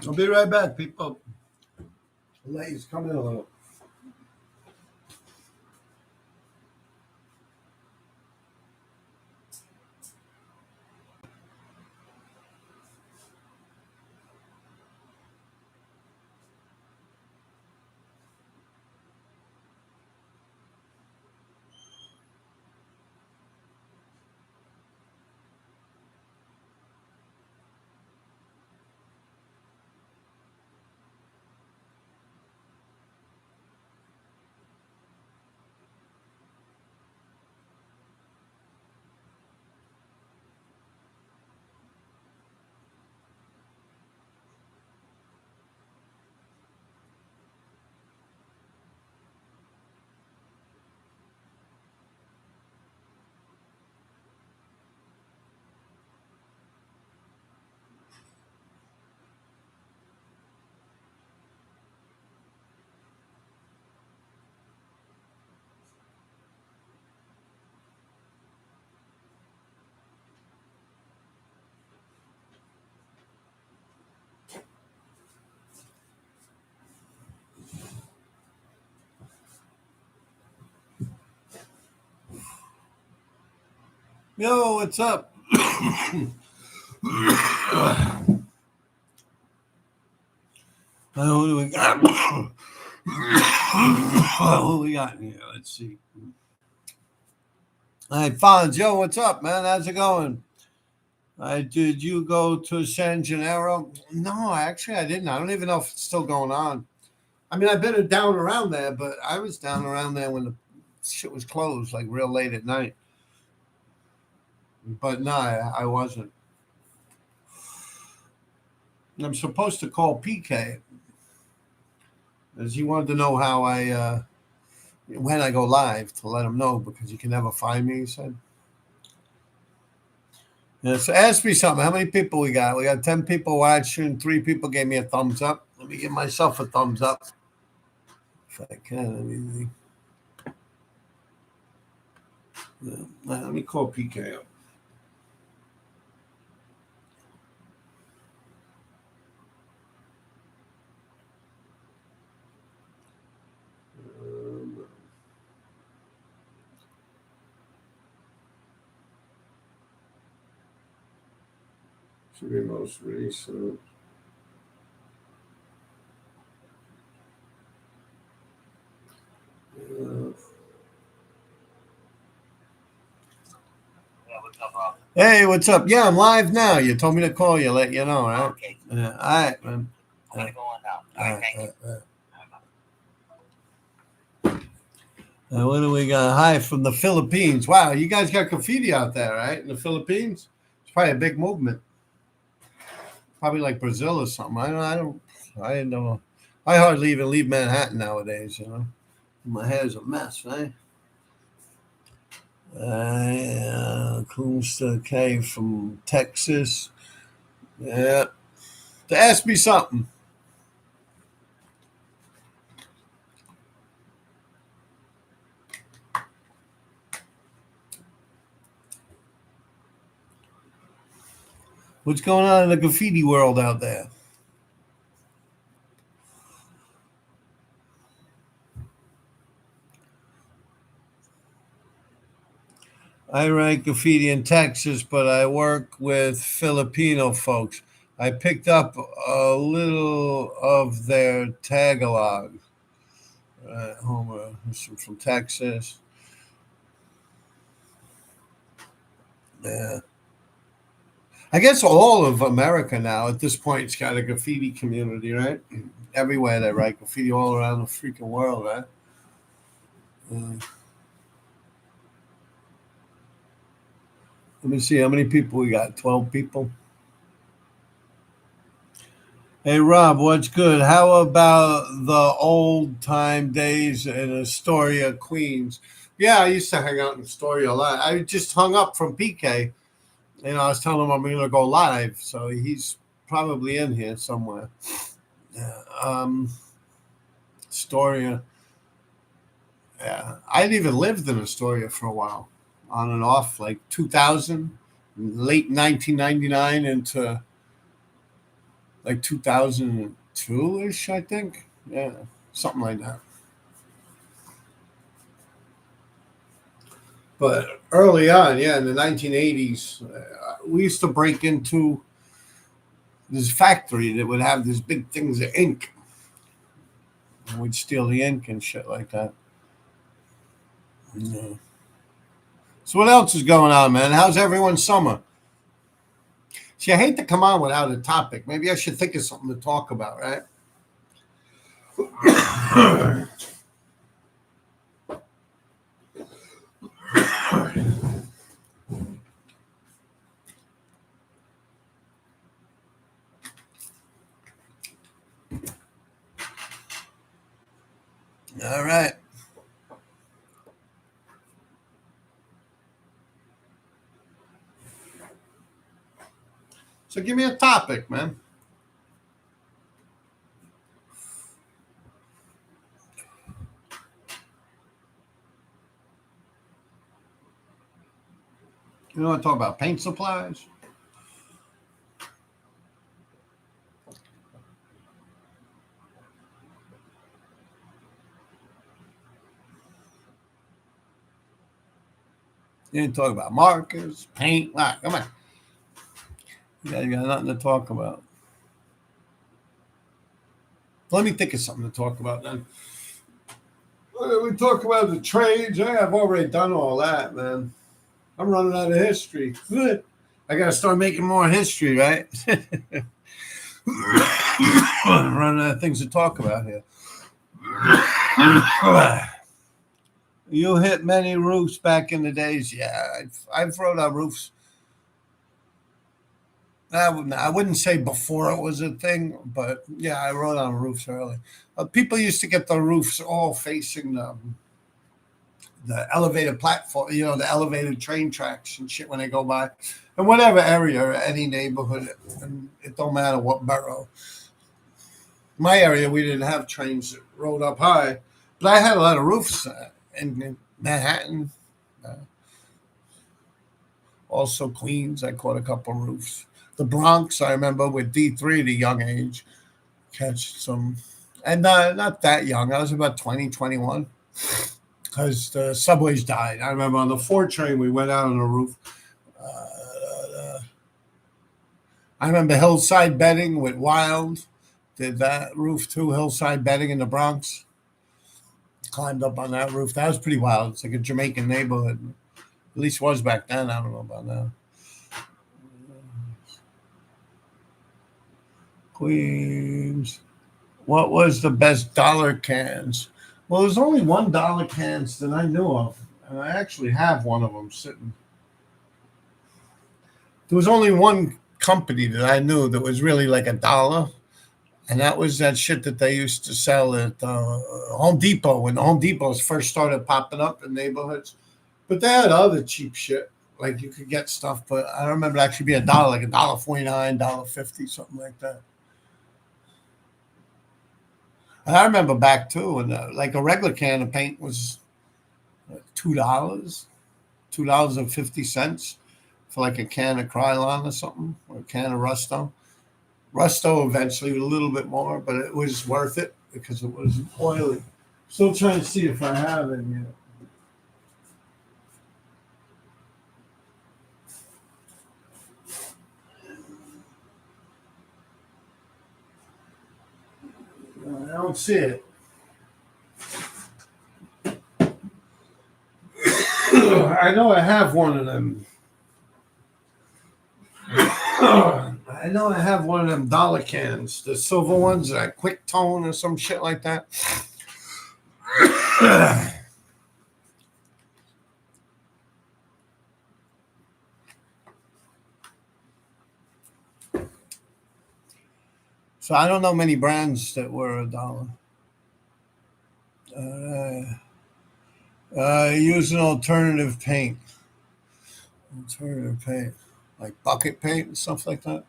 I'll be right back, people. Ladies, come in a little. Yo, what's up? What do we got? What do we got in here? Let's see. Hey, Fonz, yo, what's up, man? How's it going? Did you go to San Gennaro? No, actually, I didn't. I don't even know if it's still going on. I mean, I've been down around there, but I was down around there when the shit was closed, like real late at night. But no, I wasn't. I'm supposed to call PK, as he wanted to know how when I go live, to let him know, because you can never find me, he said. Yeah, so ask me something. How many people we got? We got 10 people watching. 3 people gave me a thumbs up. Let me give myself a thumbs up if I can. Let me call PK up. Should be most recent. Hey, what's up? Yeah, I'm live now. You told me to call you, let you know, right? Okay. All right, man. I'm going to go on now. All right, thank you. What do we got? Hi from the Philippines. Wow, you guys got graffiti out there, right? In the Philippines? It's probably a big movement. Probably like Brazil or something. I don't know. I hardly even leave Manhattan nowadays, you know. My hair's a mess, right? Kunsta K from Texas. Yeah. To ask me something. What's going on in the graffiti world out there? I write graffiti in Texas, but I work with Filipino folks. I picked up a little of their Tagalog. Homer, from Texas. Yeah. I guess all of America now at this point has got a graffiti community, right? Everywhere they write graffiti all around the freaking world, right? Let me see how many people we got. 12 people. Hey, Rob, what's good? How about the old time days in Astoria, Queens? Yeah, I used to hang out in Astoria a lot. I just hung up from PK, and I was telling him I'm going to go live, so he's probably in here somewhere. Yeah, Astoria. Yeah, I'd even lived in Astoria for a while, on and off, like 2000, late 1999 into like 2002-ish, I think. Yeah, something like that. But early on, yeah, in the 1980s, we used to break into this factory that would have these big things of ink. And we'd steal the ink and shit like that. Yeah. So what else is going on, man? How's everyone's summer? See, I hate to come on without a topic. Maybe I should think of something to talk about, right? All right. So give me a topic, man. You want to talk about paint supplies? You didn't talk about markers, paint. Ah, come on. You got nothing to talk about. Let me think of something to talk about then. We talk about the trades. I've already done all that, man. I'm running out of history. I got to start making more history, right? Running out of things to talk about here. You hit many roofs back in the days. Yeah, I've rode on roofs. I wouldn't say before it was a thing, but yeah, I rode on roofs early. People used to get the roofs all facing the elevated platform, the elevated train tracks and shit when they go by. In whatever area or any neighborhood, and it don't matter what borough. My area, we didn't have trains that rode up high, but I had a lot of roofs in Manhattan, uh, also Queens. I caught a couple roofs. The Bronx, I remember with D3 at a young age, catch some, and not that young. I was about 20, 21, because the subways died. I remember on the 4 train, we went out on the roof. I remember hillside bedding with Wild. Did that roof too, hillside bedding in the Bronx. Climbed up on that roof. That was pretty wild. It's like a Jamaican neighborhood. At least was back then. I don't know about now. Queens. What was the best dollar cans? Well, there's only $1 cans that I knew of, and I actually have one of them sitting. There was only one company that I knew that was really like a dollar, and that was that shit that they used to sell at Home Depot when the Home Depots first started popping up in neighborhoods. But they had other cheap shit. Like you could get stuff, but I remember it actually be a dollar, like $1.49, $1.50, something like that. And I remember back too, and like a regular can of paint was $2, $2.50 for like a can of Krylon or something, or a can of Rusto. Rusto eventually a little bit more, but it was worth it because it was oily. Still trying to see if I have it yet. I don't see it. I know I have one of them. I know I have one of them dollar cans, the silver ones, that quick tone or some shit like that. So I don't know many brands that were a dollar. Uh, use an alternative paint. Alternative paint. Like bucket paint and stuff like that.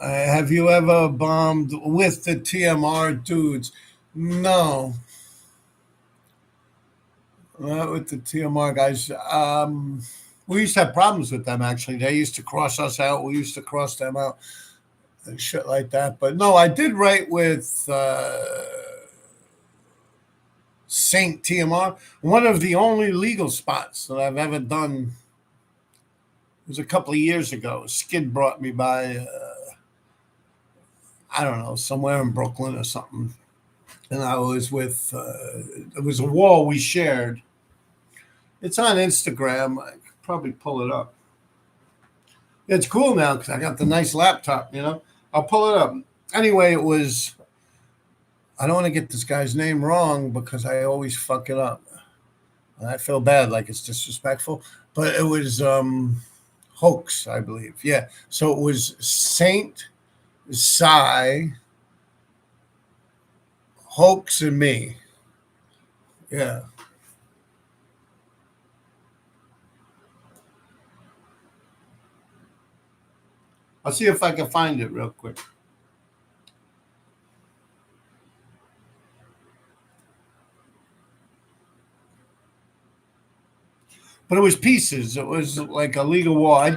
Have you ever bombed with the TMR dudes? No, not with the TMR guys. We used to have problems with them, actually. They used to cross us out. We used to cross them out. and shit like that. But no, I did write with Saint TMR. One of the only legal spots that I've ever done was a couple of years ago. Skid brought me by, I don't know, somewhere in Brooklyn or something. And I was with, it was a wall we shared. It's on Instagram. I could probably pull it up. It's cool now because I got the nice laptop, you know. I'll pull it up. Anyway, it was, I don't want to get this guy's name wrong because I always fuck it up. And I feel bad, like it's disrespectful. But it was Hoax, I believe. Yeah. So it was Saint, Psy, Hoax, and me. Yeah. I'll see if I can find it real quick. But it was pieces. It was like a legal wall.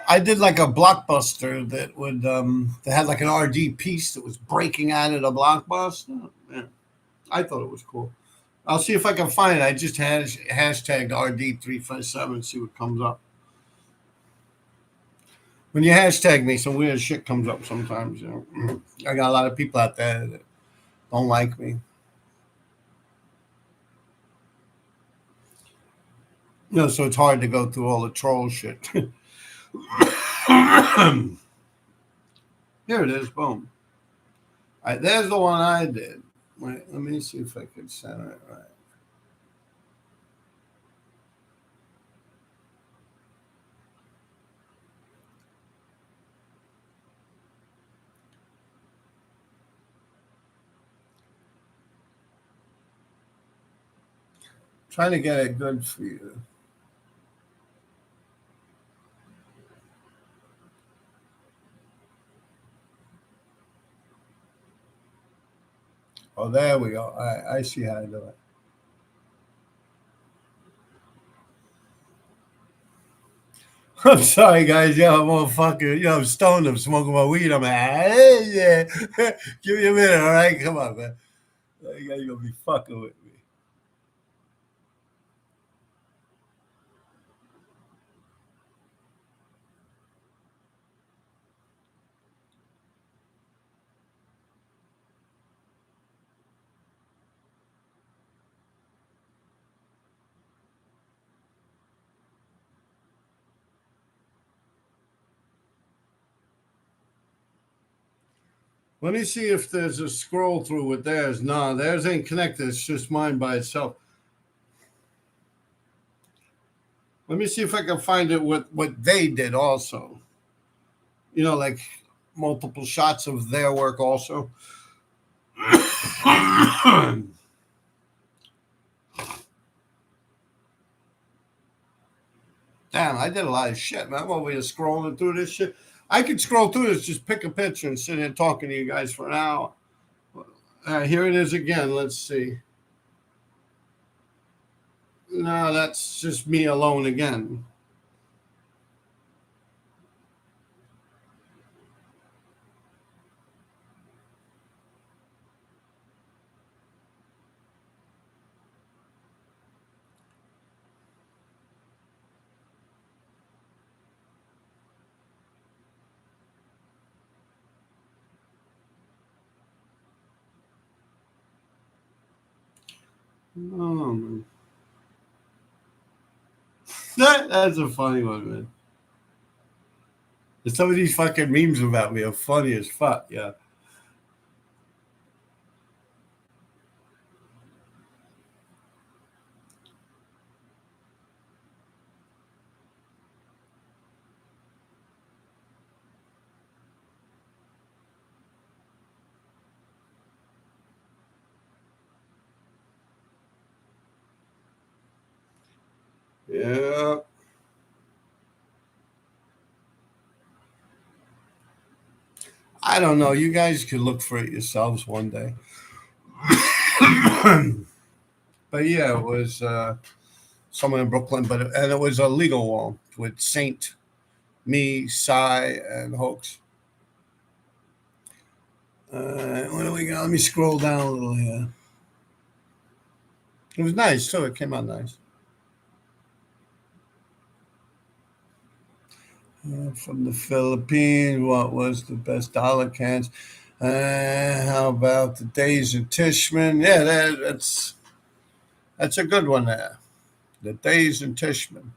I did like a blockbuster that would that had like an RD piece that was breaking out of the blockbuster. Yeah, I thought it was cool. I'll see if I can find it. I just hashtagged RD357 and see what comes up. When you hashtag me, some weird shit comes up sometimes. You know, I got a lot of people out there that don't like me. You know, so it's hard to go through all the troll shit. Here it is. Boom. All right, there's the one I did. Wait, let me see if I can center it right. Trying to get it good for you. Oh, there we go. All right, I see how to do it. I'm sorry, guys. Yeah, I'm all fucking, I'm stoned. I'm smoking my weed. I'm like, hey, yeah. Give me a minute, all right? Come on, man. You guys gonna be fucking with me. Let me see if there's a scroll through with theirs. No, theirs ain't connected. It's just mine by itself. Let me see if I can find it with what they did also. Like multiple shots of their work also. Damn, I did a lot of shit, man. I'm over here scrolling through this shit. I could scroll through this, just pick a picture and sit here talking to you guys for an hour. Here it is again. Let's see. No, that's just me alone again. Oh, man. That's a funny one, man. Some of these fucking memes about me are funny as fuck. Yeah. Yeah. I don't know. You guys could look for it yourselves one day. But yeah, it was somewhere in Brooklyn, and it was a legal wall with Saint, me, Psy, and Hoax. What do we got? Let me scroll down a little here. It was nice too. It came out nice. From the Philippines, what was the best dollar cans? How about the Days of Tishman? Yeah, that's a good one there. The Days of Tishman.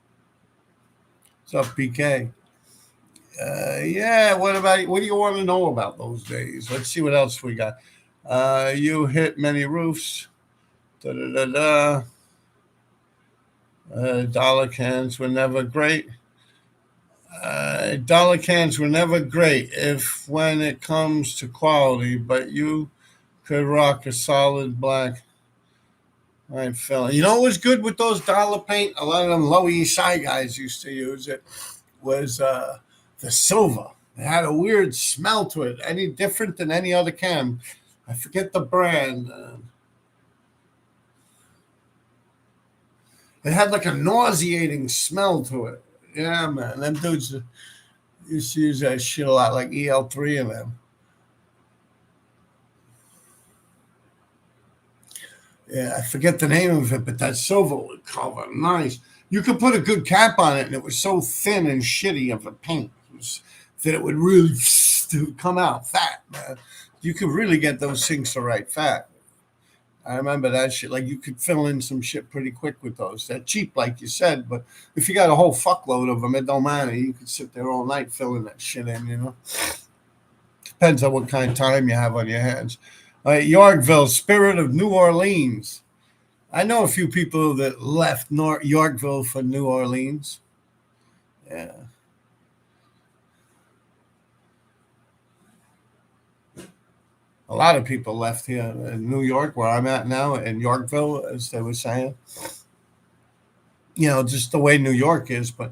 What's up, PK? Yeah, what do you want to know about those days? Let's see what else we got. You hit many roofs. Da da da da. Dollar cans were never great. Dollar cans were never great if when it comes to quality, but you could rock a solid black. I fell. You know what was good with those dollar paint? A lot of them Lower East Side guys used to use it. Was the silver. It had a weird smell to it, any different than any other can. I forget the brand. It had like a nauseating smell to it. Yeah, man. Them dudes used to use that shit a lot, like EL3 and them. Yeah, I forget the name of it, but that silver would cover nice. You could put a good cap on it, and it was so thin and shitty of a paint that it would really come out fat, man. You could really get those things to write fat. I remember that shit. Like you could fill in some shit pretty quick with those. They're cheap, like you said, but if you got a whole fuckload of them, it don't matter. You could sit there all night filling that shit in. Depends on what kind of time you have on your hands. All right, Yorkville, Spirit of New Orleans. I know a few people that left Yorkville for New Orleans. Yeah. A lot of people left here in New York, where I'm at now, in Yorkville, as they were saying. Just the way New York is. But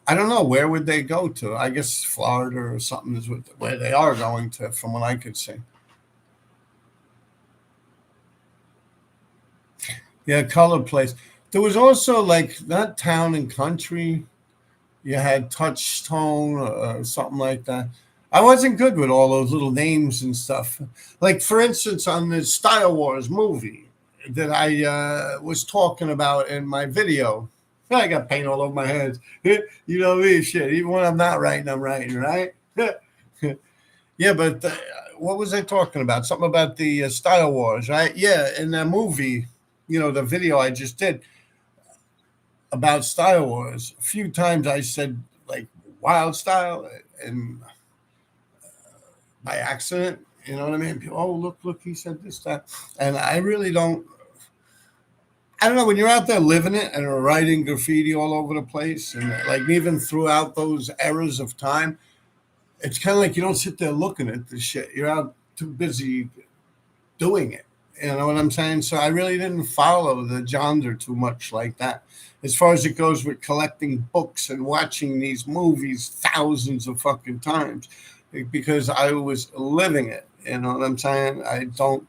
I don't know, where would they go to? I guess Florida or something is where they are going to, from what I could see. Yeah, color place. There was also like that town and country. You had Touchstone or something like that. I wasn't good with all those little names and stuff. Like for instance, on the Star Wars movie that I was talking about in my video. I got paint all over my hands. You know me, shit. Even when I'm not writing, I'm writing, right? Yeah, but what was I talking about? Something about the Star Wars, right? Yeah, in that movie, the video I just did about Star Wars. A few times I said like wild style and by accident. You know what I mean? People, oh, look, he said this, that. And I really don't. I don't know, when you're out there living it and writing graffiti all over the place, and like even throughout those eras of time, it's kind of like you don't sit there looking at the shit. You're out too busy doing it. You know what I'm saying? So I really didn't follow the genre too much like that. As far as it goes with collecting books and watching these movies thousands of fucking times, because I was living it. You know what I'm saying? I don't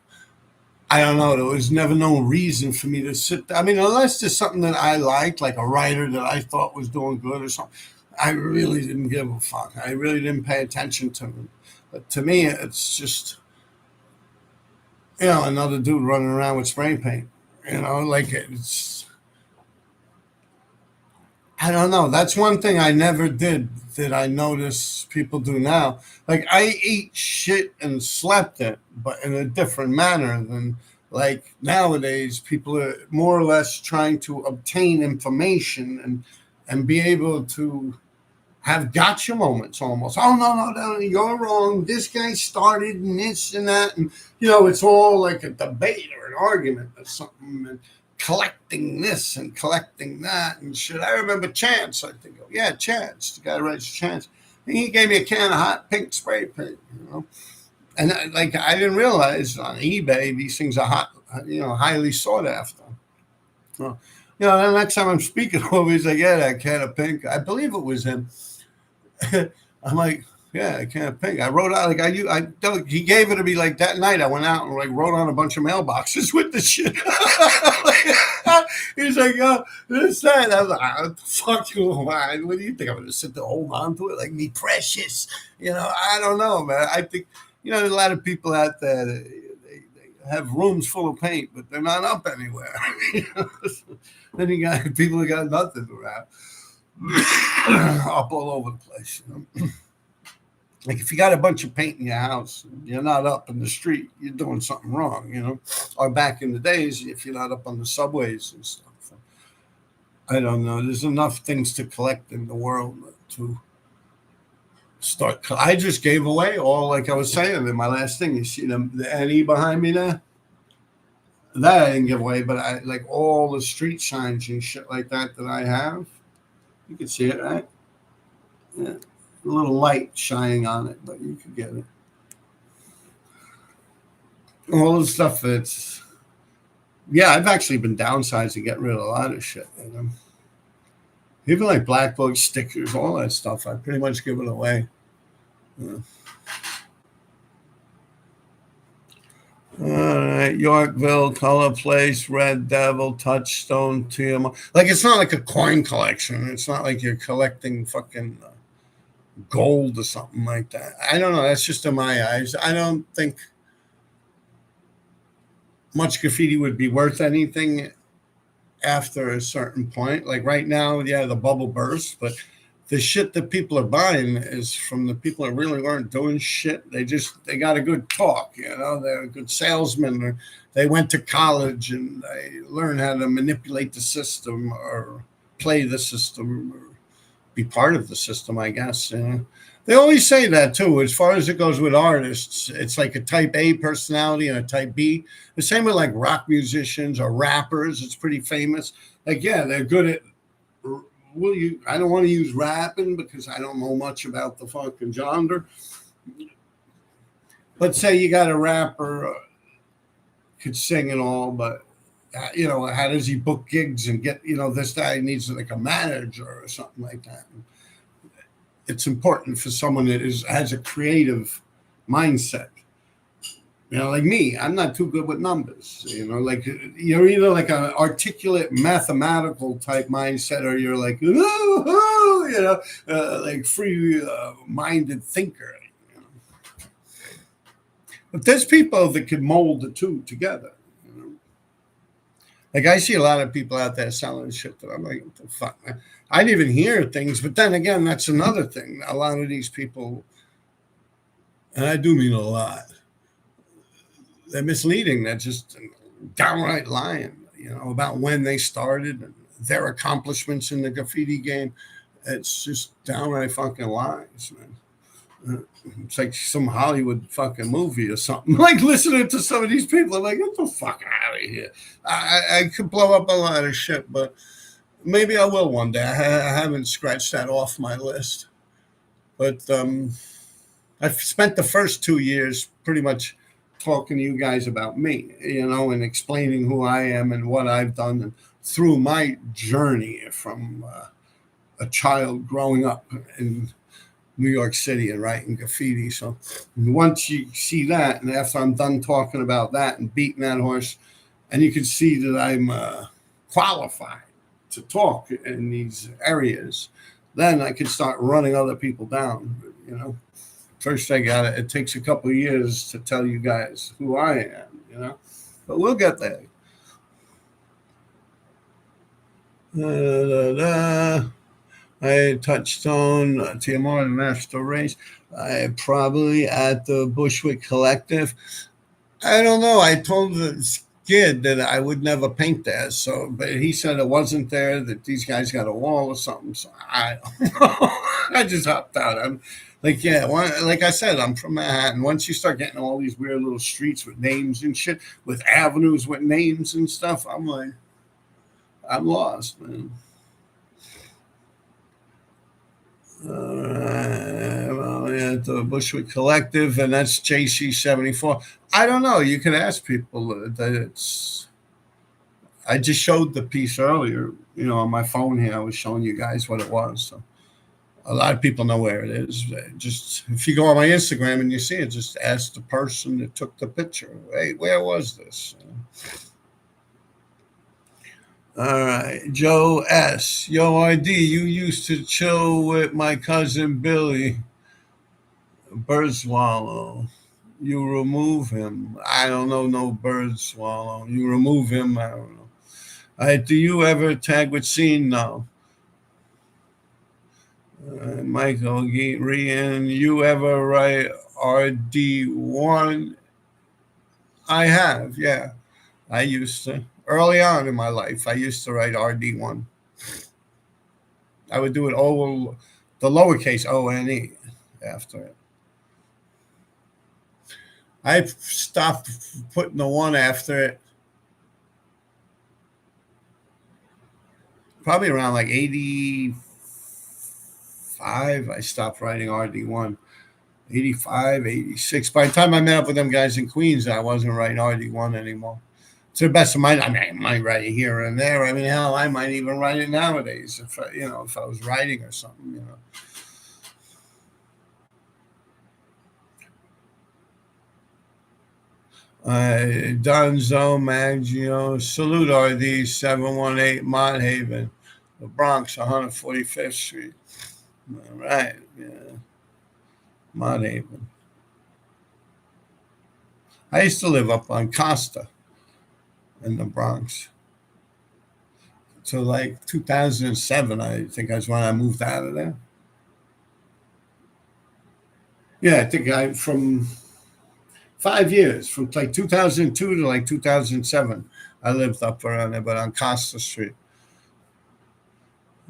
know. There was never no reason for me to sit there. I mean, unless there's something that I liked, like a writer that I thought was doing good or something, I really didn't give a fuck. I really didn't pay attention to them. But to me, it's just, another dude running around with spray paint. Like it's, I don't know. That's one thing I never did that I notice people do now. Like I ate shit and slept it, but in a different manner than like nowadays. People are more or less trying to obtain information and be able to have gotcha moments almost. Oh no, you're wrong. This guy started and this and that, and it's all like a debate or an argument or something. And collecting this and collecting that and shit. I remember Chance. I think, yeah, Chance, the guy who writes Chance. And he gave me a can of hot pink spray paint. And I didn't realize on eBay these things are hot, highly sought after. Well, the next time I'm speaking over, he's like, yeah, that can of pink. I believe it was him. I'm like, yeah, I can't pink. I wrote out he gave it to me like that night. I went out and like wrote on a bunch of mailboxes with the shit. He's like, oh, this that. I was like, what the fuck you want? What do you think? I'm gonna sit there hold on to it like me precious? I don't know, man. I think There's a lot of people out there that they have rooms full of paint, but they're not up anywhere. Then you got people who got nothing around, up all over the place. Like if you got a bunch of paint in your house, you're not up in the street, you're doing something wrong. Or back in the days, if you're not up on the subways and stuff. I don't know. There's enough things to collect in the world to start. I just gave away all, like I was saying in my last thing. You see the NE behind me there? That I didn't give away, but I like all the street signs and shit like that I have. You can see it, right? Yeah. A little light shining on it, but you can get it. All the stuff that's, yeah, I've actually been downsizing, getting rid of a lot of shit. Even like black book stickers, all that stuff, I pretty much give it away. Yeah. All right, Yorkville, Color Place, Red Devil, Touchstone, TMO. Like it's not like a coin collection. It's not like you're collecting fucking gold or something like that. I don't know. That's just in my eyes. I don't think much graffiti would be worth anything after a certain point. Like right now, yeah, the bubble burst, but the shit that people are buying is from the people that really weren't doing shit. They got a good talk, they're a good salesman, or they went to college and they learn how to manipulate the system or play the system or be part of the system, I guess. They always say that too. As far as it goes with artists, it's like a type A personality and a type B. The same with like rock musicians or rappers. It's pretty famous. Like, yeah, they're good at. I don't want to use rapping because I don't know much about the fucking genre. But say you got a rapper could sing and all, but how does he book gigs and get, this guy needs like a manager or something like that. It's important for someone that has a creative mindset. Like me, I'm not too good with numbers. Like you're either like an articulate mathematical type mindset, or you're like, like free-minded thinker. But there's people that can mold the two together. Like I see a lot of people out there selling shit that I'm like, what the fuck, man? I'd even hear things, but then again, that's another thing. A lot of these people, and I do mean a lot, they're misleading. They're just downright lying, about when they started and their accomplishments in the graffiti game. It's just downright fucking lies, man. It's like some Hollywood fucking movie or something. Like listening to some of these people, I'm like, get the fuck out of here. I could blow up a lot of shit, but maybe I will one day. I haven't scratched that off my list. But I've spent the first 2 years pretty much talking to you guys about me, and explaining who I am and what I've done and through my journey from a child growing up in New York City and writing graffiti. So once you see that, and after I'm done talking about that and beating that horse, and you can see that I'm qualified to talk in these areas, then I can start running other people down, First, it takes a couple of years to tell you guys who I am, but we'll get there. I Touchstone, TMR, and Master Race. I probably at the Bushwick Collective. I don't know. I told the kid that I would never paint there, but he said it wasn't there, that these guys got a wall or something. So I don't know. I just hopped out. I'm like, yeah, like I said, I'm from Manhattan. Once you start getting all these weird little streets with names and shit, with avenues with names and stuff, I'm like, I'm lost, man. At the Bushwick Collective, and that's JC74. I don't know. You can ask people that it's. I just showed the piece earlier, on my phone here. I was showing you guys what it was. So a lot of people know where it is. Just if you go on my Instagram and you see it, just ask the person that took the picture. Hey, where was this? All right, Joe S. Yo, ID, you used to chill with my cousin Billy Birdswallow. You remove him. I don't know. No bird swallow. You remove him. I don't know. Do you ever tag with scene? No. Michael Rian, you ever write RD1? I have, yeah. I used to. Early on in my life, I used to write RD1. I would do it all the lowercase ONE after it. I stopped putting the one after it probably around like 85. I stopped writing RD1. 85, 86. By the time I met up with them guys in Queens, I wasn't writing RD1 anymore. To the best of my, I mean, I might write it here and there. I mean, hell, I might even write it nowadays if if I was writing or something. Donzo Maggio, salute RD 718 Mott Haven, the Bronx, 145th Street. All right, yeah, Mott Haven. I used to live up on Costa in the Bronx. So like 2007, I think that's when I moved out of there. Yeah, I think I from 5 years, from like 2002 to like 2007, I lived up around there, but on Costa Street.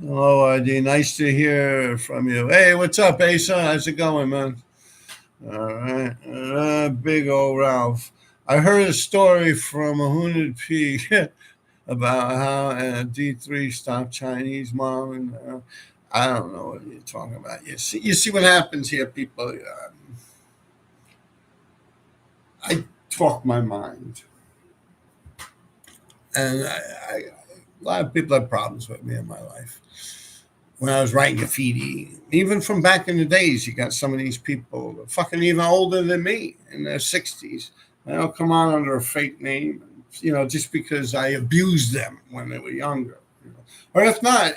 Hello, ID. Nice to hear from you. Hey, what's up, Asa? How's it going, man? All right. Big old Ralph. I heard a story from a Hunted P about how D3 stopped Chinese mom. And I don't know what you're talking about. You see what happens here, people. I talk my mind. And a lot of people have problems with me in my life. When I was writing graffiti, even from back in the days, you got some of these people fucking even older than me in their 60s. They'll come on under a fake name, just because I abused them when they were younger. Or if not,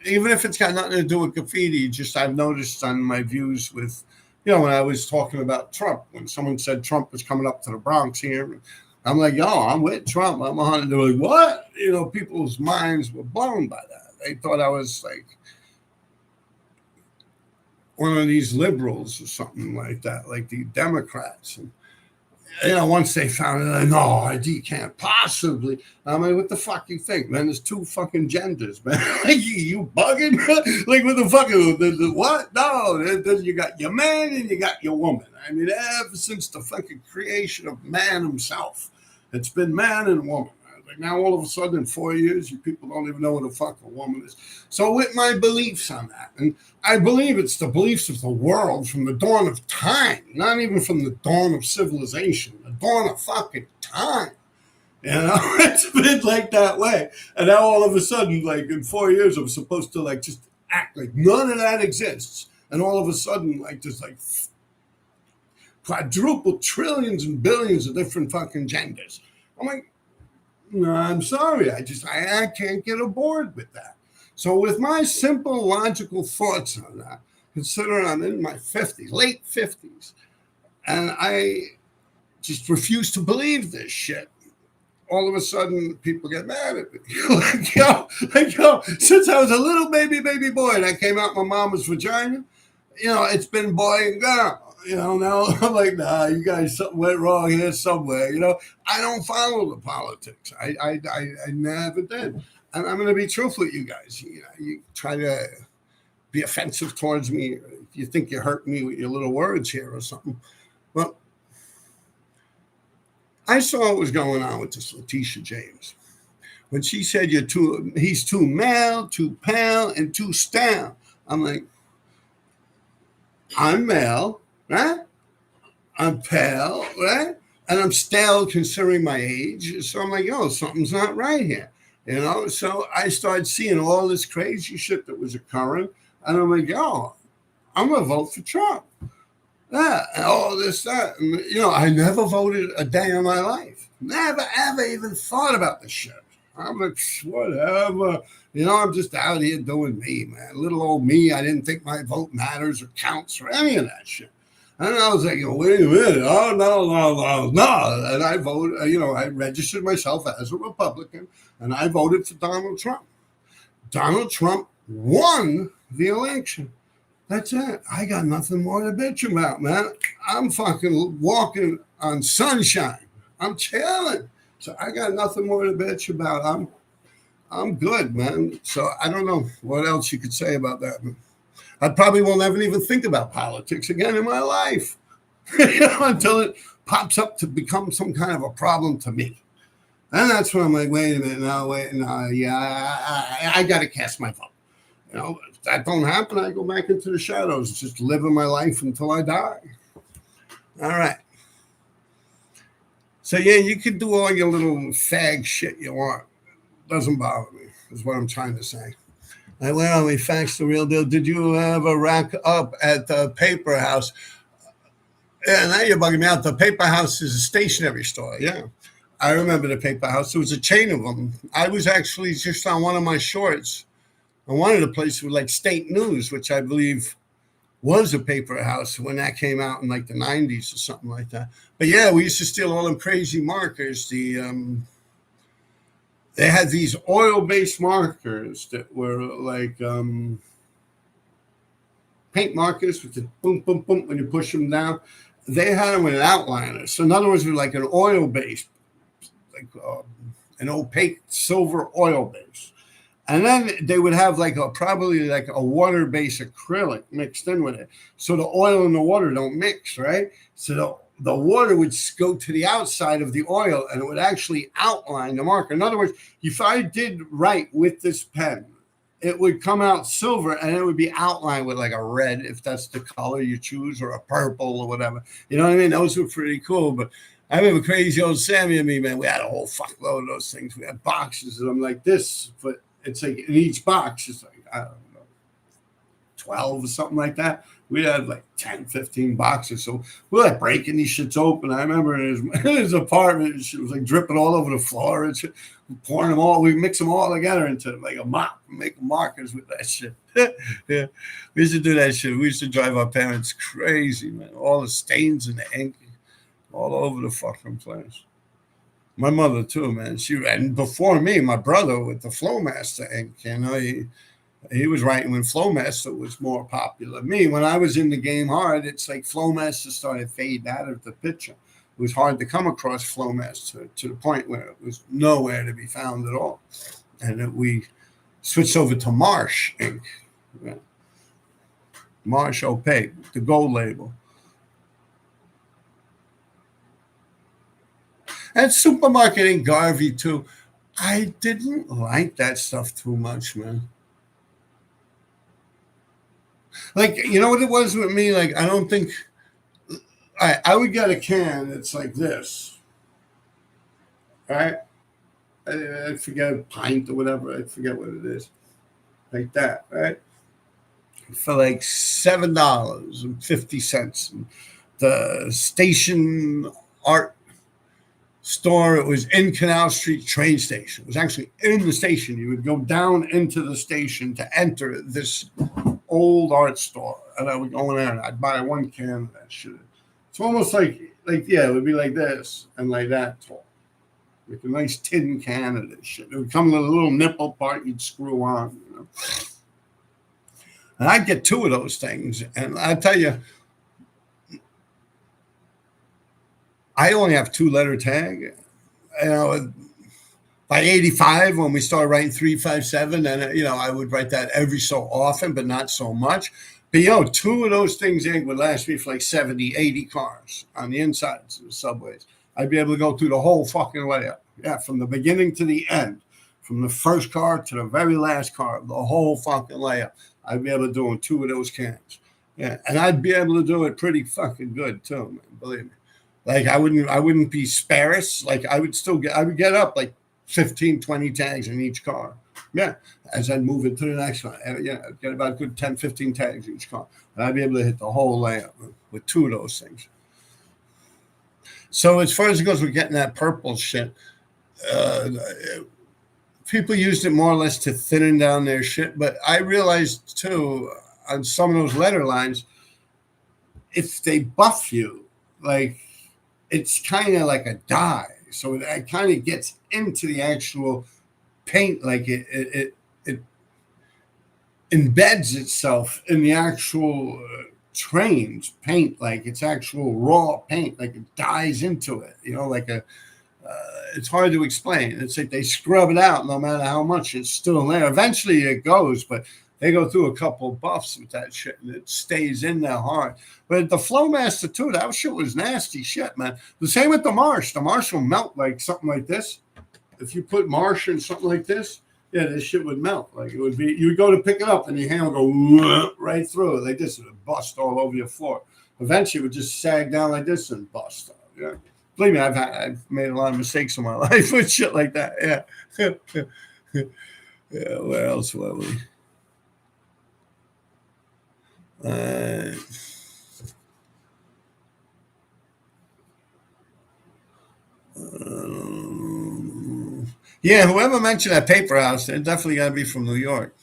even if it's got nothing to do with graffiti, just I've noticed on my views with, when I was talking about Trump, when someone said Trump was coming up to the Bronx here, I'm like, yo, I'm with Trump. I'm 100. They're like, what? People's minds were blown by that. They thought I was like one of these liberals or something like that, like the Democrats. And, once they found it, like, no, ID can't possibly. I mean, what the fuck you think, man? There's two fucking genders, man. Like, you bugging? Like, what the fuck? The what? No, you got your man and you got your woman. I mean, ever since the fucking creation of man himself, it's been man and woman. Like now, all of a sudden, in 4 years, you people don't even know what the fuck a woman is. So, with my beliefs on that, and I believe it's the beliefs of the world from the dawn of time, not even from the dawn of civilization, the dawn of fucking time. It's been like that way. And now, all of a sudden, like in 4 years, I'm supposed to like just act like none of that exists. And all of a sudden, like there's like quadruple trillions and billions of different fucking genders. I'm like, no, I'm sorry. I can't get aboard with that. So with my simple logical thoughts on that, considering I'm in my 50s, late 50s, and I just refuse to believe this shit, all of a sudden people get mad at me. like, yo, since I was a little baby boy and I came out my mama's vagina, it's been boy and girl. Now I'm like, nah, you guys, something went wrong here somewhere. I don't follow the politics. I never did. And I'm going to be truthful with you guys. You try to be offensive towards me. If you think you hurt me with your little words here or something. Well, I saw what was going on with this Letitia James. When she said he's too male, too pale, and too stale. I'm like, I'm male, right? I'm pale, right? And I'm stale considering my age. So I'm like, something's not right here. So I started seeing all this crazy shit that was occurring. And I'm like, I'm going to vote for Trump. Yeah, and all this, that. And, I never voted a day in my life. Never, ever even thought about this shit. I'm like, whatever. I'm just out here doing me, man. Little old me, I didn't think my vote matters or counts or any of that shit. And I was like, wait a minute. Oh, no. And I voted, I registered myself as a Republican and I voted for Donald Trump. Donald Trump won the election. That's it. I got nothing more to bitch about, man. I'm fucking walking on sunshine. I'm chilling. So I got nothing more to bitch about. I'm good, man. So I don't know what else you could say about that. I probably won't ever even think about politics again in my life until it pops up to become some kind of a problem to me. And that's when I'm like, wait a minute, I got to cast my vote. If that don't happen, I go back into the shadows, just living my life until I die. All right. So, yeah, you can do all your little fag shit you want. Doesn't bother me, is what I'm trying to say. Like, where are we? Facts, the real deal. Did you ever rack up at the Paper House? Yeah, now you're bugging me out. The Paper House is a stationery store. Yeah. I remember the Paper House. There was a chain of them. I was actually just on one of my shorts. I wanted a place with like State News, which I believe was a paper house when that came out in like the 90s or something like that. But yeah, we used to steal all them crazy markers. They had these oil-based markers that were like paint markers with the boom, boom, boom when you push them down. They had them with an outliner. So in other words, it was like an oil-based, like an opaque silver oil base. And then they would have probably like a water-based acrylic mixed in with it. So the oil and the water don't mix, right? So the water would go to the outside of the oil and it would actually outline the marker. In other words, if I did write with this pen, it would come out silver and it would be outlined with like a red, if that's the color you choose, or a purple or whatever. You know what I mean? Those were pretty cool. But I remember crazy old Sammy and me, man, we had a whole fuckload of those things. We had boxes of them like this, but it's like in each box, it's like, I don't know, 12 or something like that. We had like 10, 15 boxes. So we were like breaking these shits open. I remember in his apartment, it was like dripping all over the floor and shit. Pouring them all, we mix them all together into like a mop and make markers with that shit. Yeah, we used to do that shit. We used to drive our parents crazy, man. All the stains and the ink all over the fucking place. My mother too, man. And before me, my brother with the Flowmaster ink. He was writing when Flowmaster was more popular. Me, when I was in the game hard, it's like Flowmaster started fading out of the picture. It was hard to come across Flowmaster to the point where it was nowhere to be found at all. And we switched over to Marsh ink. Right? Marsh Opaque, the gold label. And Supermarket ink Garvey too. I didn't like that stuff too much, man. Like, you know what it was with me? Like, I don't think I would get a can that's like this, right? I forget, a pint or whatever. I forget what it is. Like that, right? For like $7.50. The Station Art store, it was in Canal Street train station. It was actually in the station. You would go down into the station to enter this old art store. And I would go in there and I'd buy one can of that shit. It's almost like yeah, it would be like this and like that tall. Like a nice tin can of this shit. It would come with a little nipple part you'd screw on, And I'd get two of those things. And I tell you, I only have 2-letter tag. By 85, when we started writing 357, and I would write that every so often, but not so much. But 2 of those things ink would last me for like 70, 80 cars on the insides of the subways. I'd be able to go through the whole fucking layout. Yeah, from the beginning to the end, from the first car to the very last car, the whole fucking layout. I'd be able to do 2 of those cans. Yeah, and I'd be able to do it pretty fucking good too, man. Believe me. Like I wouldn't be sparse. Like I would get up like 15, 20 tags in each car. Yeah, as I'd move into the next one. And, I'd get about a good 10, 15 tags in each car. And I'd be able to hit the whole layout with 2 of those things. So as far as it goes with getting that purple shit, people used it more or less to thinning down their shit. But I realized too, on some of those letter lines, if they buff you, like it's kind of like a dye, so it kind of gets into the actual paint, like it embeds itself in the actual trains paint, like it's actual raw paint, like it dyes into it, like a it's hard to explain. It's like they scrub it out no matter how much it's still there. Eventually it goes, but they go through a couple of buffs with that shit and it stays in there hard. But the Flowmaster too, that shit was nasty shit, man. The same with the Marsh. The Marsh will melt like something like this. If you put Marsh in something like this, yeah, this shit would melt. Like it would be, you would go to pick it up and your hand would go right through it like this. It would bust all over your floor. Eventually it would just sag down like this and bust. Yeah. Believe me, I've made a lot of mistakes in my life with shit like that. Yeah. Yeah. Where else were we? Yeah, whoever mentioned that paper house, they're definitely got to be from New York.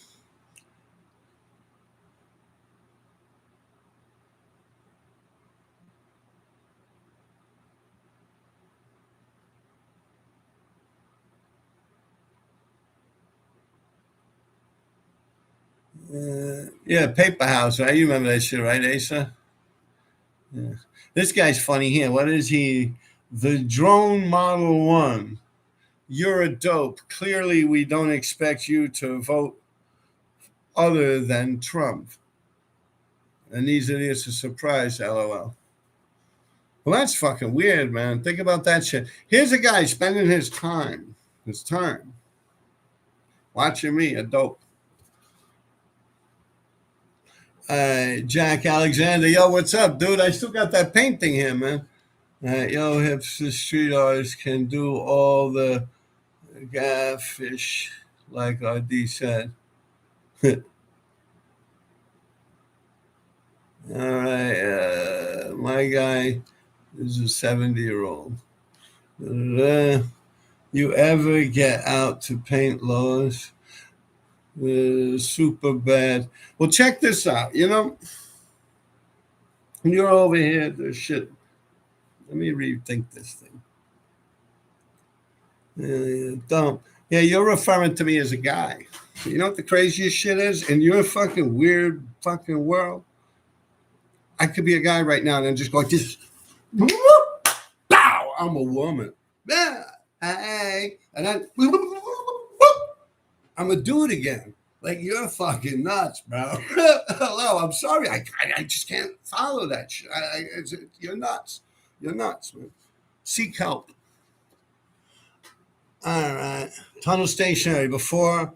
Yeah, paper house, right? You remember that shit, right, Asa? Yeah. This guy's funny here. What is he? The drone model one. You're a dope. Clearly, we don't expect you to vote other than Trump. And these idiots are surprised, lol. Well, that's fucking weird, man. Think about that shit. Here's a guy spending his time, watching me, a dope. Jack Alexander, yo, what's up, dude? I still got that painting here, man. Yo, hipster street artists can do all the gaffish, like RD said. All right, my guy is a 70-year-old. You ever get out to paint Lois? Super bad. Well, check this out. You're over here. The shit. Let me rethink this thing. Dumb. Yeah, you're referring to me as a guy. You know what the craziest shit is? In your fucking weird fucking world, I could be a guy right now and then just go like this. Bow! I'm a woman. Yeah. Hey. And then I'm a dude again. Like, you're fucking nuts, bro. Hello, I'm sorry. I just can't follow that shit. You're nuts. You're nuts, man. Seek help. All right. Tunnel Stationery before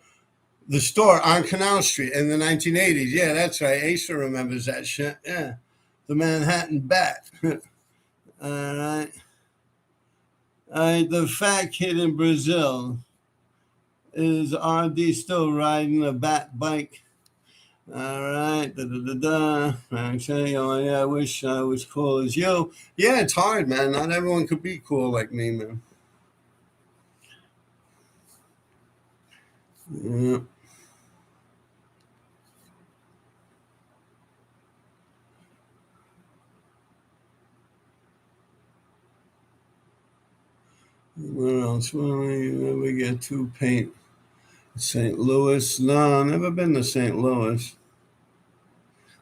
the store on Canal Street in the 1980s. Yeah, that's right. Asa remembers that shit. Yeah. The Manhattan Bat. All right. All right. The fat kid in Brazil. Is RD still riding a bat bike? All right. Actually, oh, yeah, I wish I was cool as you. Yeah, it's hard, man. Not everyone could be cool like me, man. Yeah. Where else? Well, you never get to paint St. Louis. No, I've never been to St. Louis.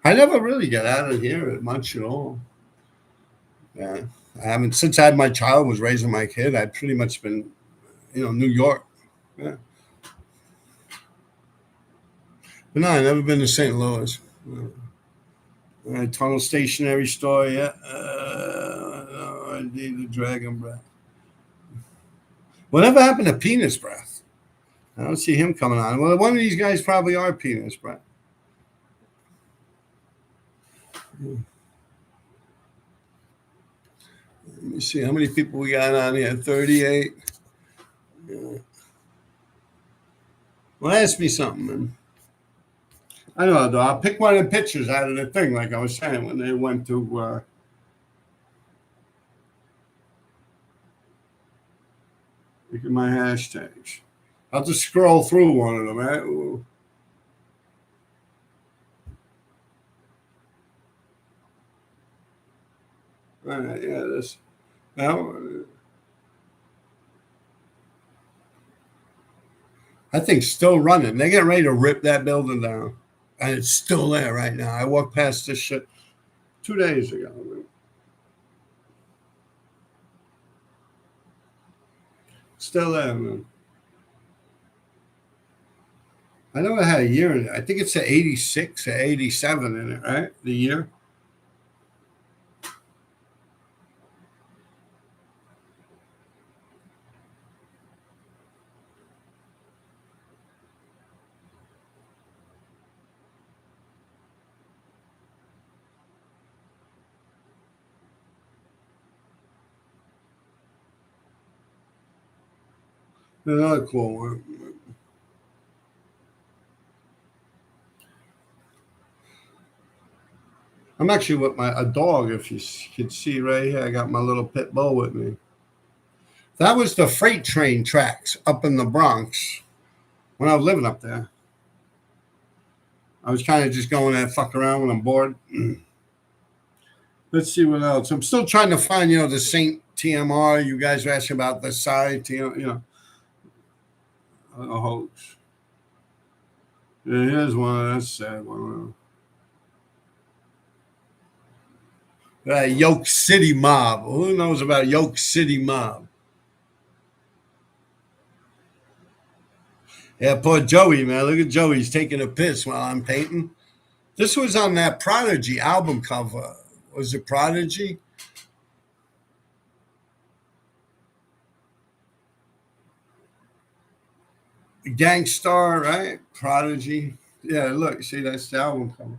I never really got out of here much at all. Yeah. I haven't, since I had my child, was raising my kid, I've pretty much been, New York. Yeah. But no, I've never been to St. Louis. Tunnel Stationery Store, yeah. I need the Dragon Breath. Whatever happened to Penis Breath? I don't see him coming on. Well, one of these guys probably are Penis Breath. Let me see how many people we got on here. 38. Yeah. Well, ask me something, man. I don't know, though. I'll pick one of the pictures out of the thing, like I was saying, when they went to look at my hashtags. I'll just scroll through one of them. Right? All right, yeah, this. Now, I think still running. They're getting ready to rip that building down, and it's still there right now. I walked past this shit 2 days ago. Still there, man. I know it had a year in it. I think it's a 86 or 87 in it, right? The year. Another cool one. I'm actually with a dog. If you can see right here, I got my little pit bull with me. That was the freight train tracks up in the Bronx when I was living up there. I was kind of just going there, fuck around when I'm bored. Let's see what else. I'm still trying to find, the Saint TMR. You guys were asking about the side, a hoax. Yeah, here's one. That's sad one. Yoke City Mob. Who knows about Yoke City Mob? Yeah, poor Joey, man. Look at Joey. He's taking a piss while I'm painting. This was on that Prodigy album cover. Was it Prodigy? Gangstar, right? Prodigy. Yeah, look, see, that's the album cover.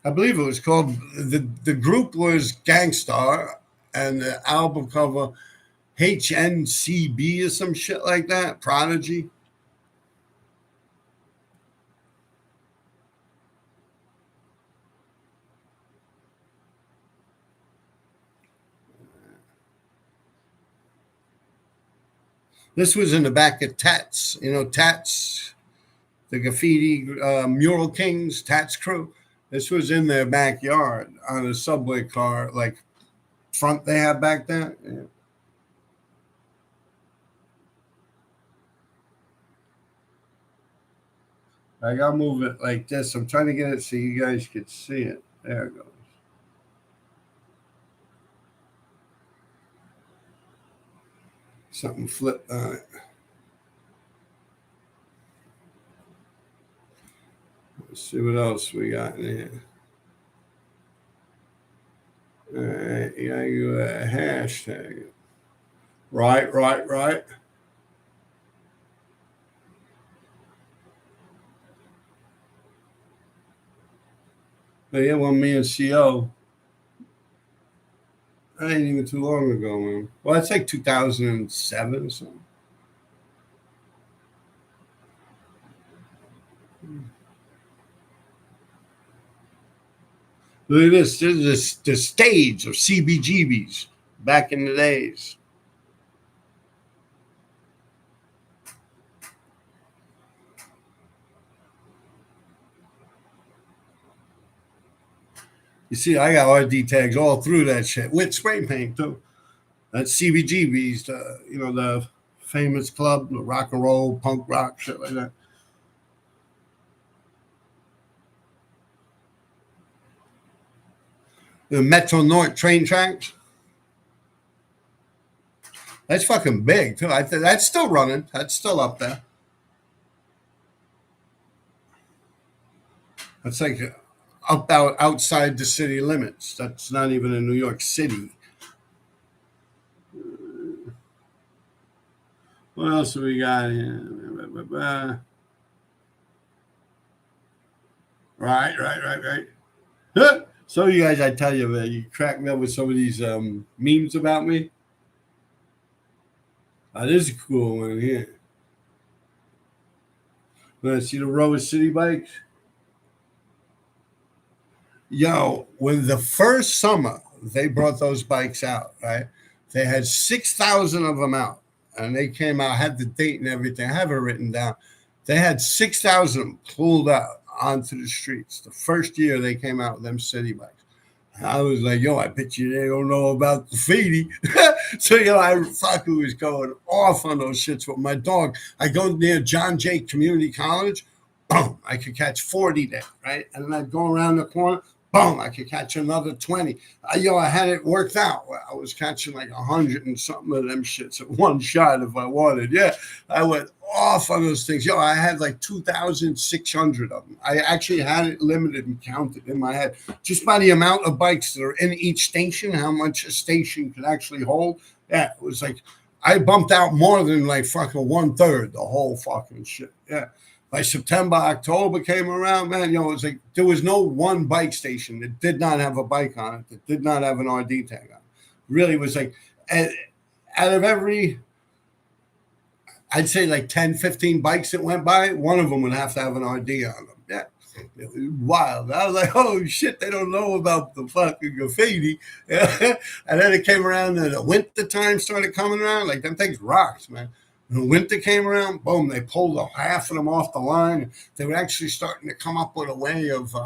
I believe it was called the group was Gangstar, and the album cover HNCB or some shit like that. Prodigy. This was in the back of Tats. Tats, the graffiti mural kings, Tats crew. This was in their backyard on a subway car, like front they had back then. Yeah. I gotta move it like this. I'm trying to get it so you guys can see it. There it goes. Something flipped on it. Let's see what else we got in here. All right, you gotta do a hashtag. Right. But yeah, one me and CO. That ain't even too long ago, man. Well, it's like 2007 or something. Look at this. This is the stage of CBGBs back in the days. You see, I got RD tags all through that shit with spray paint too. That's CBGBs, the famous club, the rock and roll, punk rock, shit like that. The Metro North train tracks. That's fucking big too. That's still running. That's still up there. That's like outside the city limits. That's not even in New York City. What else have we got here? Right. So you guys, I tell you, man, you crack me up with some of these memes about me. This is a cool one here. See the row of city bikes? Yo, when the first summer they brought those bikes out, right? They had 6,000 of them out, and they came out, had the date and everything. I have it written down. They had 6,000 pulled out onto the streets the first year they came out with them city bikes. I was like, yo, I bet you they don't know about graffiti. So, I fucking was going off on those shits with my dog. I go near John Jay Community College, boom, I could catch 40 there, right? And then I'd go around the corner, boom, I could catch another 20. I had it worked out. I was catching like 100 and something of them shits at one shot if I wanted. Yeah, I went off on those things. I had like 2,600 of them. I actually had it limited and counted in my head just by the amount of bikes that are in each station, how much a station could actually hold. Yeah, it was like I bumped out more than like fucking 1/3 the whole fucking shit. Yeah. By September, October came around, man, it was like there was no one bike station that did not have a bike on it, that did not have an RD tag on it. Really was like, out of every, I'd say like 10, 15 bikes that went by, one of them would have to have an RD on them. Yeah. It was wild. I was like, oh shit, they don't know about the fucking graffiti. Yeah. And then it came around and the winter time started coming around. Like them things rocked, man. When winter came around, boom, they pulled half of them off the line. They were actually starting to come up with a way of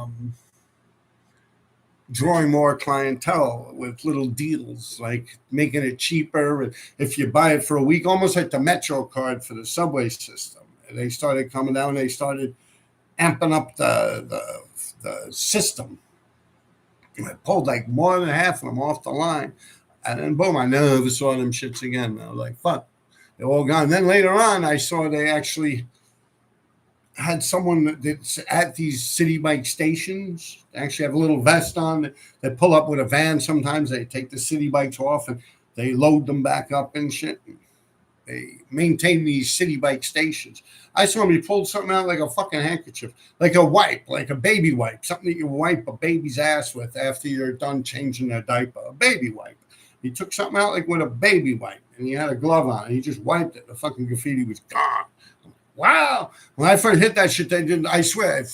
drawing more clientele with little deals, like making it cheaper. If you buy it for a week, almost like the Metro card for the subway system. And they started coming down. They started amping up the system. And I pulled like more than half of them off the line. And then, boom, I never saw them shits again. I was like, fuck. They're all gone. Then later on, I saw they actually had someone that's at these city bike stations. They actually have a little vest on. They pull up with a van. Sometimes they take the city bikes off and they load them back up and shit. They maintain these city bike stations. I saw him, he pulled something out like a fucking handkerchief, like a wipe, like a baby wipe, something that you wipe a baby's ass with after you're done changing their diaper, a baby wipe. He took something out like with a baby wipe, and he had a glove on, and he just wiped it. The fucking graffiti was gone. Wow. When I first hit that shit, they didn't, I swear,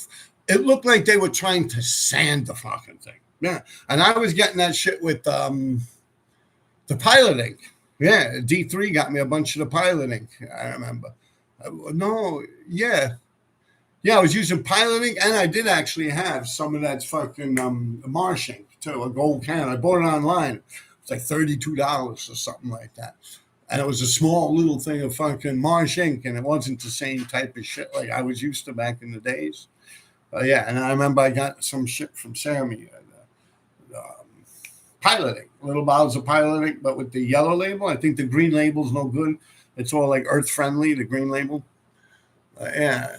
it looked like they were trying to sand the fucking thing. Yeah. And I was getting that shit with the pilot ink. Yeah. D3 got me a bunch of the pilot ink, I remember. Yeah, I was using pilot ink, and I did actually have some of that fucking marsh ink, too, a gold can. I bought it online. It's like $32 or something like that. And it was a small little thing of fucking marsh ink, and it wasn't the same type of shit like I was used to back in the days. But yeah, and I remember I got some shit from Sammy, pilot ink, little bottles of pilot ink, but with the yellow label. I think the green label's no good. It's all like earth friendly, the green label. Yeah.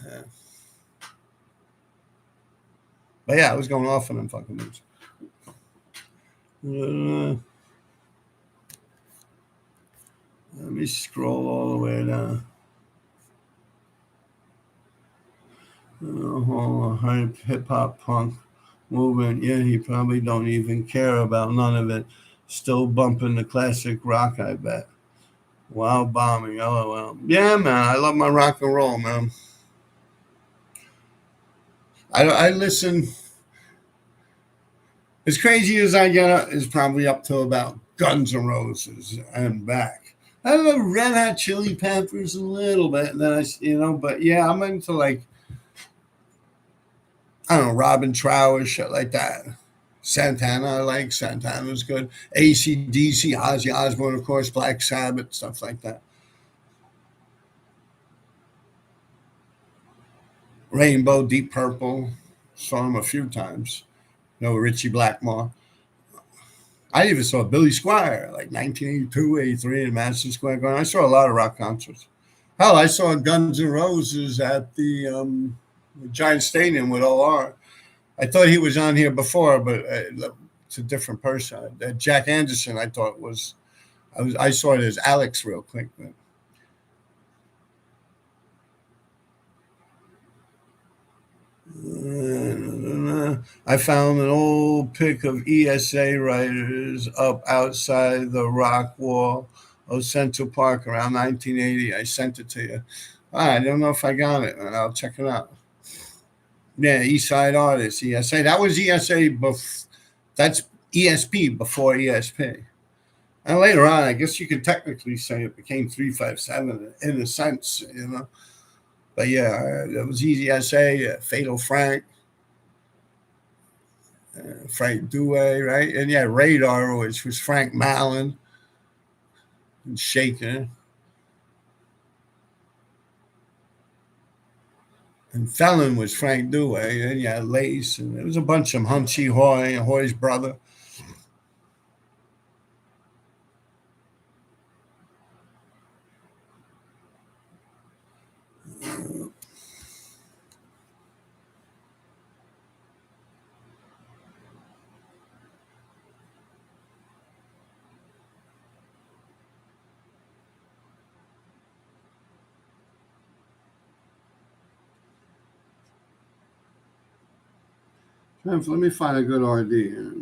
But yeah, I was going off on them fucking moves. Let me scroll all the way down. Hype, hip hop, punk movement. Yeah, he probably don't even care about none of it. Still bumping the classic rock, I bet. Wow, bombing. LOL. Yeah, man, I love my rock and roll, man. I listen. As crazy as I get, is probably up to about Guns N' Roses and back. I love Red Hot Chili Peppers a little bit, and then but yeah, I'm into like, I don't know, Robin Trower, shit like that. Santana, I like. Santana's good. AC/DC, Ozzy Osbourne, of course, Black Sabbath, stuff like that. Rainbow, Deep Purple, saw him a few times. Richie Blackmore. I even saw Billy Squier, like 1982, 83 in Madison Square Garden. I saw a lot of rock concerts. Hell, I saw Guns N' Roses at the Giant Stadium with OR. I thought he was on here before, but it's a different person. Jack Anderson, I thought I saw it as Alex real quick. But. I found an old pic of ESA writers up outside the rock wall of Central Park around 1980. I sent it to you. I don't know if I got it, and I'll check it out. Yeah, East Side Artists, ESA. That was ESA. That's ESP before ESP. And later on, I guess you could technically say it became 357 in a sense, But yeah, it was Easy SA, Fatal Frank, Frank Dewey, right? And yeah, Radar, which was Frank Mallon and Shaker. And Felon was Frank Dewey. And yeah, Lace. And there was a bunch of them. Hunchy Hoy, Hoy's brother. Let me find a good RD here.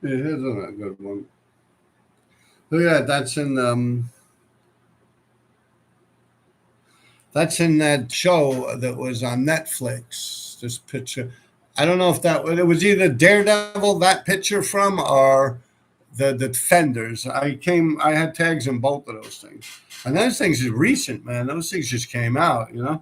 Yeah, here's a good one. Look at that. That's in that show that was on Netflix. This picture. I don't know if it was either Daredevil that picture from or the Defenders. I had tags in both of those things. And those things is recent, man. Those things just came out, you know?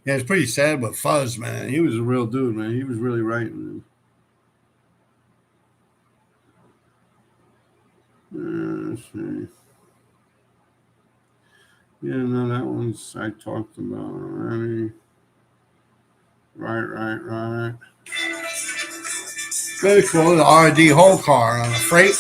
Yeah, it's pretty sad with Fuzz, man. He was a real dude, man. He was really writing. Let's see. Yeah, no, that one's I talked about already. Right. Very cool. The R&D whole car on a freight.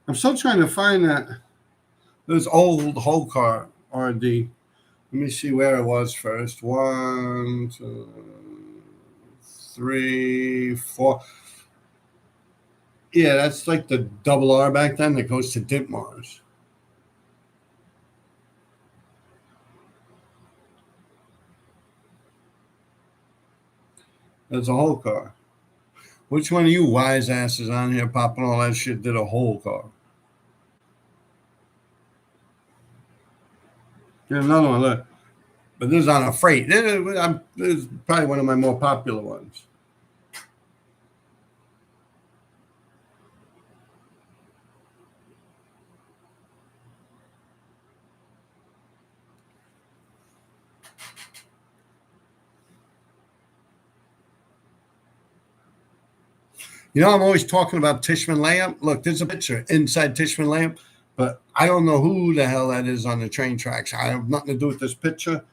I'm still trying to find those old whole car R&D. Let me see where it was first. One, two, three, four. Yeah, that's like the double R back then that goes to Ditmars. That's a whole car. Which one of you wise asses on here popping all that shit did a whole car? There's another one, look. But this is on a freight. This is probably one of my more popular ones. You know, I'm always talking about Tishman Lamp. Look, there's a picture inside Tishman Lamp, but I don't know who the hell that is on the train tracks. I have nothing to do with this picture.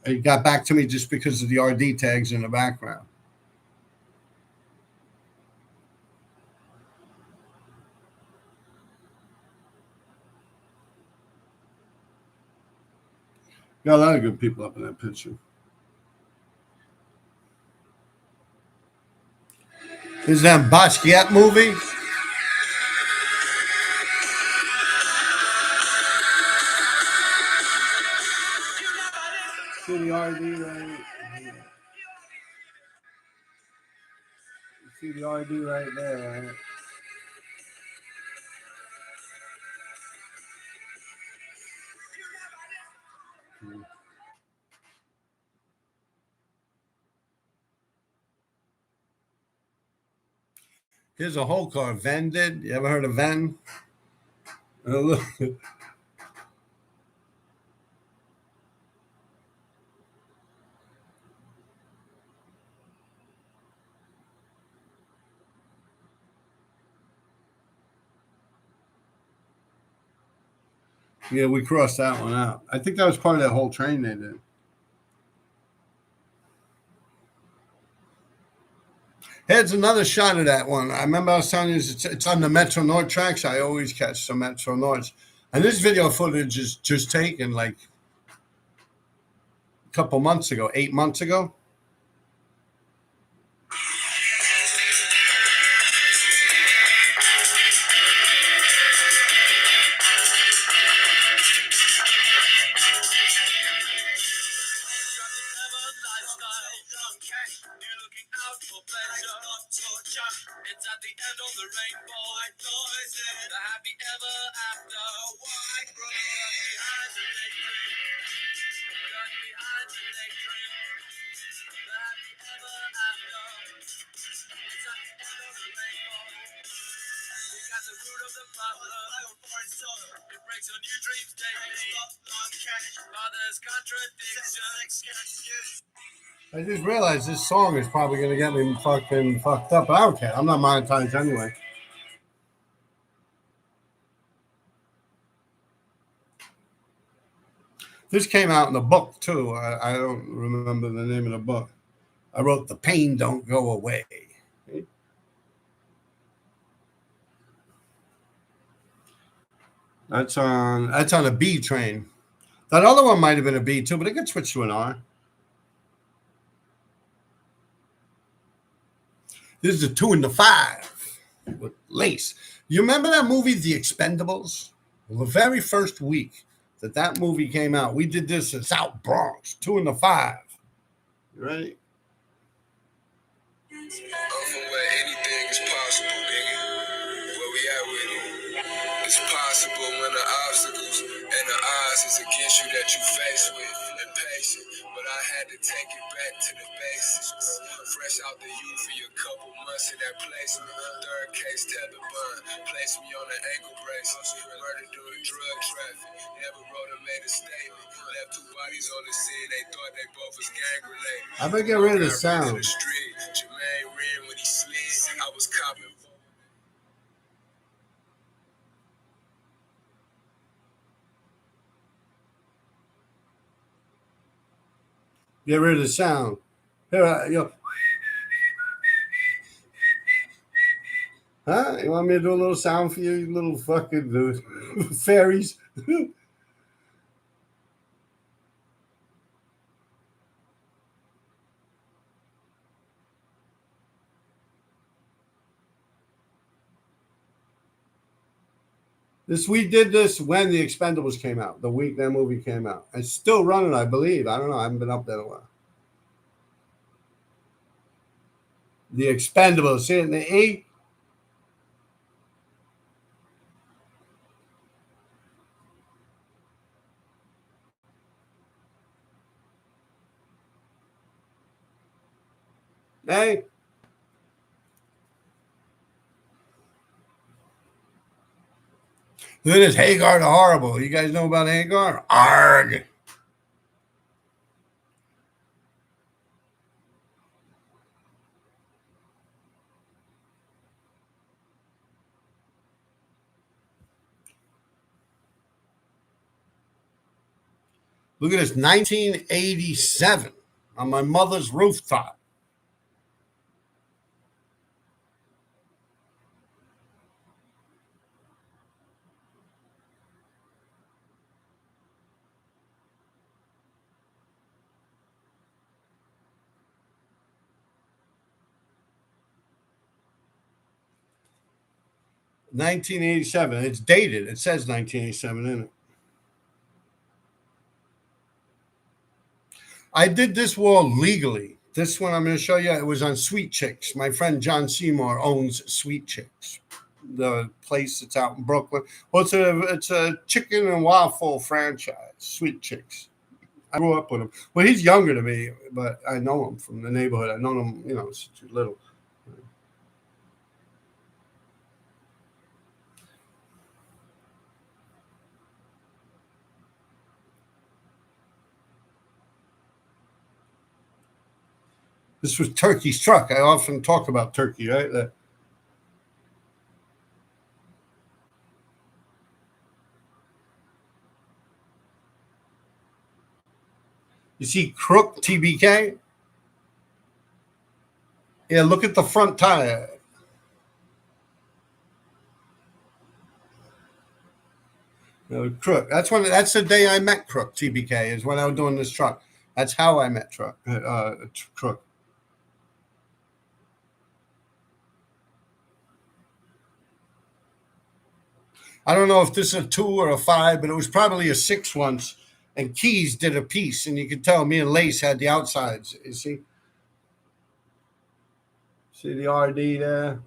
It got back to me just because of the RD tags in the background. Got a lot of good people up in that picture. Is that Basquiat movie? See the RD right? See the RD right there. Right? Here's a whole car. Ven did. You ever heard of Ven? Yeah, we crossed that one out. I think that was part of that whole train they did. Here's another shot of that one. I remember I was telling you it's on the Metro North tracks. I always catch some Metro North. And this video footage is just taken like a couple months ago, 8 months ago. It's at the end of the rainbow. White noise, the happy ever after. White brother behind the daydream. Got behind the daydream. The happy ever after. It's at the end of the rainbow. We got the root of the problem. It breaks your new dreams daily. Father's contradiction. I just realized this song is probably going to get me fucking fucked up. But I don't care. I'm not monetized anyway. This came out in a book, too. I don't remember the name of the book. I wrote The Pain Don't Go Away. That's on a B train. That other one might have been a B, too, but it could switch to an R. This is a 2 and the 5 with Lace. You remember that movie, The Expendables? Well, the very first week that movie came out, we did this in South Bronx, 2 and the 5. You ready? I'm from where anything is possible, nigga. Where we at with it? It's possible when the obstacles and the odds is against you that you face with. Impatient, but I had to take it back to the basics. Fresh out the U for your couple months in that placement. Third case, tether bun. Place me on an ankle bracelet. Murder doing drug traffic. Never wrote or made a statement. Left 2 bodies on the scene. They thought they both was gang related. I better get rid of the sound. Jermaine ran when he slid. I was copping. Get rid of the sound. Here, yo. Huh? You want me to do a little sound for you, you little fucking fairies? We did this when The Expendables came out, the week that movie came out. It's still running, I believe. I don't know. I haven't been up there in a while. The Expendables. See it in the E? Hey? Look at this Hagar the Horrible. You guys know about Hagar? Arg. Look at this, 1987 on my mother's rooftop. $1987. It's dated. It says 1987 in it. I did this wall legally. This one I'm going to show you. It was on Sweet Chicks. My friend John Seymour owns Sweet Chicks, the place that's out in Brooklyn. Well, it's a chicken and waffle franchise, Sweet Chicks. I grew up with him. Well, he's younger than me, but I know him from the neighborhood. I've known him, since he was little. This was Turkey's truck. I often talk about Turkey, right? You see Crook TBK? Yeah, look at the front tire. Crook. That's the day I met Crook. TBK is when I was doing this truck. That's how I met Crook. I don't know if this is a 2 or a 5, but it was probably a 6 once. And Keys did a piece, and you could tell me and Lace had the outsides. You see the RD there.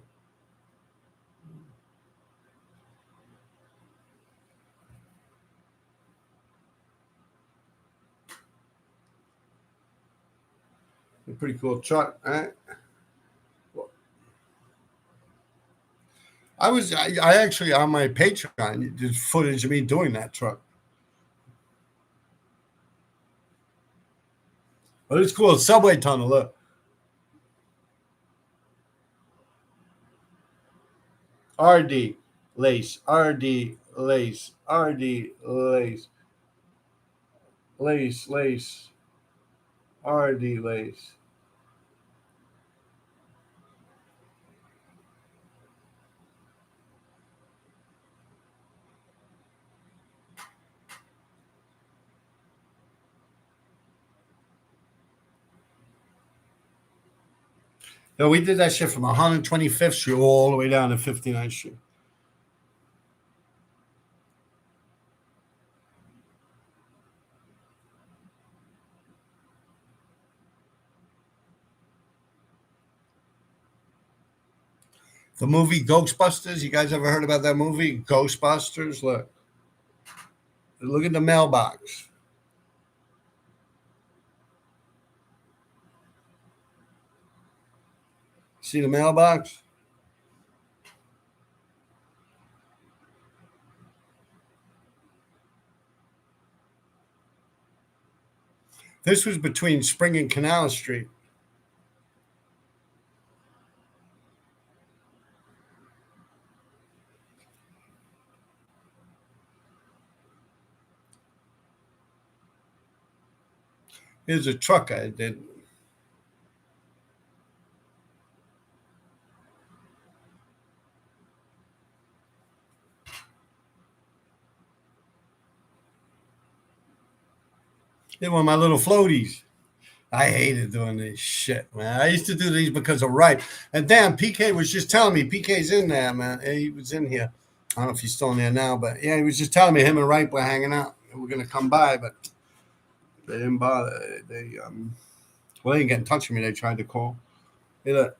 A pretty cool truck, right? I actually on my Patreon did footage of me doing that truck. But it's cool. Subway tunnel. Look, RD Lace, RD Lace, RD Lace, Lace, RD Lace. No, we did that shit from 125th Street all the way down to 59th Street. The movie Ghostbusters. You guys ever heard about that movie, Ghostbusters? Look at the mailbox. See the mailbox? This was between Spring and Canal Street. Here's a truck I did. They were my little floaties. I hated doing this shit, man. I used to do these because of right. And damn, PK was just telling me, PK's in there, man. He was in here. I don't know if he's still in there now, but yeah, he was just telling me him and Wright were hanging out. They were gonna come by, but they didn't bother. Well, they didn't get in touch with me. They tried to call. Hey, look.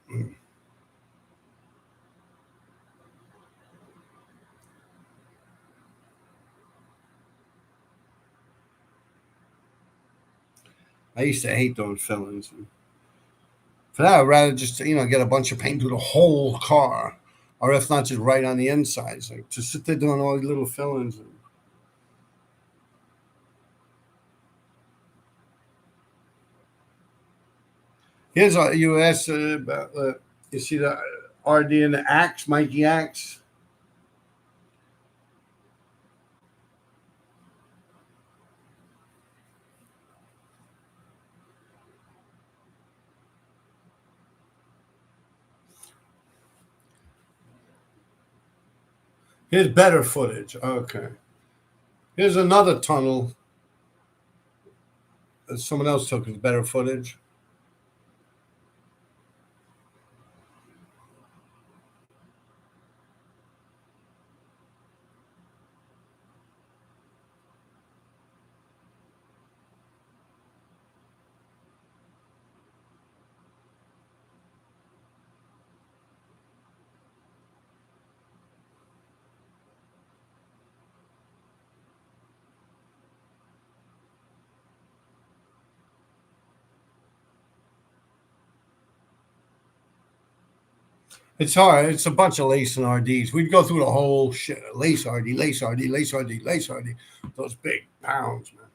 I used to hate those fillings. For that, I'd rather just get a bunch of paint through the whole car, or if not, just right on the insides. Like to sit there doing all these little fillings. Here's what you asked about. You see the RD and the Axe, Mikey Axe. Here's better footage. Okay. Here's another tunnel that someone else took with better footage. It's hard. It's a bunch of lace and RDs. We'd go through the whole shit. Lace RD, lace RD, lace RD, lace RD. Those big pounds, man.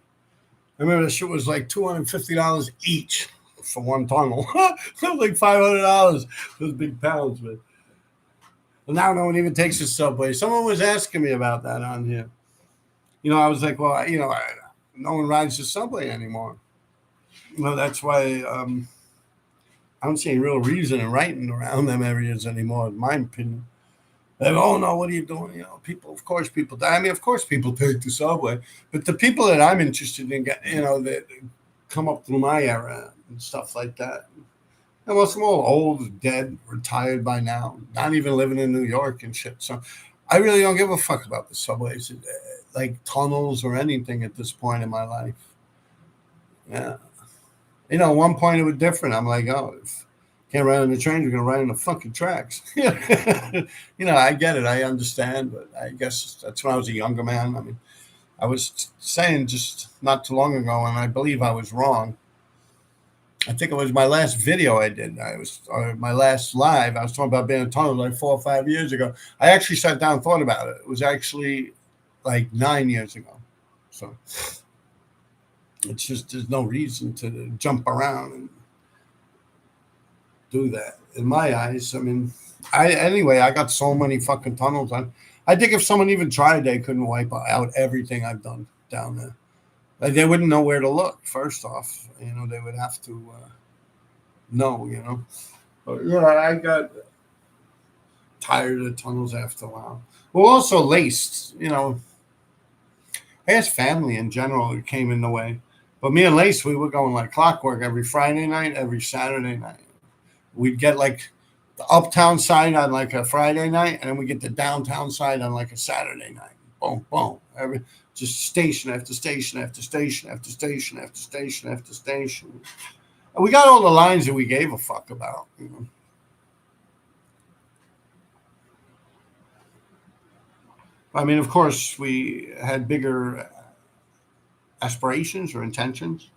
I remember the shit was like $250 each for one tunnel. It was like $500. Those big pounds, man. Well, now no one even takes the subway. Someone was asking me about that on here. I was like, well, no one rides the subway anymore. That's why I don't see any real reason in writing around them areas anymore, in my opinion. Like, oh no, what are you doing? People, of course, people die. I mean, of course, people take the subway, but the people that I'm interested in, that come up through my era and stuff like that. And most of them all old, dead, retired by now, not even living in New York and shit. So I really don't give a fuck about the subways, like tunnels or anything at this point in my life. Yeah. At one point it was different. I'm like, oh, if can't ride on the trains, we're gonna ride on the fucking tracks. I get it, I understand, but I guess that's when I was a younger man. I mean, I was saying just not too long ago, and I believe I was wrong. I think it was my last video I did. My last live. I was talking about being a tunnel like 4 or 5 years ago. I actually sat down and thought about it. It was actually like 9 years ago. So it's just there's no reason to jump around and do that. In my eyes, I mean, I got so many fucking tunnels. I think if someone even tried, they couldn't wipe out everything I've done down there. Like they wouldn't know where to look. First off, they would have to know. But I got tired of the tunnels after a while. Well, also laced. I guess family in general came in the way. But me and Lace, we were going like clockwork every Friday night, every Saturday night. We'd get like the uptown side on like a Friday night, and then we get the downtown side on like a Saturday night. Boom, boom. Just station after station after station after station after station after station. And we got all the lines that we gave a fuck about. I mean, of course, we had bigger aspirations or intentions.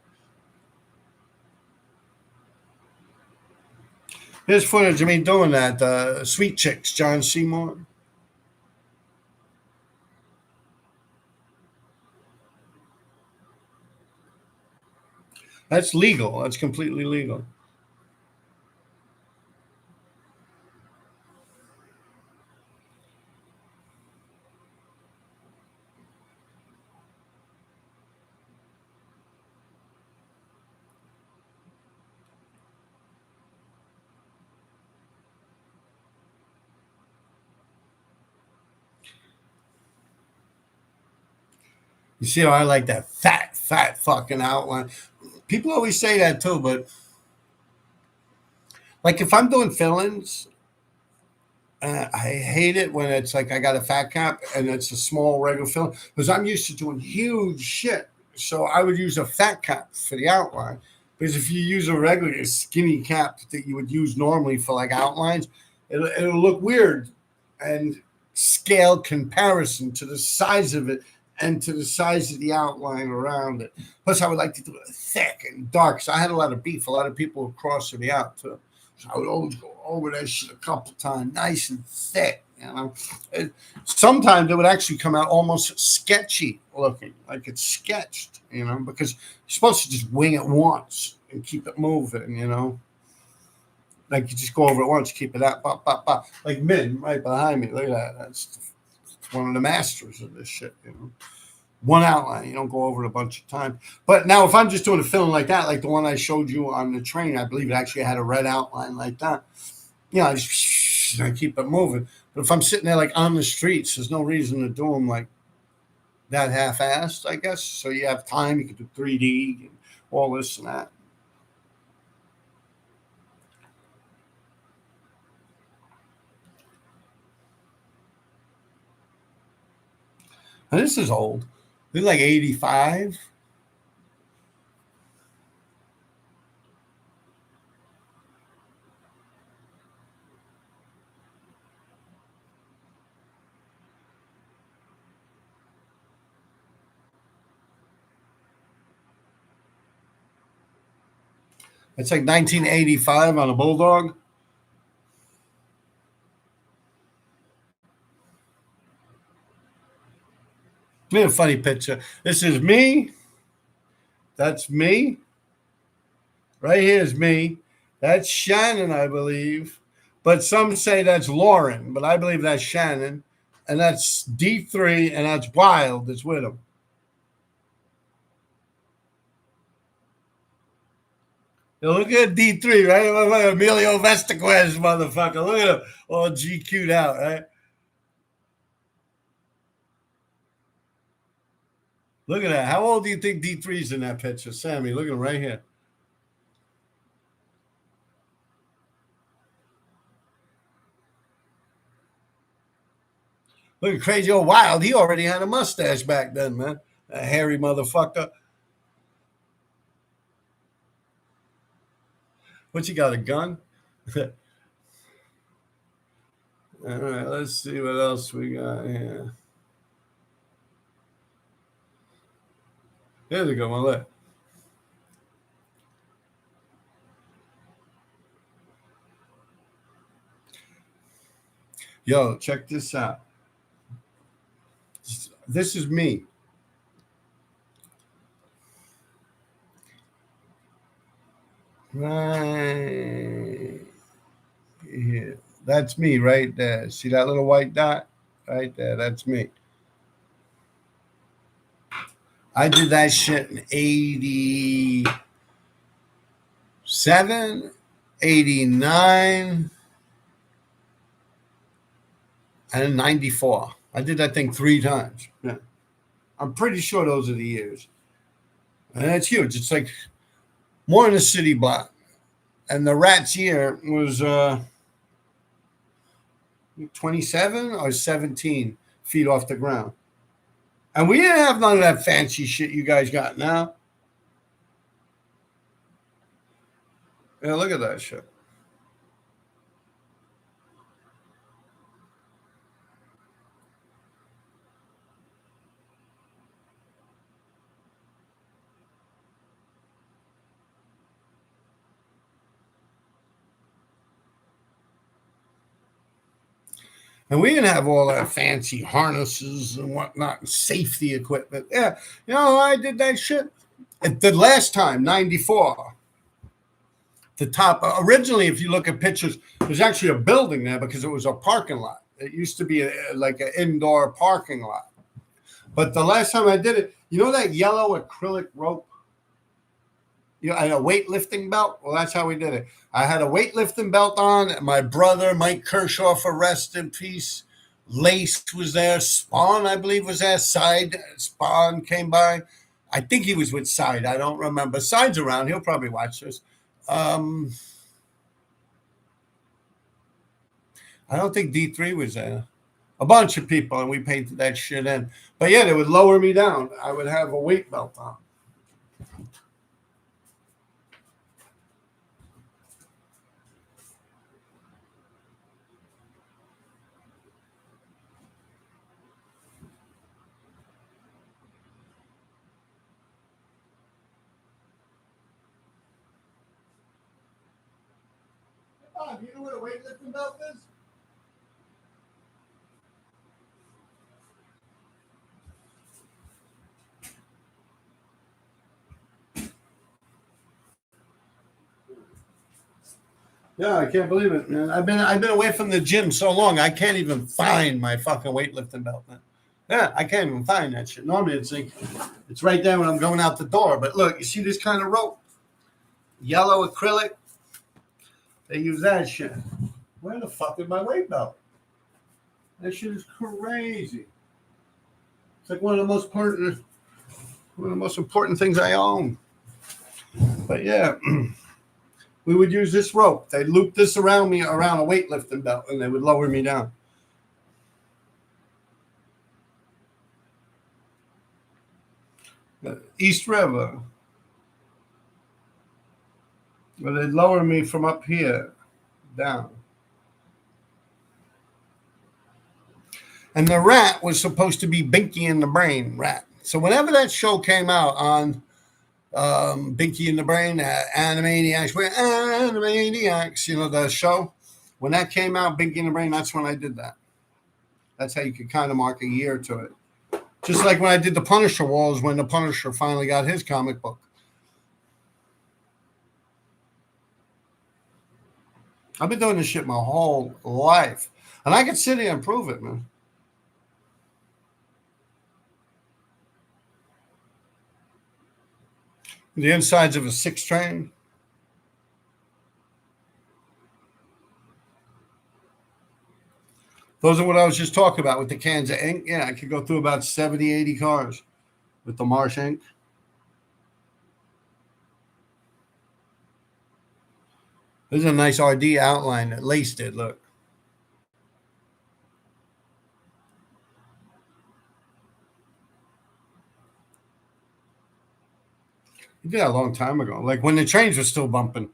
Here's footage of me doing that. Sweet Chicks, John Seymour. That's legal. That's completely legal. You see how I like that fat fucking outline? People always say that too, but like if I'm doing fill-ins, I hate it when it's like I got a fat cap and it's a small regular fill because I'm used to doing huge shit. So I would use a fat cap for the outline because if you use a regular skinny cap that you would use normally for like outlines, it'll look weird and scale comparison to the size of it and to the size of the outline around it. Plus, I would like to do it thick and dark. So I had a lot of beef. A lot of people would cross me out too. So I would always go over that shit a couple times, nice and thick. Sometimes it would actually come out almost sketchy looking, like it's sketched, because you're supposed to just wing it once and keep it moving. Like you just go over it once, keep it out, bop, bop, bop. Like Min right behind me. Look at that. That's one of the masters of this shit. One outline. You don't go over it a bunch of times. But now, if I'm just doing a film like that, like the one I showed you on the train, I believe it actually had a red outline like that. I keep it moving. But if I'm sitting there like on the streets, there's no reason to do them like that half-assed, I guess. So you have time. You can do 3D and all this and that. And this is old. This is like 85. It's like 1985 on a Bulldog. Me a funny picture. This is me. That's me. Right here is me. That's Shannon, I believe. But some say that's Lauren, but I believe that's Shannon. And that's D3, and that's Wild that's with him. Yo, look at D3, right? Look at Emilio Vestaquez, motherfucker. Look at him all GQ'd out, right? Look at that. How old do you think D3's in that picture? Sammy, look at him right here. Look at Crazy Old Wild. He already had a mustache back then, man. A hairy motherfucker. What, you got, a gun? All right, let's see what else we got here. There's a good one. Look. Yo, check this out. This is me. Right here. That's me right there. See that little white dot? Right there. That's me. I did that shit in 87, 89, and 94. I did that thing 3 times. Yeah. I'm pretty sure those are the years. And it's huge. It's like more than a city block. And the Rats year was 27 or 17 feet off the ground. And we didn't have none of that fancy shit you guys got now. Yeah, look at that shit. And we didn't have all that fancy harnesses and whatnot and safety equipment. Yeah, I did that shit. The last time, 94, the top, originally, if you look at pictures, there's actually a building there because it was a parking lot. It used to be like an indoor parking lot. But the last time I did it, that yellow acrylic rope? I had a weightlifting belt. Well, that's how we did it. I had a weightlifting belt on. My brother, Mike Kershaw, for rest in peace. Lace was there. Spawn, I believe, was there. Side Spawn came by. I think he was with Side. I don't remember. Side's around. He'll probably watch this. I don't think D3 was there. A bunch of people, and we painted that shit in. But yeah, they would lower me down. I would have a weight belt on. Do you know what a weightlifting belt is? Yeah, I can't believe it, man. I've been away from the gym so long, I can't even find my fucking weightlifting belt, man. Yeah, I can't even find that shit. Normally, it's right there when I'm going out the door. But look, you see this kind of rope, yellow acrylic. They use that shit. Where the fuck is my weight belt? That shit is crazy. It's like one of the most important things I own. But yeah. We would use this rope. They'd loop this around me, around a weightlifting belt, and they would lower me down. East River. Well, they'd lower me from up here down. And the Rat was supposed to be Binky in the Brain Rat. So whenever that show came out on Binky in the Brain, Animaniacs, we're Animaniacs, the show. When that came out, Binky in the Brain, that's when I did that. That's how you could kind of mark a year to it. Just like when I did the Punisher walls, when the Punisher finally got his comic book. I've been doing this shit my whole life. And I can sit here and prove it, man. The insides of a 6 train. Those are what I was just talking about with the cans of ink. Yeah, I could go through about 70, 80 cars with the Marsh ink. This is a nice RD outline that Lace did. Look, he did that a long time ago, like when the trains were still bumping.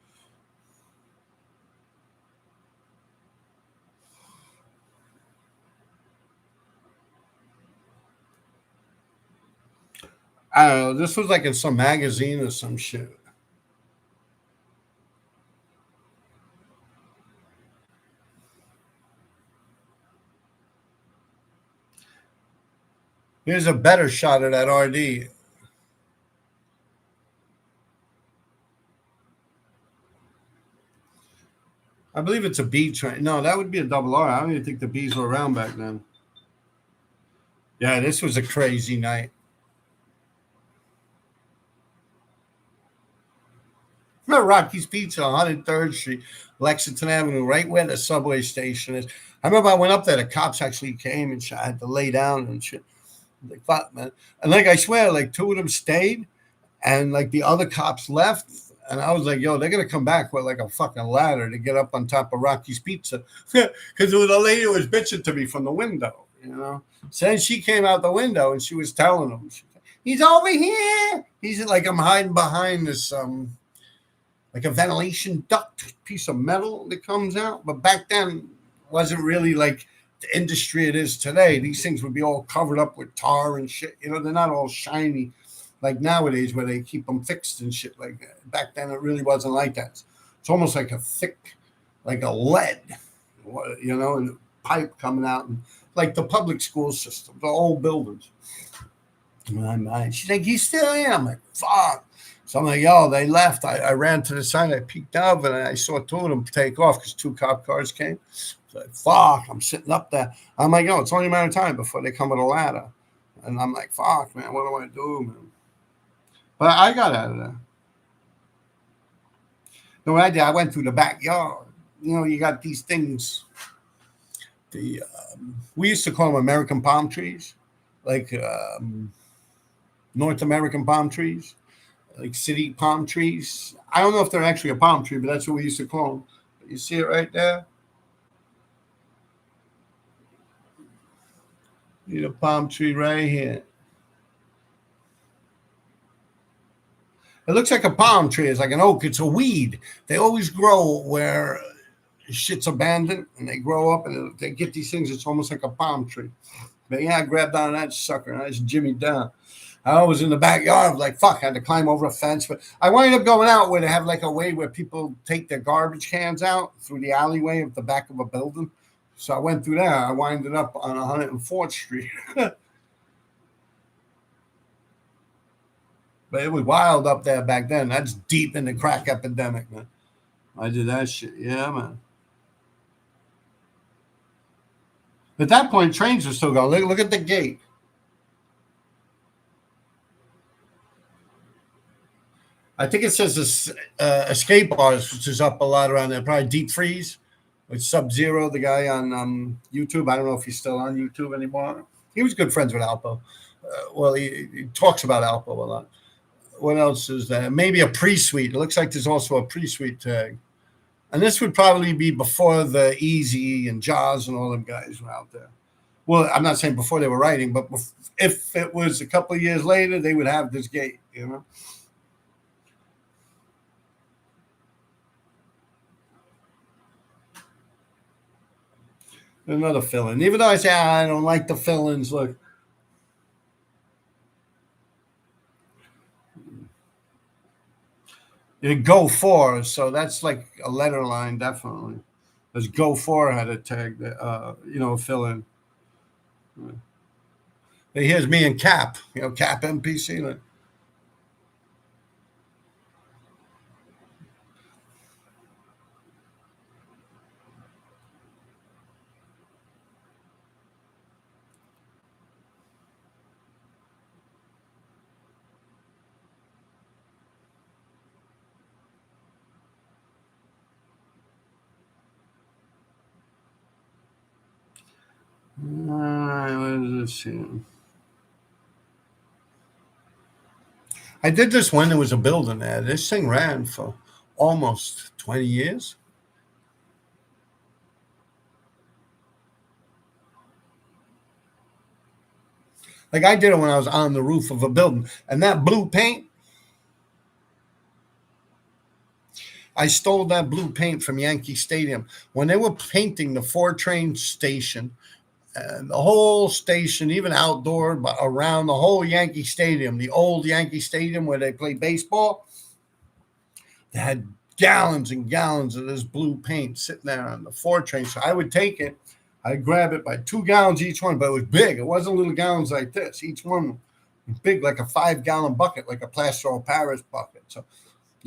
I don't know. This was like in some magazine or some shit. Here's a better shot of that RD. I believe it's a B train. No, that would be a double R. I don't even think the Bs were around back then. Yeah, this was a crazy night. Remember Rocky's Pizza, 103rd Street, Lexington Avenue, right where the subway station is. I remember I went up there. The cops actually came and shit. I had to lay down and shit. Like, fuck, man. And like, I swear, like, two of them stayed and like the other cops left. And I was like, yo, they're going to come back with like a fucking ladder to get up on top of Rocky's Pizza. Because there was a lady who was bitching to me from the window, you know. So then she came out the window and she was telling them, he's over here. He's like, I'm hiding behind this, like a ventilation duct piece of metal that comes out. But back then, wasn't really like the industry it is today. These things would be all covered up with tar and shit. You know, they're not all shiny like nowadays where they keep them fixed and shit like that. Back then, it really wasn't like that. It's almost like a thick, like a lead, you know, and pipe coming out, and like the public school system, the old buildings. My mind. She's like, you still in? I'm like, fuck. So I'm like, yo, they left. I ran to the side. I peeked out, and I saw two of them take off because two cop cars came. So like, fuck, I'm sitting up there. I'm like, yo, it's only a matter of time before they come with a ladder. And I'm like, fuck, man, what do I do, man? But I got out of there. No, what I did, I went through the backyard. You know, you got these things. The We used to call them American palm trees, like North American palm trees, like city palm trees. I don't know if they're actually a palm tree, but that's what we used to call them. You see it right there? You need a palm tree right here. It looks like a palm tree. It's like an oak. It's a weed. They always grow where shit's abandoned, and they grow up, and they get these things. It's almost like a palm tree. But yeah, I grabbed on that sucker, and I just jimmied down. I was in the backyard. I was like, fuck, I had to climb over a fence. But I wound up going out where they have like a way where people take their garbage cans out through the alleyway of the back of a building. So I went through there. I winded up on 104th Street. But it was wild up there back then. That's deep in the crack epidemic, man. I did that shit. Yeah, man. At that point, trains were still going. Look at the gate. I think it says this escape bars, which is up a lot around there. Probably Deep Freeze with Sub Zero, the guy on YouTube. I don't know if he's still on YouTube anymore. He was good friends with Alpo. Well, he talks about Alpo a lot. What else is there? Maybe a pre-suite. It looks like there's also a pre-suite tag. And this would probably be before the Easy and Jaws and all them guys were out there. Well, I'm not saying before they were writing, but if it was a couple of years later, they would have this gate, you know? Another fill-in. Even though I say I don't like the fill-ins, look, it go for, so that's like a letter line, definitely. Because go for had a tag, that, fill in. Hey, here's me and Cap, Cap MPC. Like, What is this here? I did this when there was a building there. This thing ran for almost 20 years. Like I did it when I was on the roof of a building. And that blue paint, I stole that blue paint from Yankee Stadium. When they were painting the 4 train station, and the whole station, even outdoor, but around the whole Yankee Stadium, the old Yankee Stadium where they play baseball, they had gallons and gallons of this blue paint sitting there on the 4 train. So I would take it, I'd grab it by 2 gallons each one, but it was big. It wasn't little gallons like this. Each one was big, like a 5 gallon bucket, like a plaster of Paris bucket. So,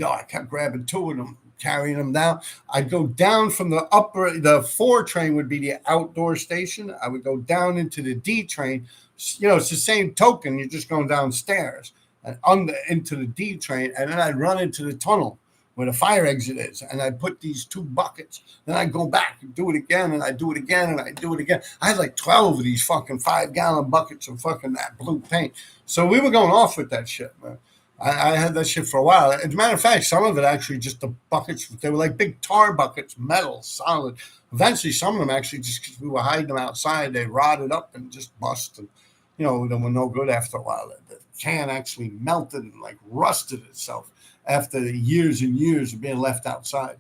I kept grabbing 2 of them, carrying them down. I'd go down from the 4 train would be the outdoor station. I would go down into the D train. It's the same token. You're just going downstairs and into the D train, and then I'd run into the tunnel where the fire exit is, and I'd put these 2 buckets. Then I'd go back and do it again, and I'd do it again, and I'd do it again. I had like 12 of these fucking 5 gallon buckets of fucking that blue paint. So we were going off with that shit, man. I had that shit for a while. As a matter of fact, some of it actually just the buckets, they were like big tar buckets, metal, solid. Eventually, some of them actually just because we were hiding them outside, they rotted up and just busted. They were no good after a while. The can actually melted and like rusted itself after years and years of being left outside.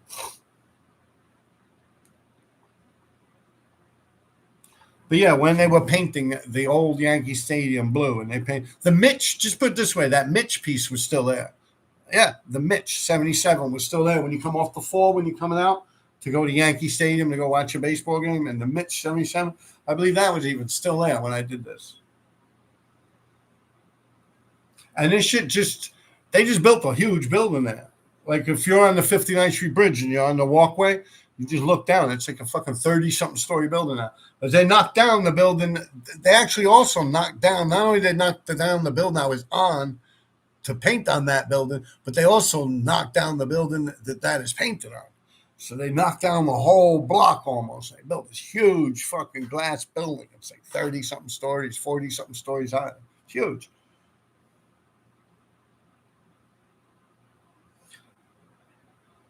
But yeah, when they were painting the old Yankee Stadium blue, and they paint the Mitch, just put it this way, that Mitch piece was still there. Yeah, the Mitch 77 was still there when you come off the 4 when you're coming out to go to Yankee Stadium to go watch a baseball game, and the Mitch 77, I believe that was even still there when I did this. And this shit they just built a huge building there. Like if you're on the 59th Street Bridge and you're on the walkway, you just look down. It's like a fucking 30-something story building now. As they knocked down the building, they actually also knocked down, not only they knocked down the building I was on to paint on that building, but they also knocked down the building that is painted on. So they knocked down the whole block almost. They built this huge fucking glass building. It's like 30-something stories, 40-something stories high. It's huge.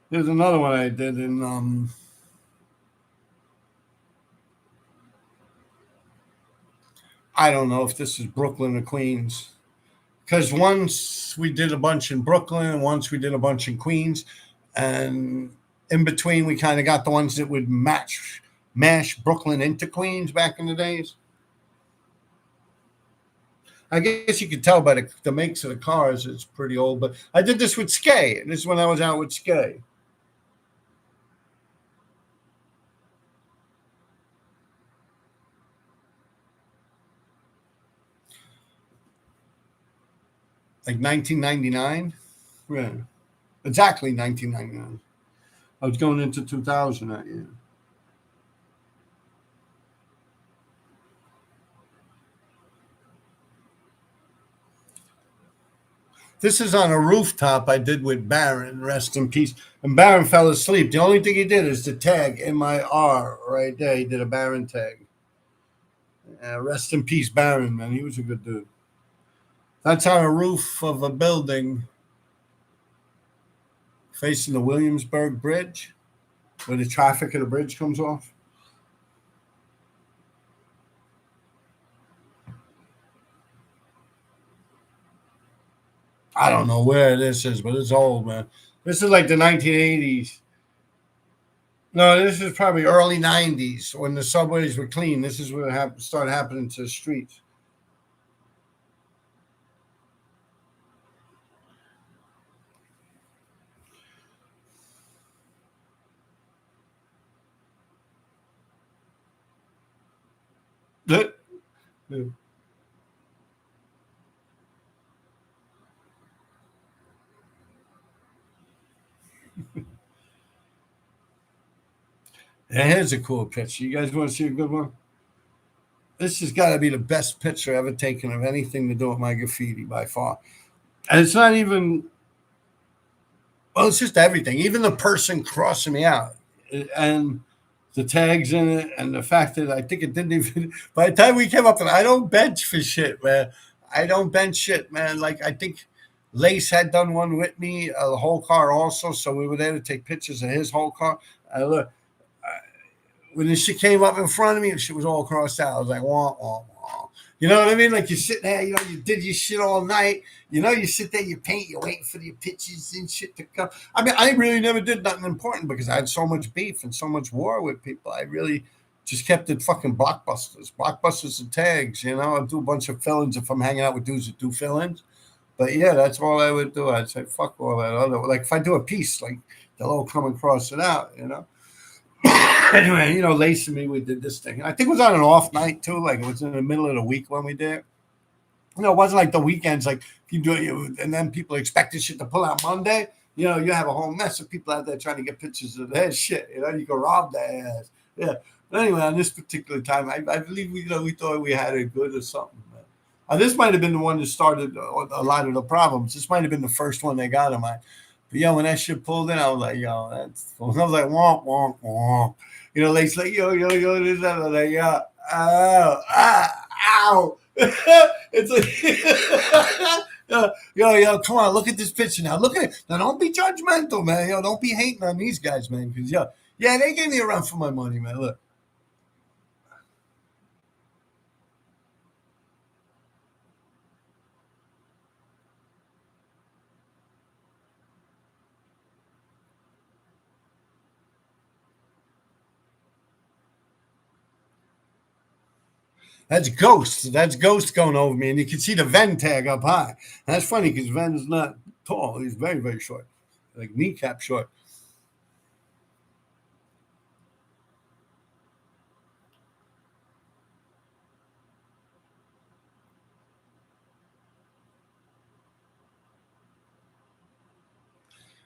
There's another one I did in I don't know if this is Brooklyn or Queens. Because once we did a bunch in Brooklyn, once we did a bunch in Queens, and in between we kind of got the ones that would mash Brooklyn into Queens back in the days. I guess you could tell by the makes of the cars it's pretty old, but I did this with Skay. This is when I was out with Skay. Like 1999. Yeah. Exactly 1999. I was going into 2000 that year. This is on a rooftop I did with Baron, rest in peace. And Baron fell asleep. The only thing he did is the tag in my R right there. He did a Baron tag. Rest in peace, Baron, man. He was a good dude. That's on a roof of a building facing the Williamsburg Bridge, where the traffic of the bridge comes off. I don't know where this is, but it's old, man. This is like the 1980s. No, this is probably early 90s when the subways were clean. This is what started happening to the streets. It is a cool picture. You guys want to see a good one? This has got to be the best picture ever taken of anything to do with my graffiti by far. And it's not even, well, it's just everything. Even the person crossing me out. And the tags in it, and the fact that I think it didn't even. By the time we came up, and I don't bench for shit, man. I don't bench shit, man. Like I think Lace had done one with me, the whole car also, so we were there to take pictures of his whole car. I look when this shit came up in front of me, and shit was all crossed out. I was like, wah, wah, wah. You know what I mean? Like you sit there, you know, you did your shit all night. You know, you sit there, you paint, you're waiting for your pictures and shit to come. I mean, I really never did nothing important because I had so much beef and so much war with people. I really just kept it fucking blockbusters and tags. You know, I'd do a bunch of fill-ins if I'm hanging out with dudes that do fill-ins. But yeah, that's all I would do. I'd say fuck all that other. Like if I do a piece, like they'll all come and cross it out. You know. Anyway, you know, Lace and me, we did this thing. I think it was on an off night too. Like it was in the middle of the week when we did it. You know, it wasn't like the weekends. Like if you do it, and then people expect this shit to pull out Monday. You know, you have a whole mess of people out there trying to get pictures of their shit. You know, you can rob their ass. Yeah. But anyway, on this particular time, I believe we thought we had it good or something. This might have been the one that started a lot of the problems. This might have been the first one they got on mine. But yo, when that shit pulled in, I was like, yo, that's. I was like, womp womp womp. You know, Lake's like, yo, this, that. I was like, yo, ow. It's like, yo, come on, look at this picture now. Look at it. Now, don't be judgmental, man. Yo, don't be hating on these guys, man. Because, yeah, they gave me a run for my money, man. Look. That's Ghost. That's Ghost going over me. And you can see the Ven tag up high. And that's funny because Ven's not tall. He's very, very short. Like kneecap short.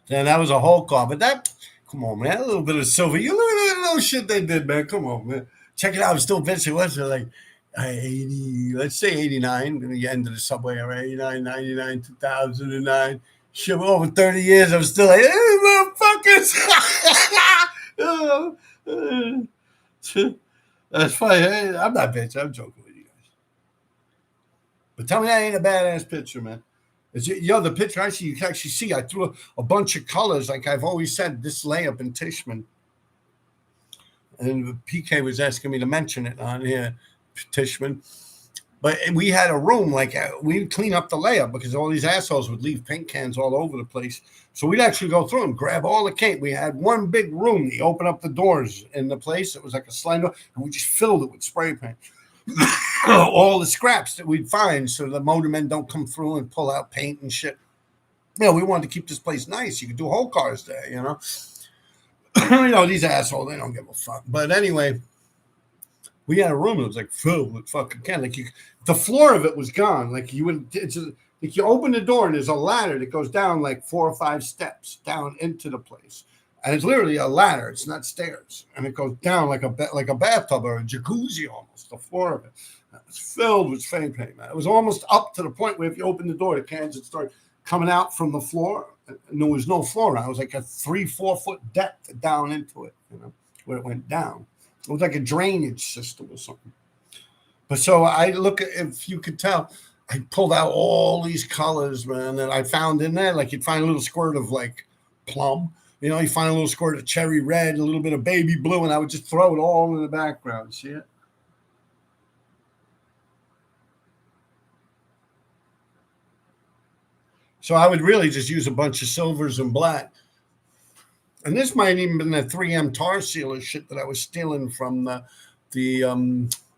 And that was a whole car. But that, come on, man. A little bit of silver. You look at that little shit they did, man. Come on, man. Check it out. It's still Vince. It was like 80, let's say 89, the end of the subway era, 89, 99, 2009. Shit, over 30 years, I'm still like, hey, motherfuckers. That's funny. Hey, I'm not bitch. I'm joking with you guys. But tell me that ain't a badass picture, man. The picture I see, you can actually see I threw a bunch of colors. Like I've always said, this layup in Tishman. And PK was asking me to mention it on here, Tishman. But we had a room, like we'd clean up the layup because all these assholes would leave paint cans all over the place. So we'd actually go through and grab all the paint. We had one big room. You open up the doors in the place. It was like a slide door, and we just filled it with spray paint. All the scraps that we'd find so the motormen don't come through and pull out paint and shit. We wanted to keep this place nice. You could do whole cars there, you know. These assholes, they don't give a fuck. But anyway, we had a room that was like filled with fucking can. Like the floor of it was gone. Like like you open the door and there's a ladder that goes down like 4 or 5 steps down into the place. And it's literally a ladder. It's not stairs. And it goes down like a bathtub or a jacuzzi almost, the floor of it. It's filled with spray paint, man. It was almost up to the point where if you open the door, the cans would start coming out from the floor. And there was no floor. It was like a 3-4 foot depth down into it, where it went down. It was like a drainage system or something. But so I look at, if you could tell, I pulled out all these colors, man, that I found in there. Like you'd find a little squirt of like plum. You find a little squirt of cherry red, a little bit of baby blue, and I would just throw it all in the background. See it? So I would really just use a bunch of silvers and black. And this might even been the 3M tar sealer shit that I was stealing from the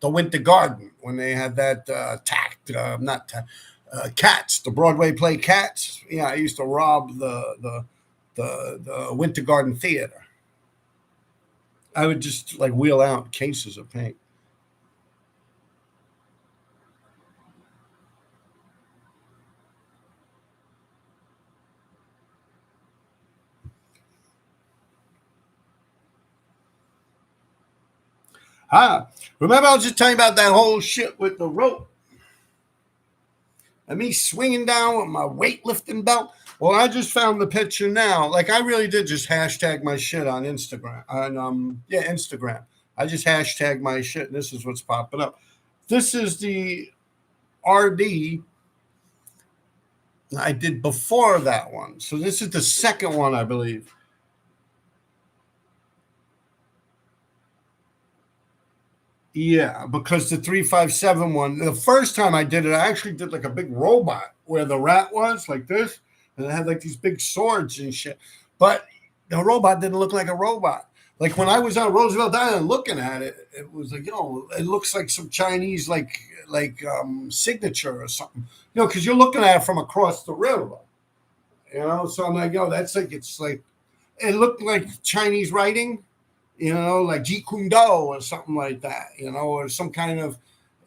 Winter Garden when they had that Cats, the Broadway play Cats. Yeah, I used to rob the Winter Garden Theater. I would just like wheel out cases of paint. Remember I was just telling you about that whole shit with the rope and me swinging down with my weightlifting belt. Well, I just found the picture now. Like I really did just hashtag my shit on Instagram. On yeah, Instagram. I just hashtag my shit, and this is what's popping up. This is the RD I did before that one. So this is the second one, I believe. Yeah, because the 357 one, the first time I did it, I actually did like a big robot where the rat was like this, and it had like these big swords and shit. But the robot didn't look like a robot. Like when I was on Roosevelt Island looking at it, it was like, it looks like some Chinese signature or something. Because you're looking at it from across the river. So I'm like, that's like it's like it looked like Chinese writing, like Jeet Kune Do or something like that, or some kind of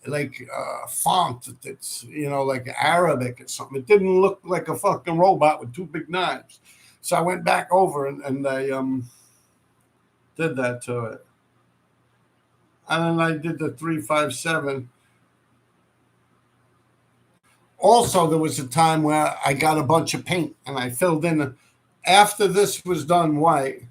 like font that's like Arabic or something. It didn't look like a fucking robot with two big knives. So I went back over and I did that to it. And then I did the 357. Also, there was a time where I got a bunch of paint and I filled in. After this was done white,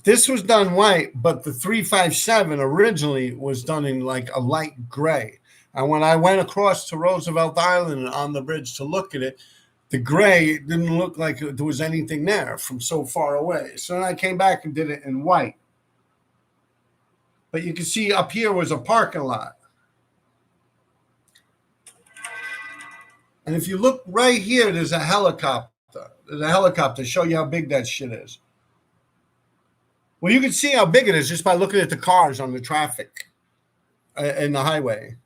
this was done white, but the 357 originally was done in like a light gray. And when I went across to Roosevelt Island on the bridge to look at it, the gray didn't look like there was anything there from so far away. So then I came back and did it in white. But you can see up here was a parking lot. And if you look right here, there's a helicopter. There's a helicopter. Show you how big that shit is. Well, you can see how big it is just by looking at the cars on the traffic in the highway.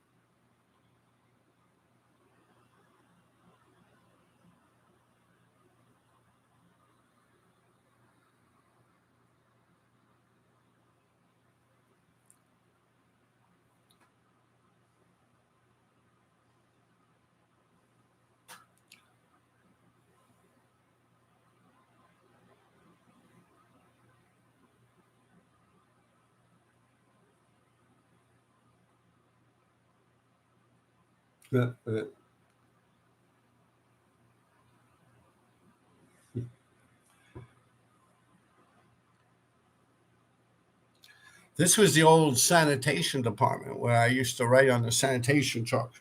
This was the old sanitation department where I used to write on the sanitation truck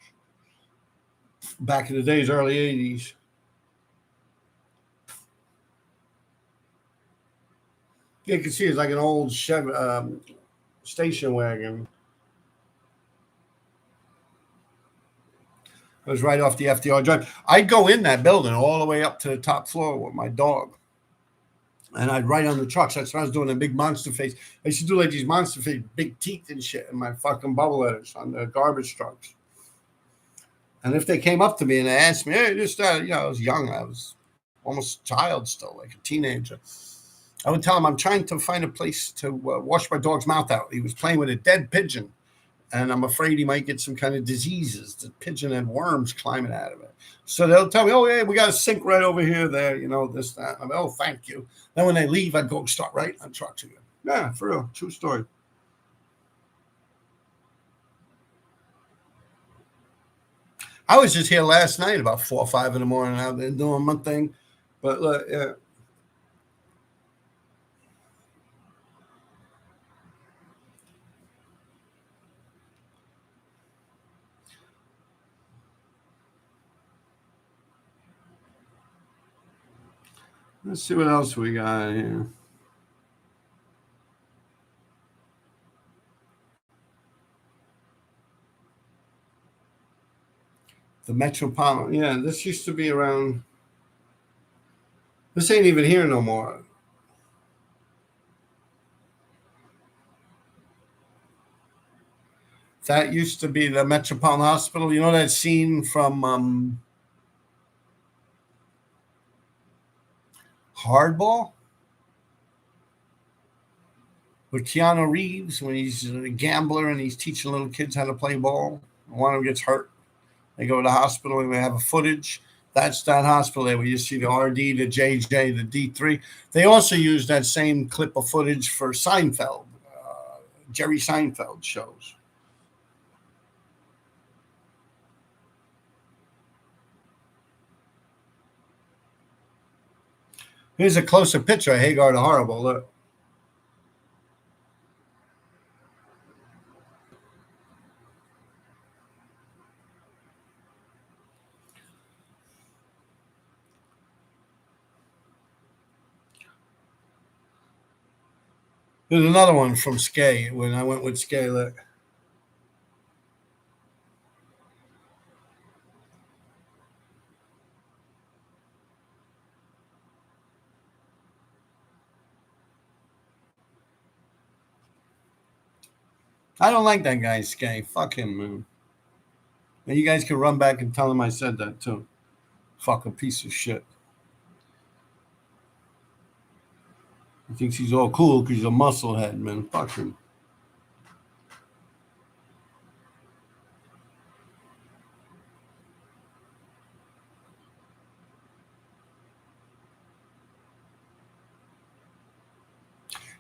back in the days, early 80s. You can see it's like an old Chevy station wagon. It was right off the FDR Drive. I'd go in that building all the way up to the top floor with my dog. And I'd write on the trucks. That's what I was doing, a big monster face. I used to do like these monster face, big teeth and shit in my fucking bubble letters on the garbage trucks. And if they came up to me and they asked me, hey, just, I was young. I was almost a child still, like a teenager. I would tell him I'm trying to find a place to wash my dog's mouth out. He was playing with a dead pigeon, and I'm afraid he might get some kind of diseases. The pigeon had worms climbing out of it. So they'll tell me, oh, yeah, we got a sink right over here, there, this, that. I'm like, oh, thank you. Then when they leave, I'd go start writing on trucks again. Yeah, for real. True story. I was just here last night about 4 or 5 in the morning out there doing my thing. But look, yeah. Let's see what else we got here. The Metropolitan. Yeah, this used to be around. This ain't even here no more. That used to be the Metropolitan Hospital. You know that scene from Hardball? With Keanu Reeves when he's a gambler and he's teaching little kids how to play ball. One of them gets hurt. They go to the hospital and they have a footage. That's that hospital there where you see the RD, the JJ, the D3. They also use that same clip of footage for Seinfeld, Jerry Seinfeld shows. Here's a closer picture of Hagar the Horrible. Look. There's another one from Skay when I went with Skay. Look. I don't like that guy, Skay. Fuck him, man. And you guys can run back and tell him I said that too. Fuck a piece of shit. He thinks he's all cool because he's a musclehead, man. Fuck him.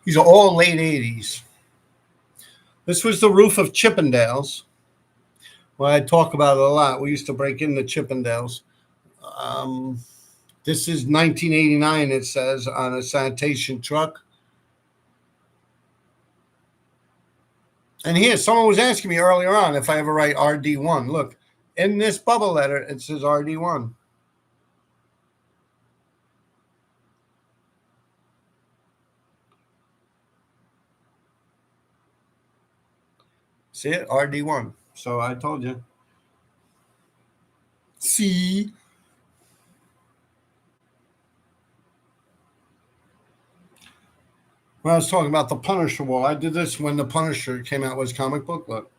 These are all late 80s. This was the roof of Chippendales. Well, I talk about it a lot. We used to break into Chippendales. Um, this is 1989, it says, on a sanitation truck. And here, someone was asking me earlier on if I ever write RD1. Look, in this bubble letter, it says RD1. See it? RD1. So I told you. See? When I was talking about the Punisher wall, I did this when the Punisher came out with his comic book. Look.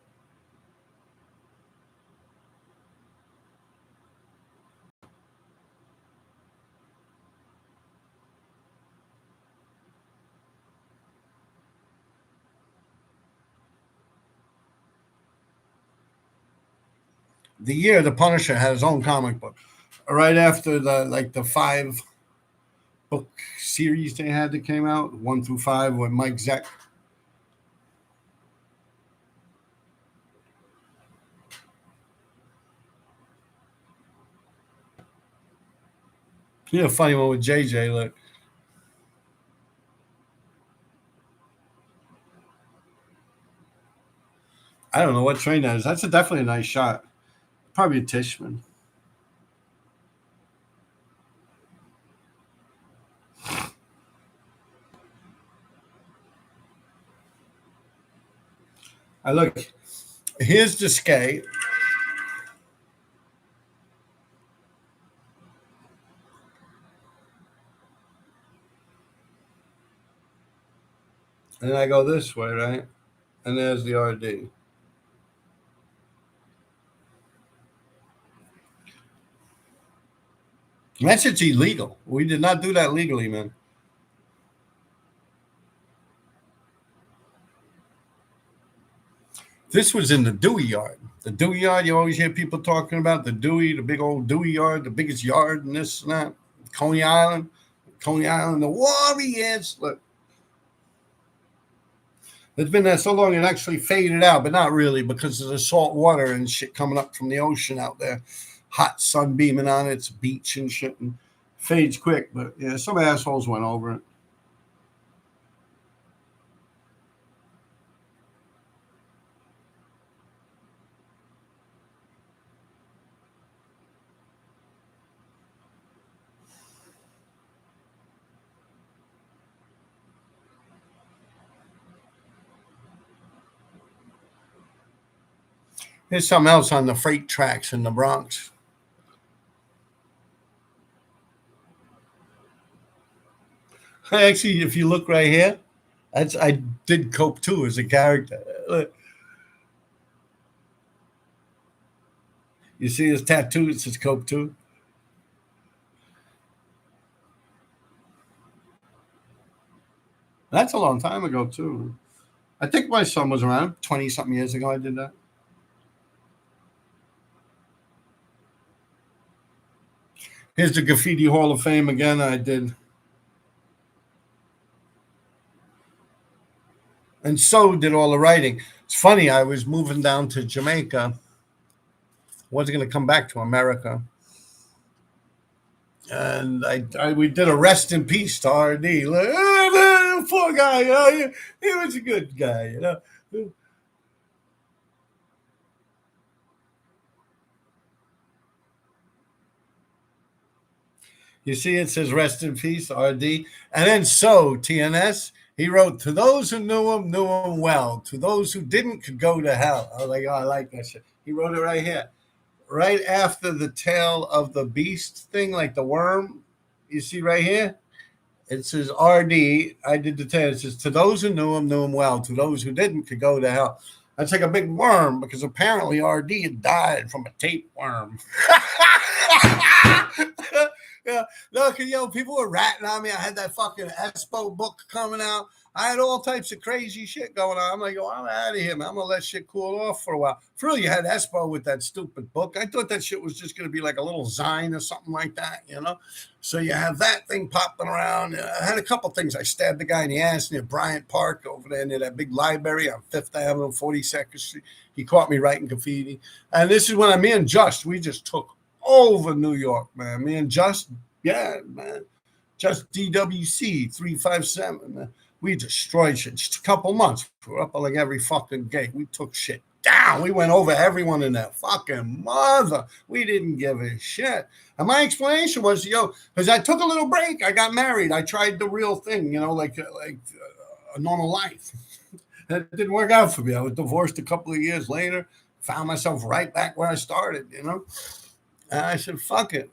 The year the Punisher had his own comic book. Right after the 5 book series they had that came out, 1 through 5 with Mike Zeck. You know, funny one with JJ. Look, I don't know what train that is. That's definitely a nice shot. Probably a Tishman. I look. Here's the skate. And then I go this way, right? And there's the RD. That shit's illegal. We did not do that legally, man. This was in the Dewey yard. The Dewey yard, you always hear people talking about the Dewey, the big old Dewey yard, the biggest yard and this and that. Coney Island, the Warriors. Look, it's been there so long it actually faded out, but not really because of the salt water and shit coming up from the ocean out there. Hot sun beaming on its beach and shit, and fades quick. But yeah, some assholes went over it. Here's something else on the freight tracks in the Bronx. Actually, if you look right here, I did Cope too as a character. Look, you see his tattoo? It says Cope too. That's a long time ago too. I think my son was around 20 something years ago. I did that. Here's the Graffiti Hall of Fame again. I did. And so did all the writing. It's funny, I was moving down to Jamaica, wasn't going to come back to America. And we did a rest in peace to RD. Like, poor guy, he was a good guy, You see, it says rest in peace, RD. And then so, TNS, he wrote, to those who knew him well. To those who didn't, could go to hell. I was like, oh, I like that shit. He wrote it right here. Right after the tail of the beast thing, like the worm, you see right here? It says RD. I did the tail. It says, to those who knew him well. To those who didn't, could go to hell. That's like a big worm because apparently RD had died from a tapeworm. Yeah, no, cause people were ratting on me. I had that fucking Espo book coming out. I had all types of crazy shit going on. I'm like, oh, I'm out of here, man. I'm gonna let shit cool off for a while. For real, you had Espo with that stupid book. I thought that shit was just gonna be like a little Zine or something like that. So you have that thing popping around. I had a couple things. I stabbed the guy in the ass near Bryant Park over there near that big library on Fifth Avenue, 42nd Street. He caught me writing graffiti. And this is when me and Just, we just took over New York, man. Me and Just, yeah, man. Just DWC 357, man. We destroyed shit. Just a couple months. We were up like every fucking gate. We took shit down. We went over everyone in that fucking mother. We didn't give a shit. And my explanation was, because I took a little break. I got married. I tried the real thing, like a normal life. It didn't work out for me. I was divorced a couple of years later. Found myself right back where I started. And I said, fuck it.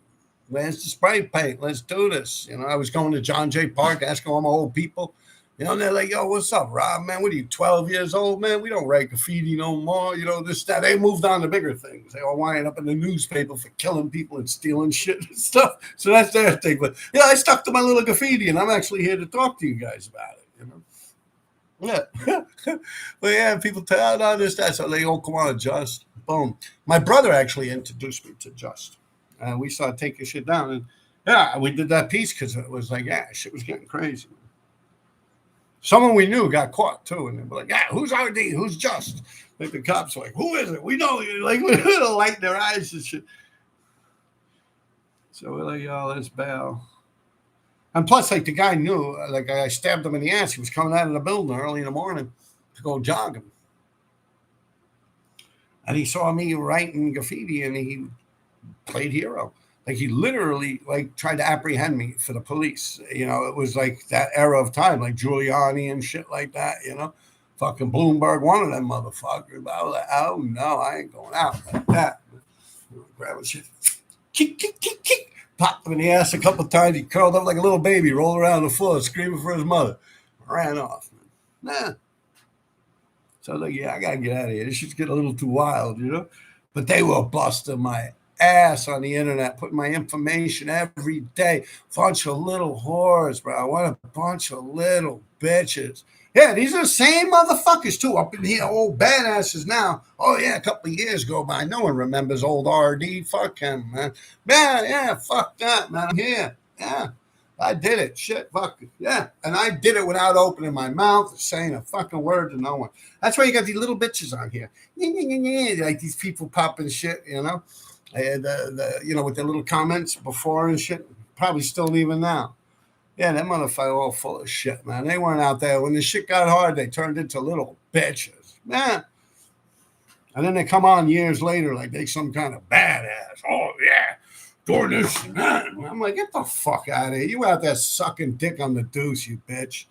Where's the spray paint? Let's do this. I was going to John Jay Park, asking all my old people. And they're like, yo, what's up, Rob, man? What are you, 12 years old, man? We don't write graffiti no more. This, that. They moved on to bigger things. They all wind up in the newspaper for killing people and stealing shit and stuff. So that's their thing. But, I stuck to my little graffiti, and I'm actually here to talk to you guys about it, Yeah. But, yeah, people tell, no, this, that. So they all come on, Just. Boom. My brother actually introduced me to Just. And we started taking shit down. And, yeah, we did that piece because it was like, yeah, shit was getting crazy. Someone we knew got caught too, and they were like, "Yeah, who's RD? Who's Just?" Like the cops were like, "Who is it? We know." Like we light their eyes and shit. So we're like, "Yo, let's bail." And plus, like the guy knew, like I stabbed him in the ass. He was coming out of the building early in the morning to go jogging, and he saw me writing graffiti, and he played hero. Like he literally like tried to apprehend me for the police. It was like that era of time, like Giuliani and shit like that. Fucking Bloomberg, one of them motherfuckers. But I was like, oh no, I ain't going out like that. Grabbing shit, kick, kick, kick, kick. Popped him in the ass a couple of times. He curled up like a little baby, rolled around on the floor, screaming for his mother. Ran off. Nah. So I was like, yeah, I gotta get out of here. This shit's getting a little too wild. But they were busting my ass on the internet, putting my information every day. Bunch of little whores, bro. What a bunch of little bitches. Yeah, these are the same motherfuckers too. Up in here, old badasses now. Oh yeah, a couple of years go by. No one remembers old RD. Fuck him, man. Yeah, fuck that, man. I'm here. Yeah. I did it. Shit, fuck it. Yeah. And I did it without opening my mouth or saying a fucking word to no one. That's why you got these little bitches on here. Like these people popping shit. And with their little comments before and shit, probably still even now. Yeah, that motherfucker all full of shit, man. They weren't out there. When the shit got hard, they turned into little bitches. Man. And then they come on years later like they some kind of badass. Oh, yeah. Doing this and that. I'm like, get the fuck out of here. You out there sucking dick on the deuce, you bitch.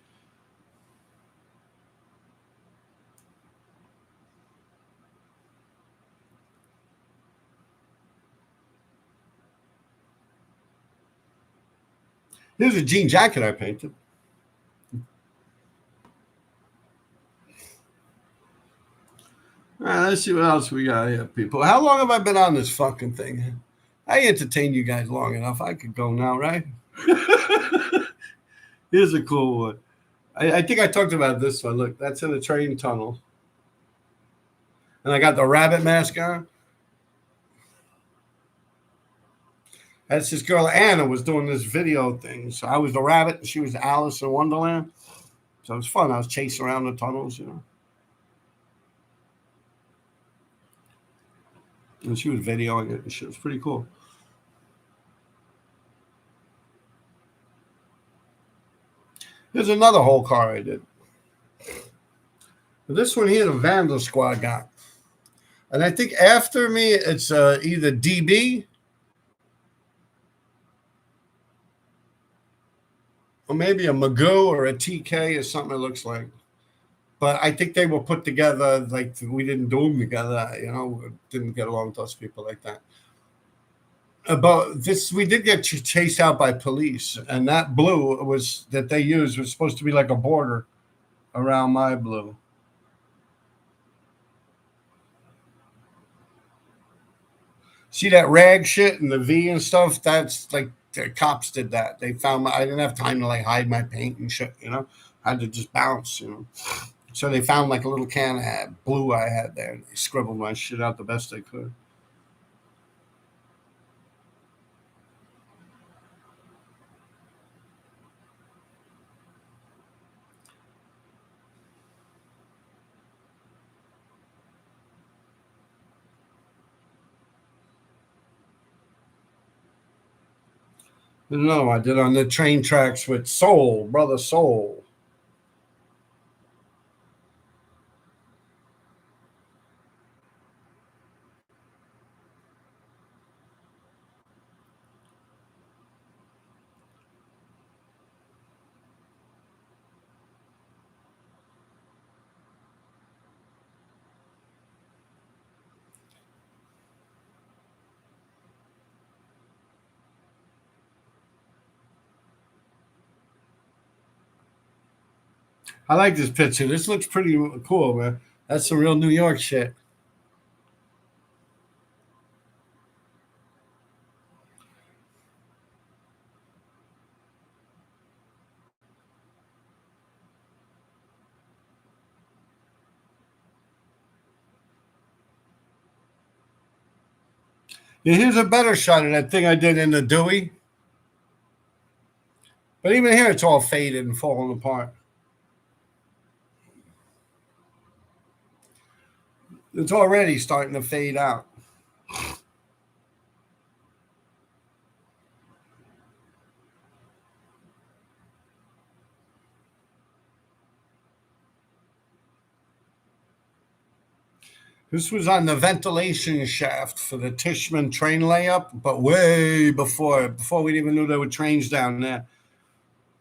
Here's a jean jacket I painted. All right, let's see what else we got here, people. How long have I been on this fucking thing? I entertained you guys long enough. I could go now, right? Here's a cool one. I think I talked about this one. Look, that's in a train tunnel. And I got the rabbit mask on. That's this girl, Anna, was doing this video thing. So I was the rabbit and she was Alice in Wonderland. So it was fun. I was chasing around the tunnels. And she was videoing it and shit. It was pretty cool. Here's another whole car I did. This one here, the Vandal Squad got. And I think after me, it's either DB or maybe a Magoo or a TK or something it looks like. But I think they were put together like we didn't do them together, didn't get along with those people like that. About this, we did get chased out by police, and that blue was that they used was supposed to be like a border around my blue. See that rag shit and the V and stuff? That's like the cops did that. They found I didn't have time to like hide my paint and shit. I had to just bounce. So they found like a little can of blue I had there, and they scribbled my shit out the best they could. No, I did on the train tracks with Soul, brother Soul. I like this picture. This looks pretty cool, man. That's some real New York shit. Yeah, here's a better shot of that thing I did in the Dewey. But even here, it's all faded and falling apart. It's already starting to fade out. This was on the ventilation shaft for the Tishman train layup, but way before we even knew there were trains down there.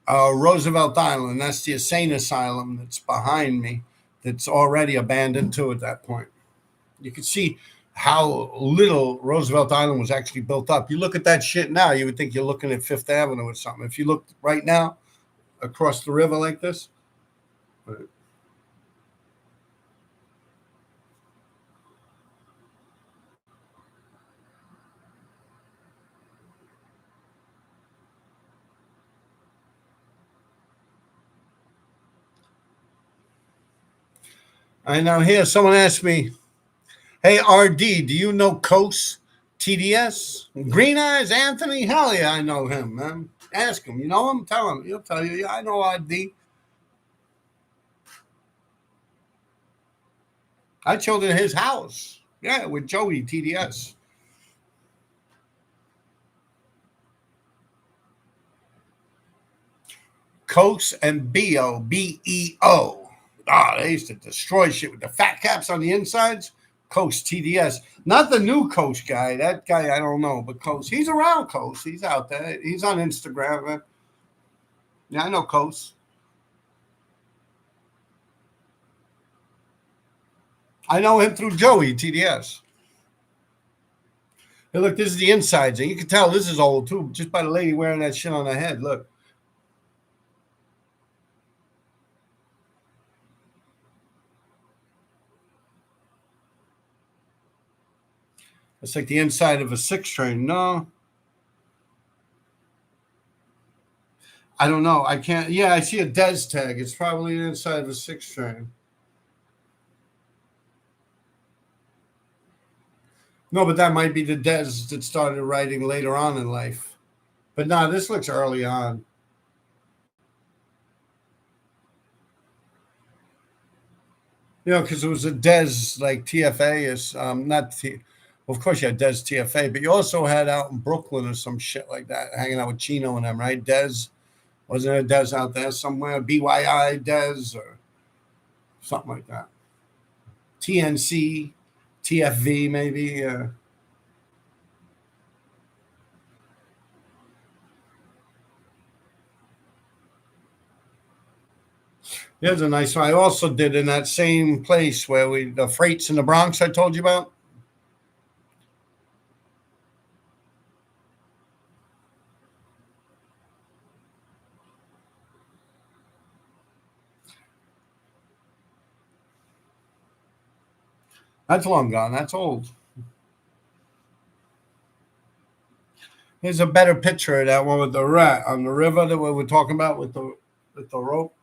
Roosevelt Island, that's the insane asylum that's behind me, that's already abandoned too at that point. You can see how little Roosevelt Island was actually built up. You look at that shit now, you would think you're looking at Fifth Avenue or something. If you look right now across the river like this, I know here someone asked me, "Hey RD, do you know Coase TDS? Green Eyes Anthony? Hell yeah, I know him, man. Ask him. You know him? Tell him. He'll tell you. Yeah, I know RD. I chilled in his house. Yeah, with Joey TDS. Coase and Beo. Ah, they used to destroy shit with the fat caps on the insides. Coase TDS. Not the new Coase guy. That guy, I don't know. But Coase, he's around Coase. He's out there. He's on Instagram. Man. Yeah, I know Coase. I know him through Joey TDS. Hey, look, this is the insides. And you can tell this is old, too, just by the lady wearing that shit on her head. Look. It's like the inside of a six train. No, I don't know. I can't. Yeah, I see a Des tag. It's probably the inside of a six train. No, but that might be the Des that started writing later on in life. But no, this looks early on. Because it was a Des like TFA is not T. Well, of course, you had Des TFA, but you also had out in Brooklyn or some shit like that, hanging out with Chino and them, right? Des Wasn't there a Des out there somewhere? BYI Des or something like that. TNC, TFV maybe. Here's a nice one. I also did in that same place where the freights in the Bronx I told you about. That's long gone. That's old. Here's a better picture of that one with the rat on the river that we were talking about with the rope.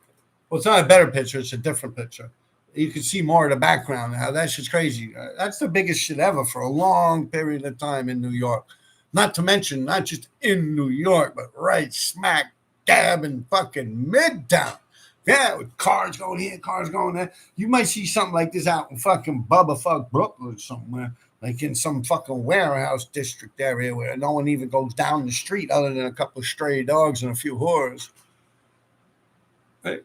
Well, it's not a better picture. It's a different picture. You can see more of the background now. That shit's crazy. That's the biggest shit ever for a long period of time in New York. Not to mention, not just in New York, but right smack dab in fucking Midtown. Yeah, with cars going here, cars going there. You might see something like this out in fucking Bubba fuck Brooklyn somewhere, like in some fucking warehouse district area where no one even goes down the street other than a couple of stray dogs and a few whores. Right.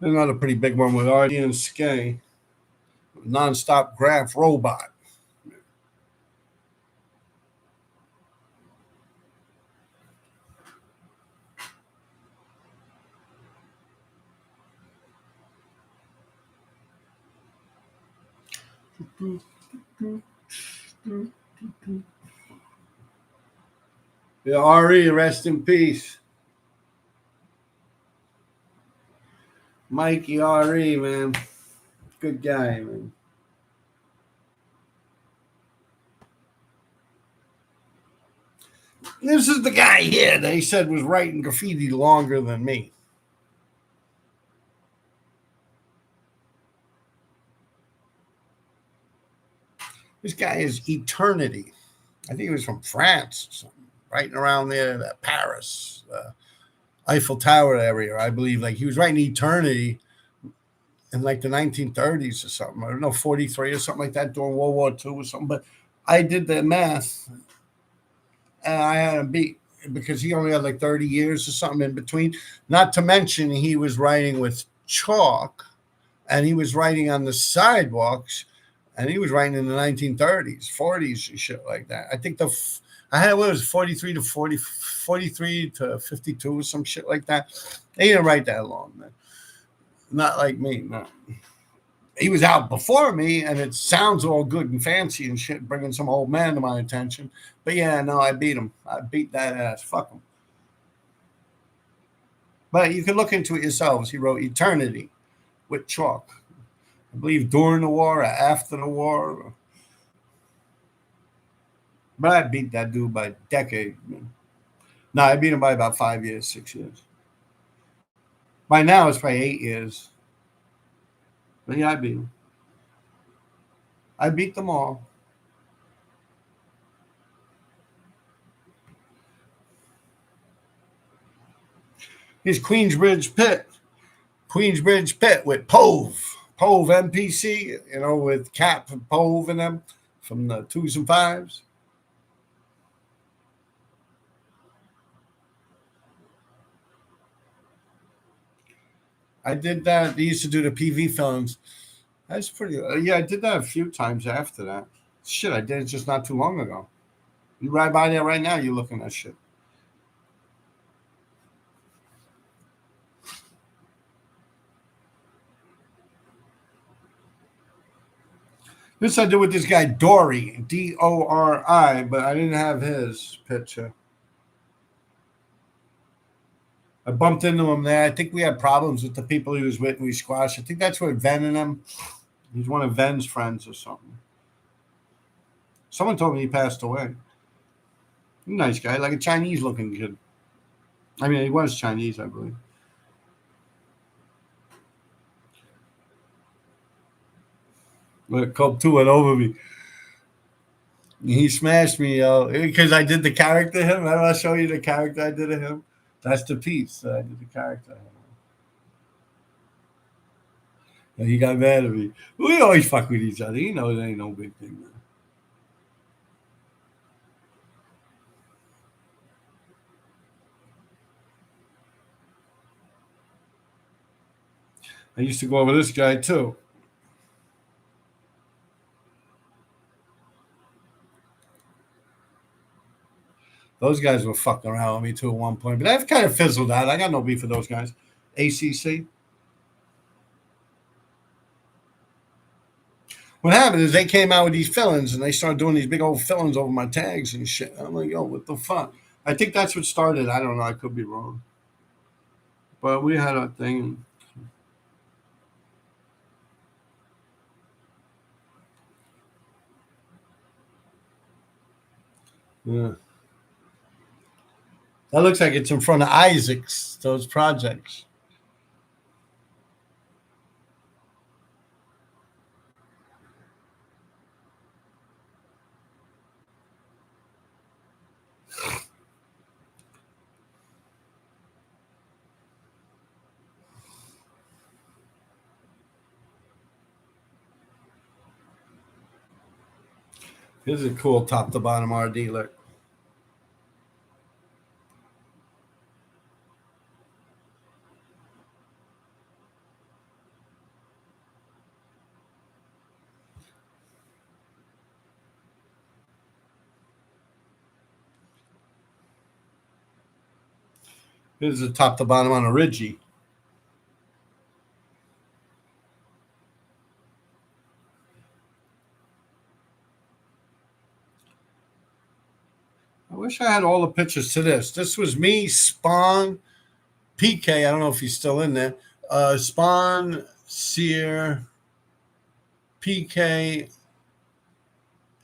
Another pretty big one with RD and Skay. Non-stop graph robot. Yeah, RE, rest in peace. Mikey RE, man. Good guy, man. This is the guy here that he said was writing graffiti longer than me. This guy is Eternity. I think he was from France, writing around there, Paris, Eiffel Tower area, I believe. Like he was writing Eternity in like the 1930s or something. I don't know, 43 or something like that during World War II or something. But I did the math and I had him beat because he only had like 30 years or something in between. Not to mention he was writing with chalk and he was writing on the sidewalks and he was writing in the 1930s, 40s and shit like that. I think I had what was 43 to 40, 43 to 52 or some shit like that. They didn't write that long, man. Not like me, no. He was out before me, and it sounds all good and fancy and shit, bringing some old man to my attention. But yeah, no, I beat him. I beat that ass. Fuck him. But you can look into it yourselves. He wrote Eternity with chalk. I believe during the war or after the war. But I beat that dude by a decade. Man. No, I beat him by about 5 years, 6 years. By now, it's probably 8 years. But yeah, I beat him. I beat them all. He's Queensbridge Pit. Queensbridge Pit with Pove. Pove MPC, with Cap and Pove and them from the 2s and 5s. I did that. They used to do the PV films. That's pretty. Yeah, I did that a few times after that. Shit, I did it just not too long ago. You ride by there right now, you're looking at shit. This I did with this guy Dory, Dori, but I didn't have his picture. I bumped into him there. I think we had problems with the people he was with, and we squashed. I think that's where Ven and him. He's one of Ven's friends or something. Someone told me he passed away. Nice guy, like a Chinese-looking kid. I mean, he was Chinese, I believe. But Cope 2 went over me. He smashed me, because I did the character of him. Remember I show you the character I did of him? That's the piece that I did the character. And he got mad at me. We always fuck with each other. You know, it ain't no big thing, man. I used to go over this guy too. Those guys were fucking around with me too at one point, but I've kind of fizzled out. I got no beef with those guys. ACC. What happened is they came out with these fillings and they started doing these big old fillings over my tags and shit. I'm like, yo, what the fuck? I think that's what started. I don't know. I could be wrong. But we had a thing. Yeah. That looks like it's in front of Isaac's, those projects. This is a cool top to bottom RD look. This is a top to bottom on a Ridgie. I wish I had all the pictures to this. This was me, Spawn, PK. I don't know if he's still in there. Spawn, Sear, PK,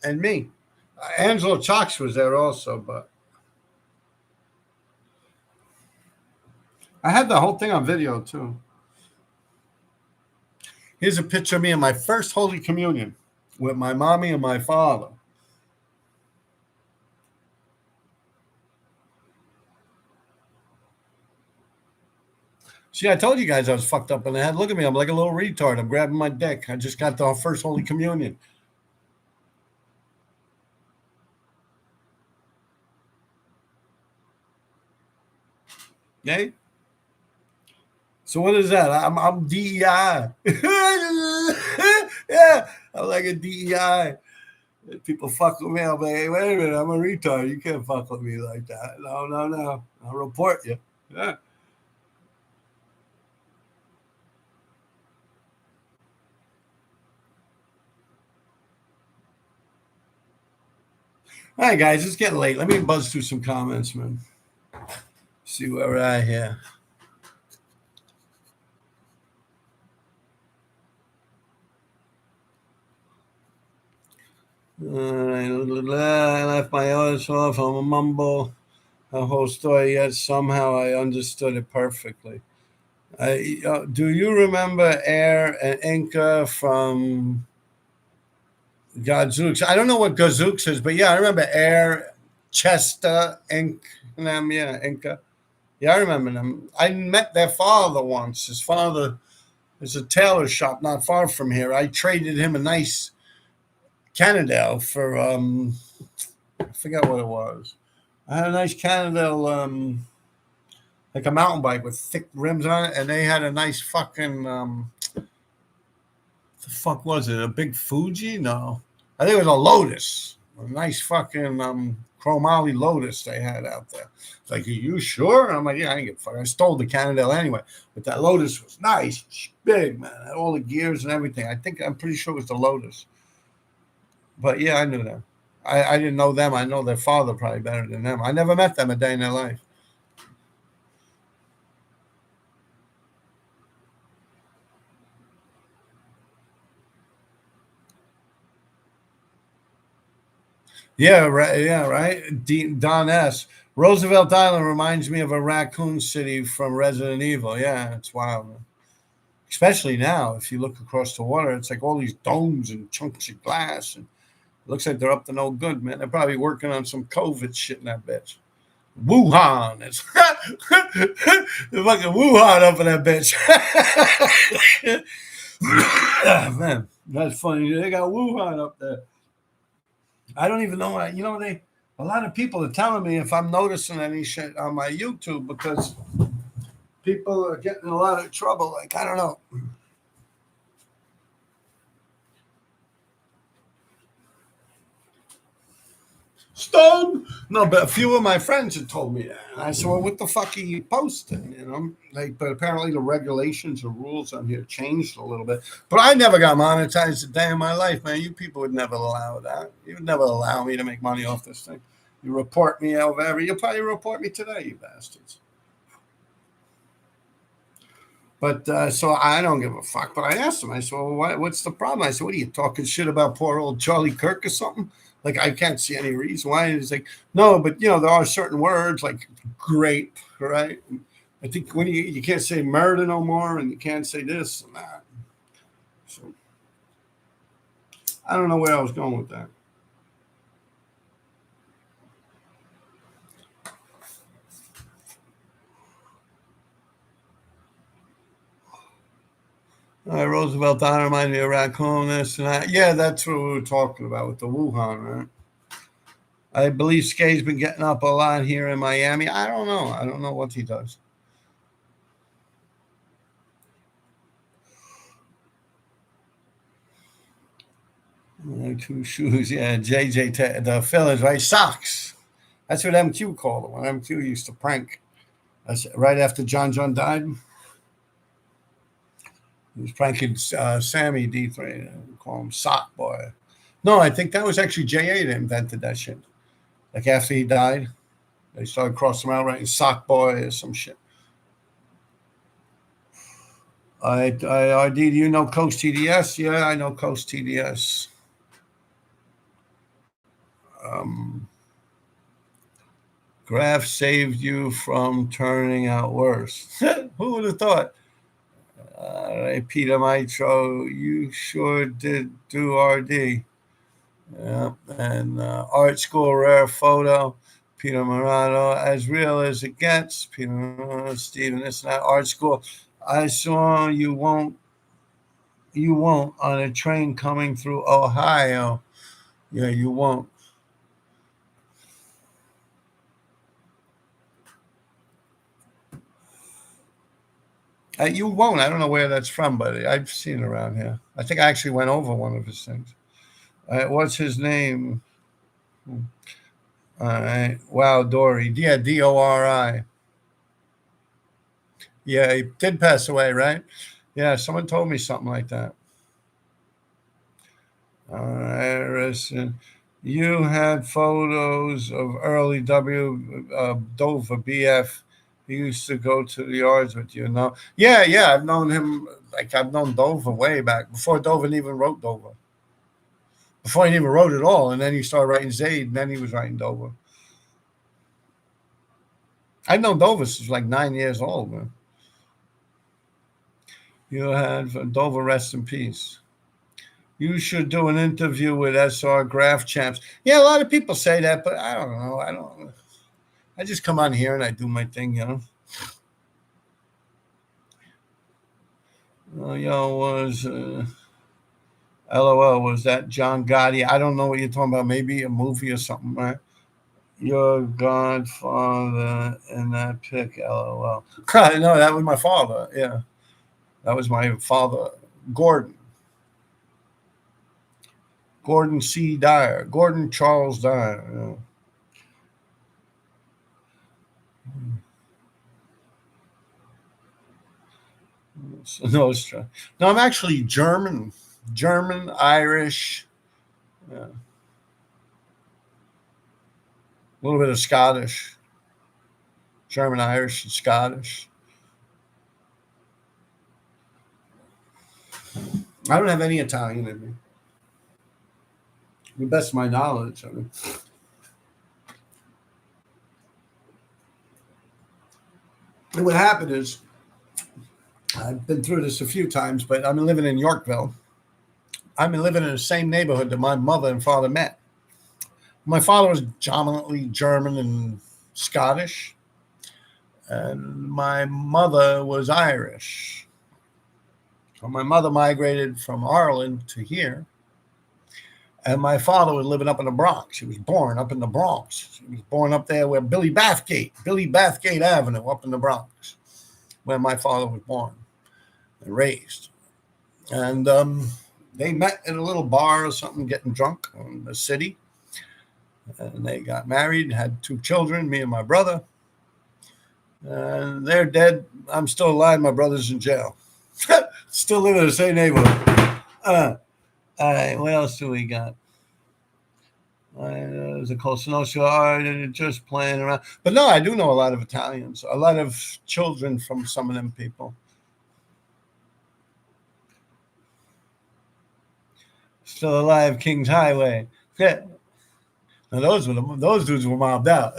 and me. Angelo Chalks was there also, but I had the whole thing on video too. Here's a picture of me in my first Holy Communion with my mommy and my father. See, I told you guys I was fucked up in the head. Look at me. I'm like a little retard. I'm grabbing my dick. I just got the first Holy Communion. Okay? So what is that? I'm DEI. Yeah, I'm like a DEI. People fuck with me. I'm like, hey, wait a minute, I'm a retard. You can't fuck with me like that. No, no, no. I'll report you. Yeah. All right, guys, it's getting late. Let me buzz through some comments, man. See where we're at here. All right, I left my ears off. I'm a mumble. The whole story, yet somehow I understood it perfectly. Do you remember Air and Inca from Gadzooks? I don't know what Gadzooks is, but yeah, I remember Air, Chester, Inc. Them, yeah, Inca. Yeah, I remember them. I met their father once. His father is a tailor shop not far from here. I traded him a nice Cannondale for I forgot what it was. I had a nice Cannondale like a mountain bike with thick rims on it, and they had a nice fucking the fuck was it? A big Fuji? No, I think it was a Lotus. A nice fucking chromoly Lotus they had out there. It's like, are you sure? And I'm like, yeah, I ain't give a fuck. I stole the Cannondale anyway, but that Lotus was nice, big, man. Had all the gears and everything. I'm pretty sure it was the Lotus. But yeah, I knew them. I didn't know them. I know their father probably better than them. I never met them a day in their life. Yeah, right. Yeah, right. Don S. Roosevelt Island reminds me of a raccoon city from Resident Evil. Yeah, it's wild, man. Especially now, if you look across the water, it's like all these domes and chunks of glass, and it looks like they're up to no good, man. They're probably working on some COVID shit in that bitch. Wuhan. It's the fucking Wuhan up in that bitch. Ah, man, that's funny. They got Wuhan up there. I don't even know. A lot of people are telling me if I'm noticing any shit on my YouTube because people are getting in a lot of trouble. Like, I don't know. Stone. No, but a few of my friends had told me that. And I said, well, what the fuck are you posting? Like, but apparently the regulations or rules on here changed a little bit. But I never got monetized a day in my life, man. You people would never allow that. You would never allow me to make money off this thing. You report me over every. You'll probably report me today, you bastards. But so I don't give a fuck. But I asked him, I said, well, what's the problem? I said, what are you talking shit about poor old Charlie Kirk or something? Like, I can't see any reason why. He's like, no, but there are certain words like grape, right? I think when you can't say murder no more, and you can't say this and that. So I don't know where I was going with that. Roosevelt Donner reminded me of raccoon, this and that. Yeah, that's what we were talking about with the Wuhan, right? I believe Skay's been getting up a lot here in Miami. I don't know. I don't know what he does. Two shoes, yeah. JJ, the fillers, right? Socks. That's what MQ called it when MQ used to prank. That's right after John died. He was pranking Sammy D3, call him Sock Boy. No, I think that was actually JA that invented that shit. Like after he died, they started crossing him out writing Sock Boy or some shit. RD, do you know Coast TDS? Yeah, I know Coast TDS. Graph saved you from turning out worse. Who would have thought? All right, Peter Mitro, you sure did do RD. Yeah, and art school rare photo. Peter Morano, as real as it gets. Peter Morano, Steven, it's not art school. I saw you won't on a train coming through Ohio. Yeah, you won't. You won't. I don't know where that's from, but I've seen it around here. I think I actually went over one of his things. What's his name? All right. Wow, Dory. Yeah, Dori. Yeah, he did pass away, right? Yeah, someone told me something like that. All right, listen. You had photos of early Dover BF. He used to go to the yards with you, know? Yeah, yeah. I've known him. Like I've known Dover way back before Dover even wrote Dover. Before he even wrote it all, and then he started writing Zaid, and then he was writing Dover. I've known Dover since like 9 years old, man. You had Dover, rest in peace. You should do an interview with SR Graph Champs. Yeah, a lot of people say that, but I don't know. I don't. I just come on here and I do my thing. Was LOL. Was that John Gotti? I don't know what you're talking about. Maybe a movie or something, right? Your godfather in that pic, LOL. No, that was my father. Yeah, that was my father, Gordon. Gordon C. Dyer. Gordon Charles Dyer. Yeah. No, no, I'm actually German, Irish, yeah. A little bit of Scottish, German, Irish, and Scottish. I don't have any Italian in me. To the best of my knowledge. I mean, and what happened is, I've been through this a few times, but I'm living in Yorkville. I've been living in the same neighborhood that my mother and father met. My father was dominantly German and Scottish, and my mother was Irish. So my mother migrated from Ireland to here, and my father was living up in the Bronx. He was born up in the Bronx. He was born up there where Billy Bathgate Avenue, up in the Bronx, where my father was born and raised. And they met in a little bar or something, getting drunk in the city. And they got married, had 2 children, me and my brother. And they're dead. I'm still alive. My brother's in jail. Still live in the same neighborhood. All right, what else do we got? There's a Costa Nostra, just playing around. But no, I do know a lot of Italians, a lot of children from some of them people. Still alive, Kings Highway. Yeah. Now those dudes were mobbed out.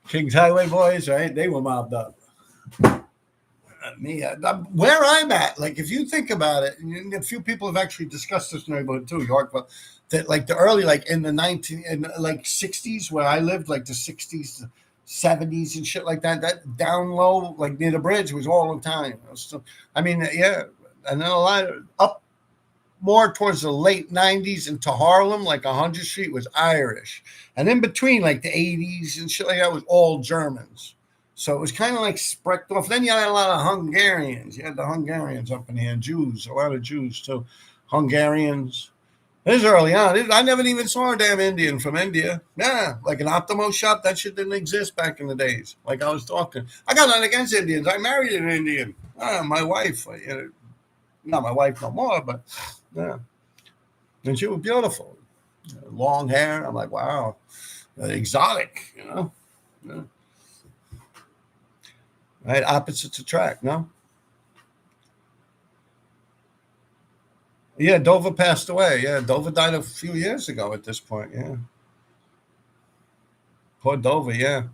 Kings Highway boys, right? They were mobbed up. Me, where I'm at, like if you think about it, and a few people have actually discussed this neighborhood too, Yorkville, that like the early, like in the 60s where I lived, like the 60s, 70s and shit like that, that down low, like near the bridge was all the time. I mean, yeah, and then a lot of up more towards the late 90s into Harlem, like 100th Street was Irish. And in between, like the 80s and shit like that was all Germans. So it was kind of like spread off. Then you had a lot of Hungarians. You had the Hungarians up in here, and Jews, a lot of Jews too. Hungarians. This is early on. I never even saw a damn Indian from India. Yeah, like an Optimo shop, that shit didn't exist back in the days. Like I was talking. I got nothing against Indians. I married an Indian. My wife, not my wife no more, but yeah. And she was beautiful. Long hair. I'm like, wow, exotic, you know. Yeah. Right, opposites attract, no? Yeah, Dover passed away. Yeah, Dover died a few years ago at this point, yeah. Poor Dover, yeah.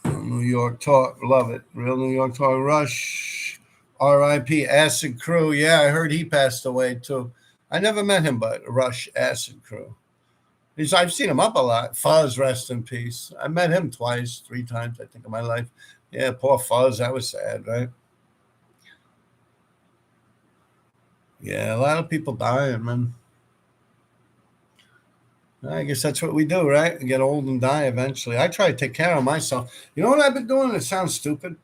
New York Talk, love it. Real New York Talk, Rush, R.I.P. Acid Crew. Yeah, I heard he passed away too. I never met him, but Rush, Acid Crew. I've seen him up a lot. Fuzz, rest in peace. I met him 3 times, I think, in my life. Yeah, poor Fuzz. That was sad, right? Yeah, a lot of people dying, man. I guess that's what we do, right? Get old and die eventually. I try to take care of myself. You know what I've been doing? It sounds stupid,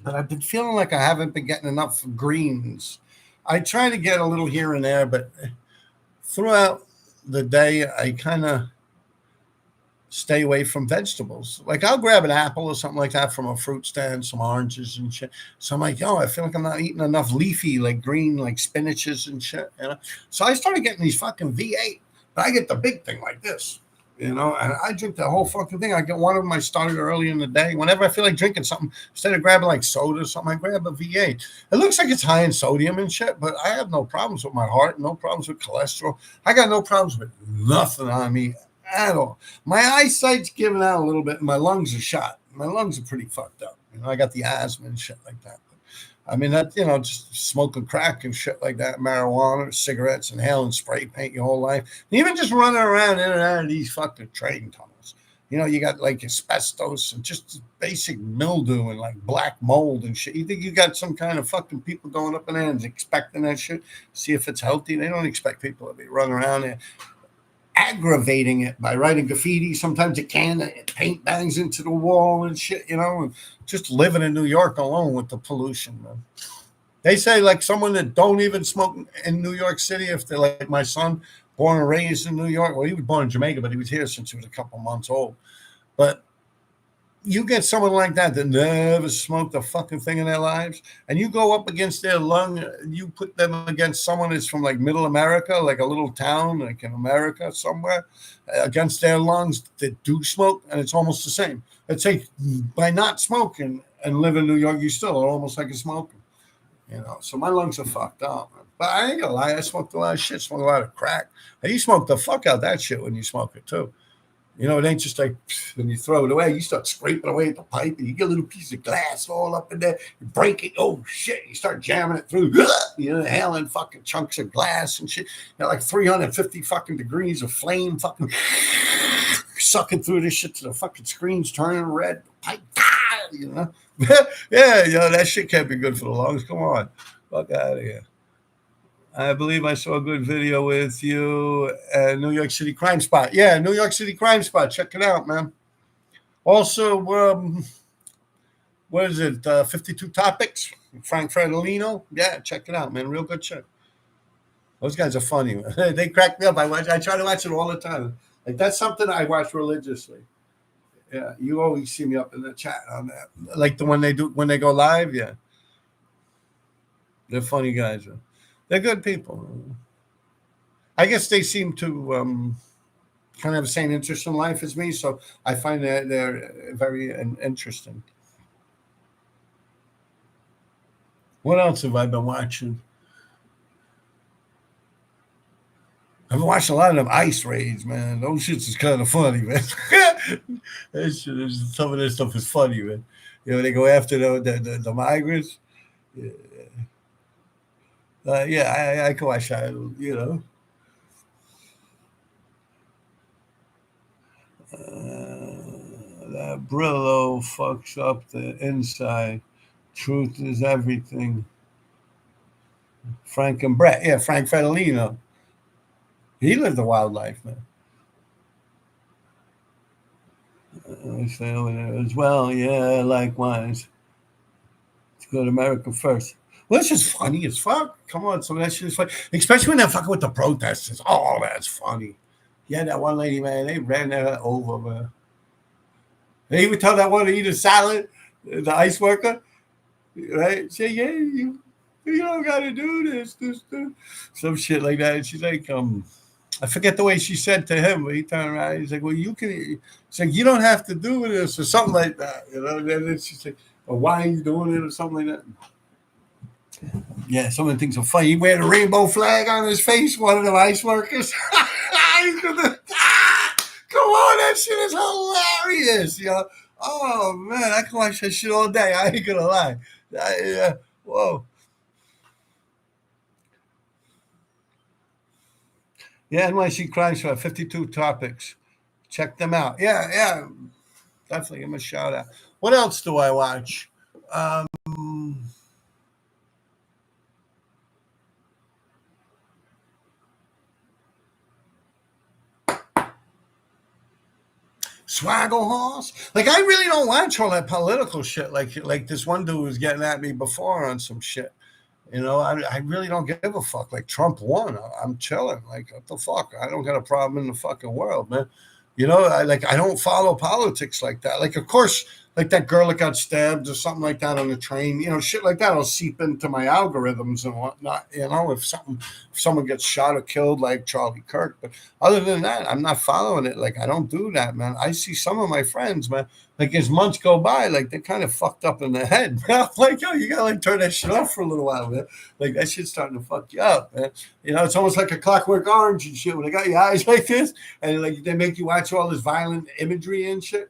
but I've been feeling like I haven't been getting enough greens. I try to get a little here and there, but throughout the day, I kind of stay away from vegetables. Like I'll grab an apple or something like that from a fruit stand, some oranges and shit. So I'm like, I feel like I'm not eating enough leafy, like green, like spinaches and shit. So I started getting these fucking V8, but I get the big thing like this, and I drink the whole fucking thing. I get one of them. I started early in the day. Whenever I feel like drinking something, instead of grabbing like soda or something, I grab a V8. It looks like it's high in sodium and shit, but I have no problems with my heart, no problems with cholesterol. I got no problems with nothing on me at all. My eyesight's giving out a little bit, and my lungs are shot. My lungs are pretty fucked up. I got the asthma and shit like that. But, I mean, that just smoking crack and shit like that, marijuana, cigarettes, inhaling spray paint your whole life, and even just running around in and out of these fucking train tunnels. You got like asbestos and just basic mildew and like black mold and shit. You think you got some kind of fucking people going up in there and expecting that shit? See if it's healthy. They don't expect people to be running around there aggravating it by writing graffiti. Sometimes a can of paint bangs into the wall and shit, and just living in New York alone with the pollution, man. They say like someone that don't even smoke in New York City, if they're like my son, born and raised in New York. Well, he was born in Jamaica, but he was here since he was a couple months old. But you get someone like that never smoked a fucking thing in their lives, and you go up against their lung, you put them against someone that's from like middle America, like a little town, like in America somewhere, against their lungs that do smoke, and it's almost the same. It's like by not smoking and live in New York, you still are almost like a smoker. So my lungs are fucked up. But I ain't gonna lie, I smoked a lot of shit, smoked a lot of crack. And you smoke the fuck out that shit when you smoke it too. You know, it ain't just like when you throw it away, you start scraping away at the pipe and you get a little piece of glass all up in there. You break it. Oh, shit. You start jamming it through. You know, hailing fucking chunks of glass and shit. You know, like 350 fucking degrees of flame fucking sucking through this shit to the fucking screen's turning red. Pipe, you know? Yeah, you know, that shit can't be good for the lungs. Come on. Fuck out of here. I believe I saw a good video with you at New York City Crime Spot. Yeah, New York City Crime Spot. Check it out, man. Also, what is it? 52 Topics. Frank Fredolino. Yeah, check it out, man. Real good shit. Those guys are funny. They crack me up. I try to watch it all the time. Like that's something I watch religiously. Yeah, you always see me up in the chat on that. Like the one they do when they go live. Yeah, they're funny guys. They're good people. I guess they seem to kind of have the same interest in life as me, so I find that they're very interesting. What else have I been watching? I've been watching a lot of them ice raids, man. Those shits is kind of funny, man. Some of this stuff is funny, man. You know, they go after the migrants. Yeah, I can watch that, you know. That Brillo fucks up the inside. Truth is everything. Frank and Brett. Yeah, Frank Fedolino. He lived a wild life, man. As well, yeah, likewise. It's good America first. Well, it's just funny as fuck. Come on, some of that shit is funny. Especially when they're fucking with the protesters. Oh, that's funny. Yeah, that one lady, man, they ran her over, man. They even tell that one to eat a salad, the ice worker, right? Say, yeah, you don't gotta do this, some shit like that. And she's like, I forget the way she said to him, but he turned around. He's like, well, you can. He's like, you don't have to do this or something like that, you know. And then she's like, well, why are you doing it or something like that? Yeah, some of the things are funny. He wear the rainbow flag on his face. One of the ice workers. Come on, that shit is hilarious, yo. Oh man, I can watch that shit all day. I ain't gonna lie. Whoa. Yeah, NYC Crime Spot, 52 Topics. Check them out. Yeah. Definitely give them a shout out. What else do I watch? Swaggle Horse. Like I really don't watch all that political shit. Like this one dude was getting at me before on some shit. You know, I really don't give a fuck. Like Trump won. I'm chilling. Like what the fuck? I don't got a problem in the fucking world, man. You know, I don't follow politics like that. Like of course, like that girl that got stabbed or something like that on the train. You know, shit like that will seep into my algorithms and whatnot. You know, if someone gets shot or killed like Charlie Kirk, but other than that, I'm not following it. Like I don't do that, man. I see some of my friends, man. Like as months go by, like they're kind of fucked up in the head. I'm like, yo, you gotta like turn that shit off for a little while, man. Like that shit's starting to fuck you up, man. You know, it's almost like a Clockwork Orange and shit when they got your eyes like this and like they make you watch all this violent imagery and shit.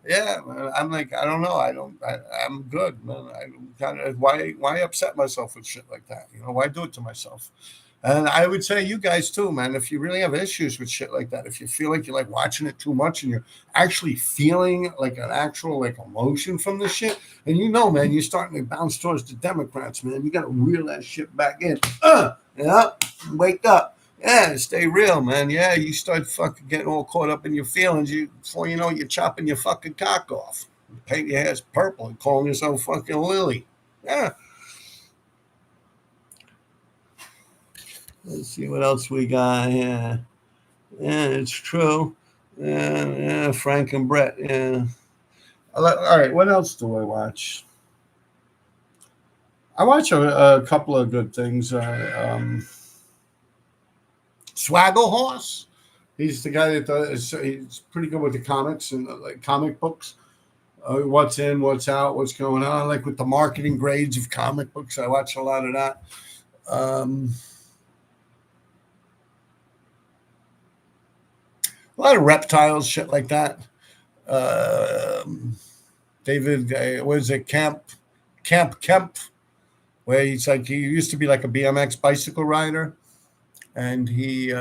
Yeah, man. I'm like, I don't know. I'm good, man. I kind of why upset myself with shit like that? You know, why do it to myself? And I would say you guys too, man, if you really have issues with shit like that, if you feel like you're like watching it too much and you're actually feeling like an actual like emotion from the shit, and you know, man, you're starting to bounce towards the Democrats, man. You got to reel that shit back in. Yeah, wake up. Yeah, stay real, man. Yeah, you start fucking getting all caught up in your feelings. Before you know it, you're chopping your fucking cock off. Paint your ass purple and calling yourself fucking Lily. Yeah. Let's see what else we got here. Yeah, it's true. Yeah, Frank and Brett. Yeah. All right, what else do I watch? I watch a couple of good things. Swaggle Horse. He's the guy that he's pretty good with the comics and like comic books. What's in, what's out, what's going on. Like with the marketing grades of comic books, I watch a lot of that. A lot of reptiles, shit like that. David, what is it? Camp Kemp, where he's like, he used to be like a BMX bicycle rider, and he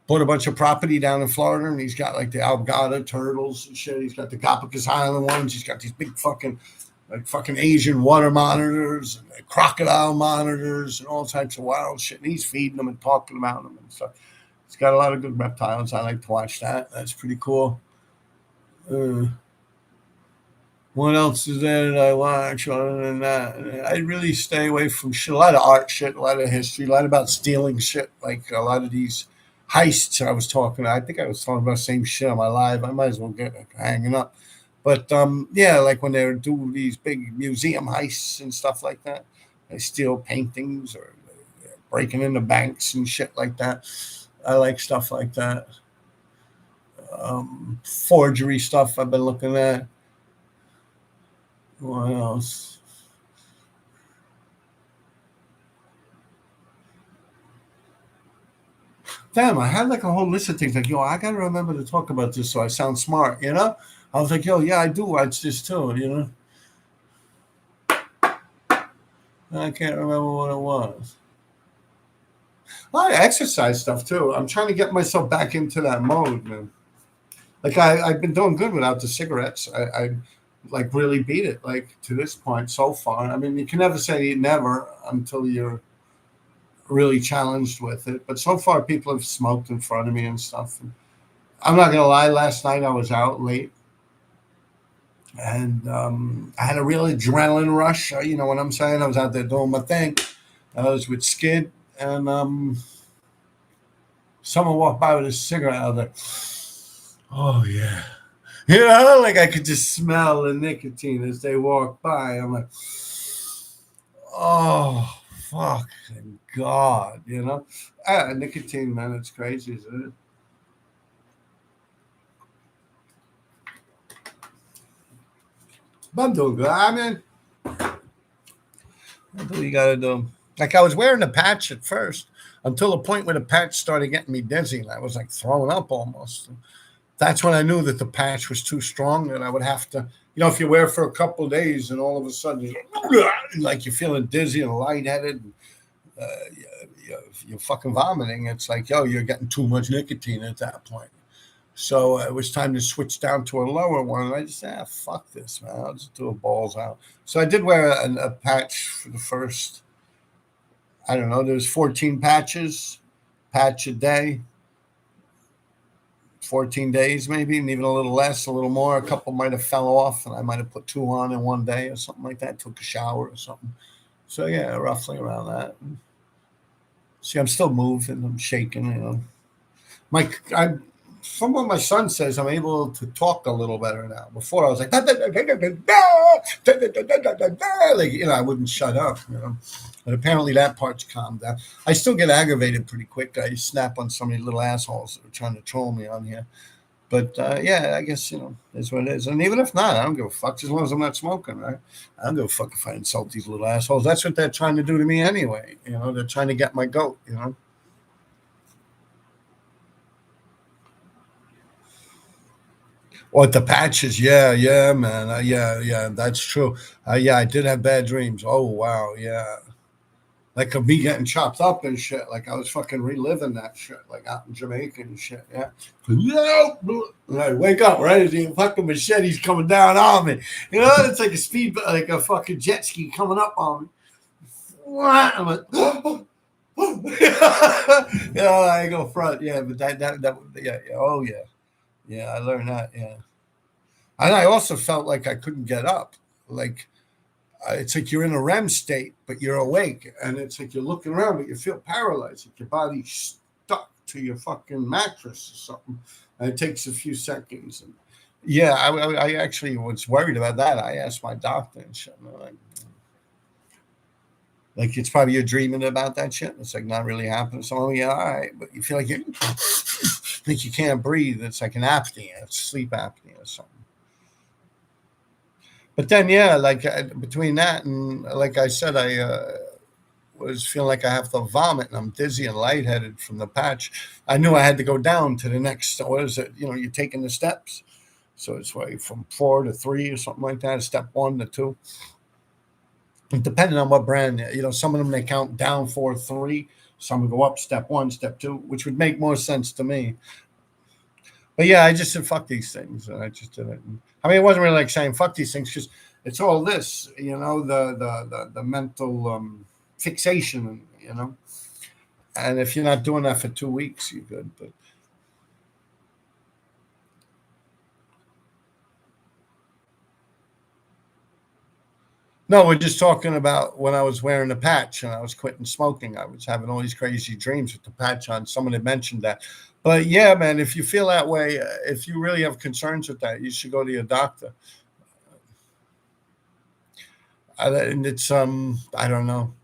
bought a bunch of property down in Florida, and he's got like the alligator turtles and shit. He's got the Galapagos Island ones. He's got these big fucking Asian water monitors and crocodile monitors and all types of wild shit. And he's feeding them and talking about them and stuff. He's got a lot of good reptiles. I like to watch that. That's pretty cool. What else is there that I watch other than that? I really stay away from shit. A lot of art shit, a lot of history, a lot about stealing shit. Like a lot of these heists I was talking about. I think I was talking about the same shit on my live. I might as well get hanging up. But yeah, like when they do these big museum heists and stuff like that, they steal paintings or breaking into banks and shit like that. I like stuff like that. Forgery stuff I've been looking at. What else? Damn, I had like a whole list of things like, yo, I gotta remember to talk about this so I sound smart, you know? I was like, yo, yeah, I do watch this too, you know? I can't remember what it was. A lot of exercise stuff too. I'm trying to get myself back into that mode, man. Like I've been doing good without the cigarettes. I like really beat it like to this point so far. I mean, you can never say never until you're really challenged with it. But so far, people have smoked in front of me and stuff. And I'm not gonna lie. Last night I was out late, and I had a real adrenaline rush. You know what I'm saying? I was out there doing my thing. I was with Skid, and someone walked by with a cigarette. I was like, oh yeah. You know, like I could just smell the nicotine as they walk by. I'm like, oh, fucking God, you know? Nicotine, man, it's crazy, isn't it? But I'm doing good. I mean, what do you got to do? Like I was wearing a patch at first until the point where the patch started getting me dizzy and I was like throwing up almost. That's when I knew that the patch was too strong and I would have to, you know, if you wear it for a couple of days and all of a sudden like you're feeling dizzy and lightheaded, uh, you're fucking vomiting. It's like, yo, you're getting too much nicotine at that point. So it was time to switch down to a lower one. And I just said, fuck this, man. I'll just do a balls out. So I did wear a patch for the first, I don't know, there's 14 patches, patch a day. 14 days maybe, and even a little less, a little more. A couple might have fell off, and I might have put 2 on in one day or something like that. Took a shower or something. So yeah, roughly around that. See, I'm still moving. I'm shaking. You know, I'm from what my son says, I'm able to talk a little better now. Before I was like, like you know, I wouldn't shut up. You know, but apparently that part's calmed down. I still get aggravated pretty quick. I snap on so many little assholes that are trying to troll me on here. But yeah, I guess you know is what it is. And even if not, I don't give a fuck as long as I'm not smoking, right? I don't give a fuck if I insult these little assholes. That's what they're trying to do to me anyway. You know, they're trying to get my goat. You know. What the patches? Yeah, man. Yeah, that's true. Yeah, I did have bad dreams. Oh wow, yeah. Like of me getting chopped up and shit. Like I was fucking reliving that shit, like out in Jamaica and shit. Yeah. Yeah. And I wake up, right? As the fucking machete's coming down on me. You know, it's like a speed, like a fucking jet ski coming up on me. What? I'm like, yeah, I go front. Yeah, but yeah. Oh yeah. Yeah, I learned that. Yeah. And I also felt like I couldn't get up. Like it's like you're in a REM state, but you're awake, and it's like you're looking around, but you feel paralyzed, like your body's stuck to your fucking mattress or something. And it takes a few seconds. And yeah, I actually was worried about that. I asked my doctor and shit. And like it's probably you're dreaming about that shit. It's like not really happening. So I'm like, yeah, all right, but you feel like you think you can't breathe. It's like an apnea, it's sleep apnea or something. But then, yeah, like between that and like I said, I was feeling like I have to vomit and I'm dizzy and lightheaded from the patch. I knew I had to go down to the next. What is it? You're taking the steps, so it's like from 4 to 3 or something like that. Step 1 to 2. And depending on what brand, some of them they count down 4, 3. Some go up step 1, step 2, which would make more sense to me. But yeah, I just said fuck these things, and I just did it. I mean, it wasn't really like saying fuck these things because it's all this, the mental fixation, And if you're not doing that for 2 weeks, you're good. But no, we're just talking about when I was wearing the patch and I was quitting smoking. I was having all these crazy dreams with the patch on. Someone had mentioned that. But yeah, man, if you feel that way, if you really have concerns with that, you should go to your doctor. And it's I don't know.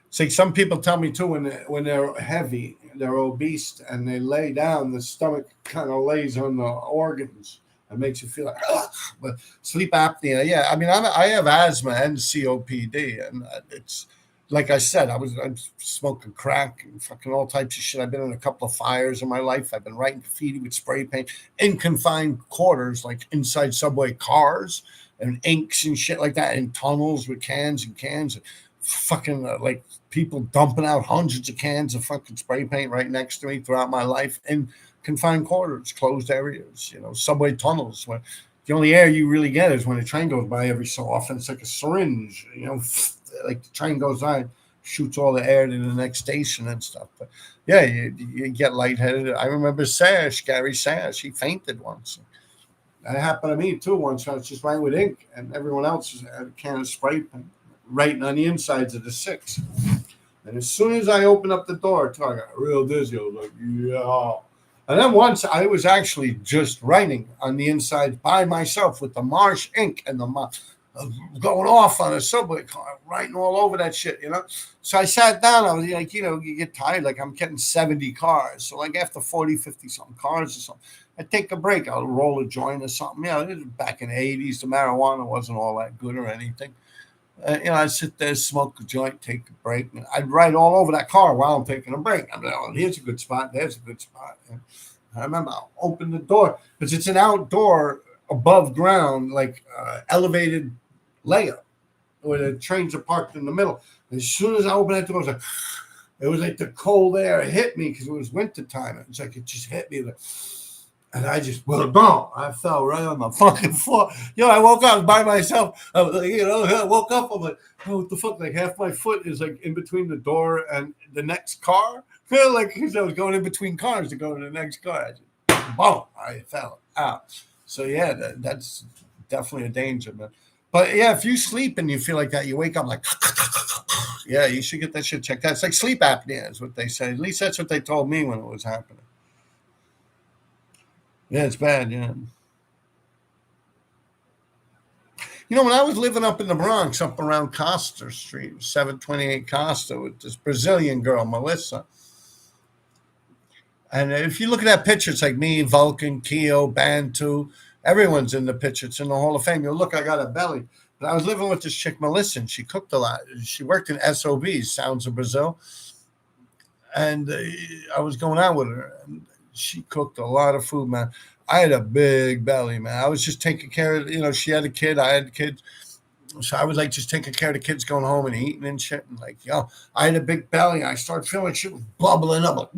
It's like some people tell me too when they're heavy, they're obese, and they lay down, the stomach kind of lays on the organs and makes you feel like. Ugh. But sleep apnea, yeah. I mean, I have asthma and COPD, and it's like I said, I'm smoking crack and fucking all types of shit. I've been in a couple of fires in my life. I've been writing graffiti with spray paint in confined quarters, like inside subway cars and inks and shit like that, in tunnels with cans and cans. Fucking like people dumping out hundreds of cans of fucking spray paint right next to me throughout my life in confined quarters, closed areas, subway tunnels where the only air you really get is when a train goes by every so often. It's like a syringe, like the train goes by, shoots all the air to the next station and stuff. But yeah, you get lightheaded. I remember Gary Sash, he fainted once. That happened to me too once. I was just writing with ink and everyone else had a can of spray paint writing on the insides of the 6. And as soon as I opened up the door, I got real dizzy. I was like, yeah. And then once I was actually just writing on the inside by myself with the marsh ink and the going off on a subway car, writing all over that shit, So I sat down. I was like, you get tired. Like I'm getting 70 cars. So like after 40, 50 something cars or something, I take a break. I'll roll a joint or something. Back in the 80s, the marijuana wasn't all that good or anything. I'd sit there, smoke a joint, take a break. And I'd write all over that car while I'm taking a break. I'm like, oh, here's a good spot. There's a good spot. And I remember I'll open the door because it's an outdoor above ground, like elevated layer where the trains are parked in the middle. As soon as I opened that door, it was like the cold air hit me because it was winter time. It was like it just hit me. And I just, boom, I fell right on the fucking floor. I woke up by myself. I woke up. I'm like, oh, what the fuck? Like half my foot is like in between the door and the next car. Like, because I was going in between cars to go to the next car. I just, boom, I fell out. So yeah, that's definitely a danger, man. But yeah, if you sleep and you feel like that, you wake up like, yeah, you should get that shit checked out. It's like sleep apnea is what they say. At least that's what they told me when it was happening. Yeah, it's bad, yeah. When I was living up in the Bronx, up around Costa Street, 728 Costa, with this Brazilian girl, Melissa. And if you look at that picture, it's like me, Vulcan, Keo, Bantu. Everyone's in the picture. It's in the Hall of Fame. You'll look, I got a belly. But I was living with this chick, Melissa, and she cooked a lot. She worked in SOBs, Sounds of Brazil. And I was going out with her. And she cooked a lot of food, man. I had a big belly, man. I was just taking care of, she had a kid, I had kids. So I was like just taking care of the kids, going home and eating and shit. And like, I had a big belly. I started feeling like shit was bubbling up.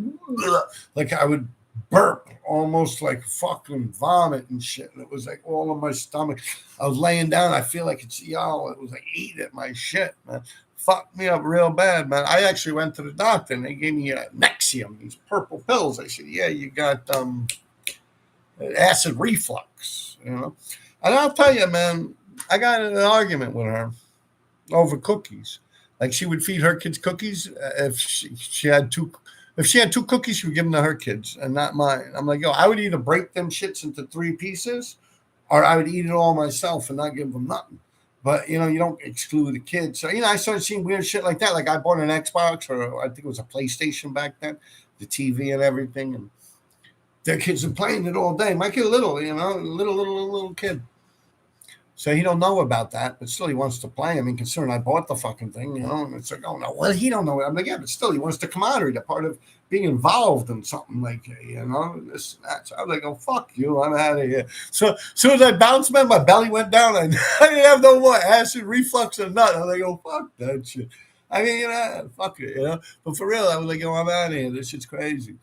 Like I would burp, almost like fucking vomit and shit. And it was like all in my stomach. I was laying down. I feel like it was like eating at my shit, man. Fucked me up real bad, man. I actually went to the doctor and they gave me Nexium, these purple pills. I said, yeah, you got acid reflux, And I'll tell you, man, I got in an argument with her over cookies. Like she would feed her kids cookies if she had two. If she had 2 cookies, she would give them to her kids and not mine. I'm like, I would either break them shits into 3 pieces, or I would eat it all myself and not give them nothing. But you don't exclude the kids. So I started seeing weird shit like that. Like I bought an Xbox, or I think it was a PlayStation back then, the TV and everything, and their kids are playing it all day. My kid, little kid. So he don't know about that, but still he wants to play. I mean, considering I bought the fucking thing, and it's like, oh no, well, he don't know. I'm like, yeah, but still he wants the camaraderie, the part of being involved in something like, this and that. So I was like, oh, fuck you, I'm out of here. So as soon as I bounced, man, my belly went down. I didn't have no more acid reflux or nothing. I was like, oh, fuck that shit. I mean, fuck it. But for real, I was like, I'm out of here. This shit's crazy.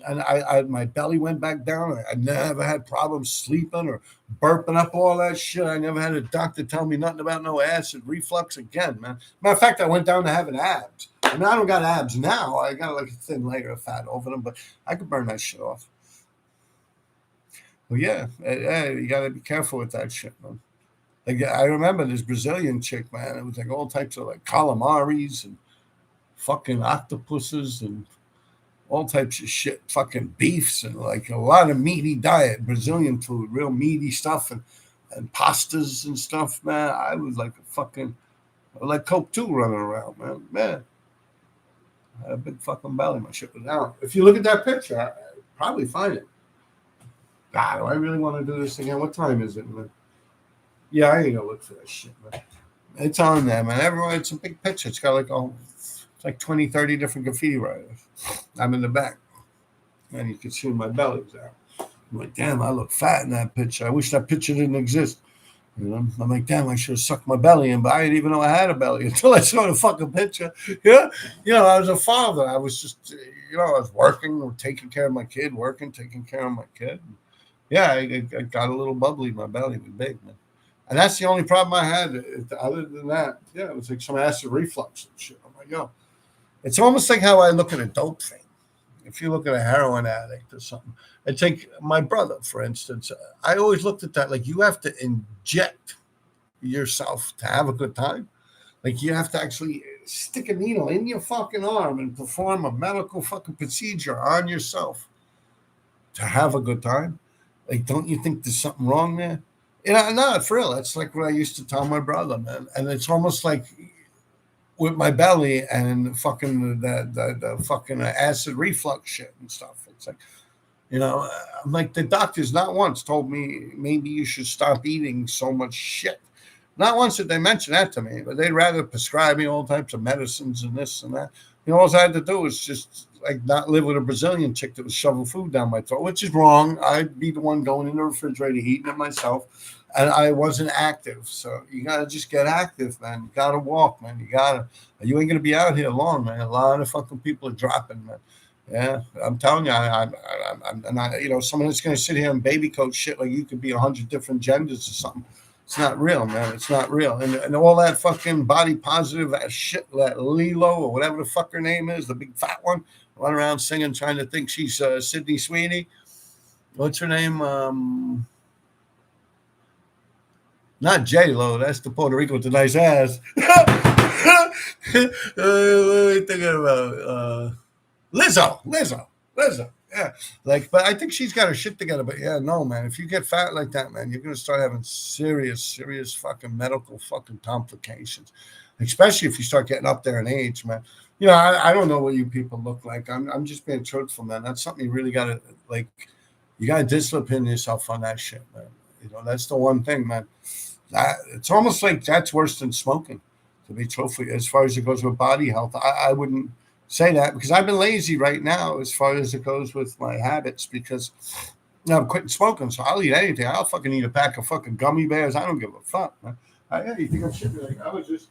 And my belly went back down. I never had problems sleeping or burping up all that shit. I never had a doctor tell me nothing about no acid reflux again, man. Matter of fact, I went down to having abs. I mean, I don't got abs now. I got like a thin layer of fat over them, but I could burn that shit off. Well, yeah, you got to be careful with that shit, man. Like, I remember this Brazilian chick, man. It was like all types of like calamaris and fucking octopuses and all types of shit, fucking beefs and like a lot of meaty diet, Brazilian food, real meaty stuff and pastas and stuff, man. I was like like Coke 2 running around, man. Man, I had a big fucking belly. My shit was out. If you look at that picture, I probably find it. God, do I really want to do this again? What time is it, man? Yeah, I ain't gonna look for that shit, man. It's on there, man. Everyone, it's a big picture. It's got like it's like 20, 30 different graffiti writers. I'm in the back. And you can see my belly's out. I'm like, damn, I look fat in that picture. I wish that picture didn't exist. I'm like, damn, I should have sucked my belly in, but I didn't even know I had a belly until I saw the fucking picture. Yeah. I was a father. I was just, I was working or taking care of my kid, taking care of my kid. Yeah, I got a little bubbly. My belly was big, man. And that's the only problem I had. Other than that, yeah, it was like some acid reflux and shit. I'm like, yo, it's almost like how I look at a dope thing. If you look at a heroin addict or something, I take my brother, for instance. I always looked at that like you have to inject yourself to have a good time. Like you have to actually stick a needle in your fucking arm and perform a medical fucking procedure on yourself to have a good time. Like, don't you think there's something wrong there? No, for real. That's like what I used to tell my brother, man. And it's almost like with my belly and fucking the fucking acid reflux shit and stuff. It's like, I'm like, the doctors not once told me maybe you should stop eating so much shit. Not once did they mention that to me, but they'd rather prescribe me all types of medicines and this and that. All I had to do was just like not live with a Brazilian chick that was shoveling food down my throat, which is wrong. I'd be the one going in the refrigerator, eating it myself, and I wasn't active. So you got to just get active, man. You got to walk, man. You ain't going to be out here long, man. A lot of fucking people are dropping, man. Yeah, I'm telling you, I'm not, someone that's going to sit here and baby coat shit like you could be 100 different genders or something. It's not real, man. It's not real. And all that fucking body positive shit, that Lilo or whatever the fuck her name is, the big fat one, run around singing, trying to think she's Sydney Sweeney. What's her name? Not J-Lo. That's the Puerto Rico with the nice ass. What are you thinking about? Lizzo. Yeah, but I think she's got her shit together. But yeah, no, man. If you get fat like that, man, you're gonna start having serious fucking medical fucking complications. Especially if you start getting up there in age, man. I don't know what you people look like. I'm just being truthful, man. That's something you really gotta you gotta discipline yourself on that shit, man. That's the one thing, man. It's almost like that's worse than smoking, to be truthful. As far as it goes with body health, I wouldn't say that because I've been lazy right now as far as it goes with my habits because I'm quitting smoking. So I'll eat anything. I'll fucking eat a pack of fucking gummy bears. I don't give a fuck, man. You think I should be like, I was just,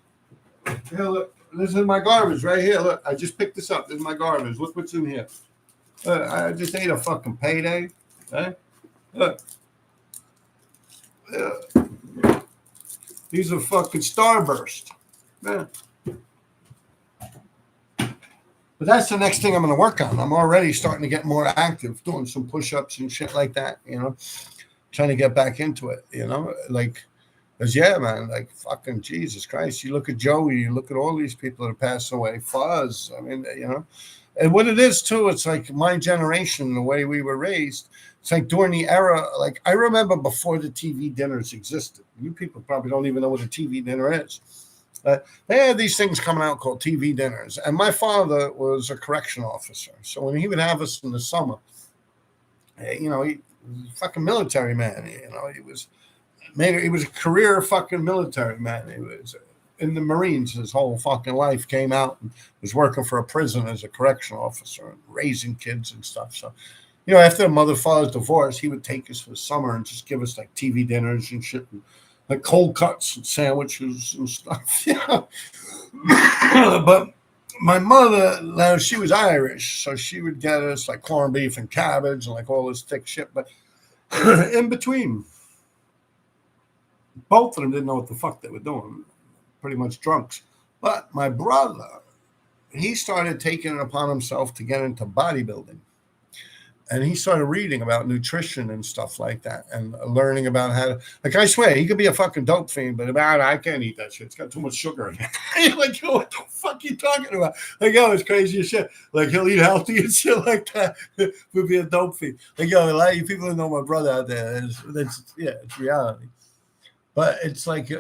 here, look, this is my garbage right here. Look, I just picked this up. This is my garbage. Look what's in here. I just ate a fucking payday. Okay? Look. These are fucking Starburst. Man. But that's the next thing I'm going to work on. I'm already starting to get more active, doing some push-ups and shit like that, trying to get back into it, because yeah, man, like fucking Jesus Christ. You look at Joey, you look at all these people that have passed away, Fuzz. I mean, and what it is too, it's like my generation, the way we were raised. It's like during the era, like I remember before the TV dinners existed. You people probably don't even know what a TV dinner is. They had these things coming out called TV dinners. And my father was a correction officer. So when he would have us in the summer, he was a fucking military man. He was He was a career fucking military man. He was in the Marines his whole fucking life, came out and was working for a prison as a correctional officer and raising kids and stuff. So, after the mother father's divorce, he would take us for the summer and just give us like TV dinners and shit, and, like cold cuts and sandwiches and stuff. But my mother, now she was Irish, so she would get us like corned beef and cabbage and like all this thick shit. But in between, both of them didn't know what the fuck they were doing, pretty much drunks. But my brother, he started taking it upon himself to get into bodybuilding. And he started reading about nutrition and stuff like that and learning about how to, like, I swear, he could be a fucking dope fiend, but I can't eat that shit. It's got too much sugar in it. You're like, yo, what the fuck you talking about? Like, yo, it's crazy as shit. Like, he'll eat healthy and shit like that. Would be a dope fiend. Like, yo, a lot of you people that know my brother out there, it's reality. But it's like,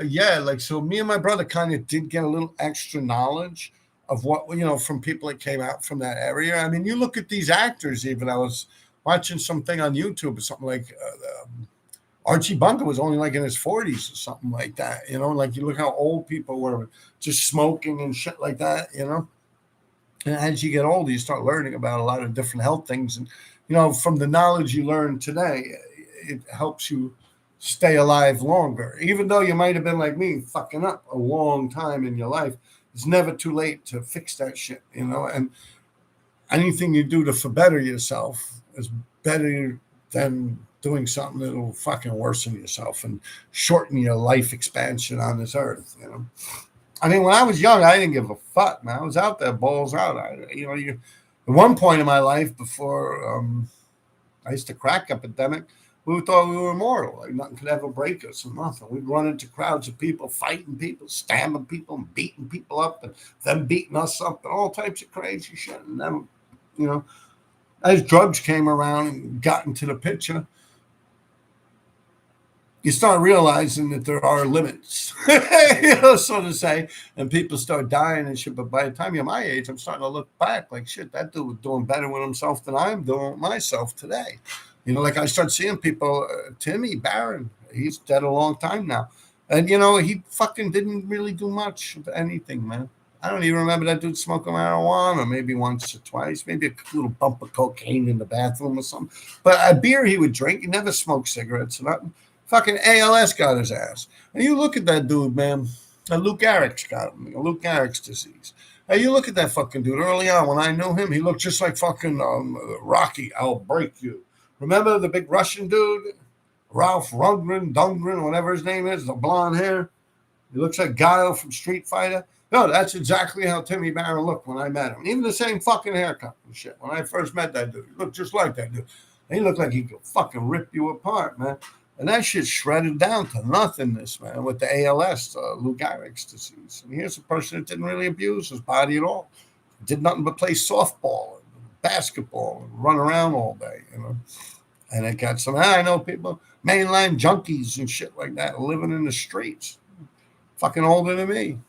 so me and my brother kind of did get a little extra knowledge of what, from people that came out from that area. I mean, you look at these actors, even I was watching something on YouTube or something like Archie Bunker was only like in his 40s or something like that, like you look how old people were just smoking and shit like that, And as you get older, you start learning about a lot of different health things. And, from the knowledge you learn today, it helps you stay alive longer. Even though you might have been like me, fucking up a long time in your life, it's never too late to fix that shit, and anything you do to better yourself is better than doing something that'll fucking worsen yourself and shorten your life expansion on this earth, I mean, when I was young, I didn't give a fuck, man. I was out there, balls out. At one point in my life before I used to crack epidemic, we thought we were immortal. Like nothing could ever break us or nothing. We'd run into crowds of people, fighting people, stabbing people, and beating people up, and them beating us up, and all types of crazy shit. And then, as drugs came around and got into the picture, you start realizing that there are limits, so to say, and people start dying and shit. But by the time you're my age, I'm starting to look back like, shit, that dude was doing better with himself than I'm doing with myself today. Like I start seeing people, Timmy Barron, he's dead a long time now. And, he fucking didn't really do much of anything, man. I don't even remember that dude smoking marijuana, maybe once or twice, maybe a little bump of cocaine in the bathroom or something. But a beer he would drink. He never smoked cigarettes or nothing. Fucking ALS got his ass. And you look at that dude, man. Luke Gehrig's got him. Luke Gehrig's disease. Hey, you look at that fucking dude. Early on, when I knew him, he looked just like fucking Rocky. I'll break you. Remember the big Russian dude? Ralph Dungren, whatever his name is, the blonde hair. He looks like Guile from Street Fighter. No, that's exactly how Timmy Barron looked when I met him. Even the same fucking haircut and shit. When I first met that dude, he looked just like that dude. He looked like he could fucking rip you apart, man. And that shit shredded down to nothingness, man, with the ALS, Lou Gehrig's disease. And here's a person that didn't really abuse his body at all. Did nothing but play softball and basketball and run around all day, And it got some, I know people, mainline junkies and shit like that living in the streets. Fucking older than me.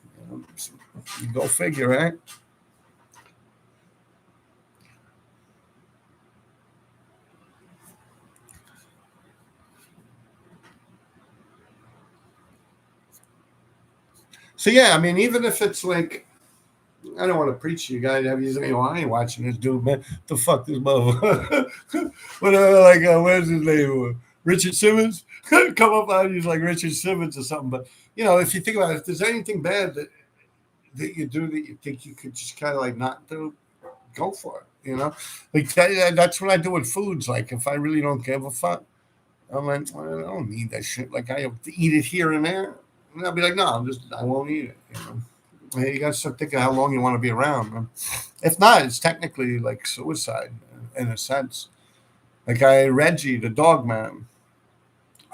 You go figure, right? So, yeah, I mean, even if it's like, I don't want to preach to you guys. I ain't watching this dude, man. The fuck this motherfucker. Whatever, like, where's his name? Richard Simmons? Come up on you like Richard Simmons or something. But, if you think about it, if there's anything bad that you do that you think you could just kind of like not do, go for it, Like, that's what I do with foods. Like, if I really don't give a fuck, I'm like, I don't need that shit. Like, I have to eat it here and there. And I'll be like, no, I won't eat it, You got to start thinking how long you want to be around, man. If not, it's technically like suicide in a sense. Like Reggie, the dog man.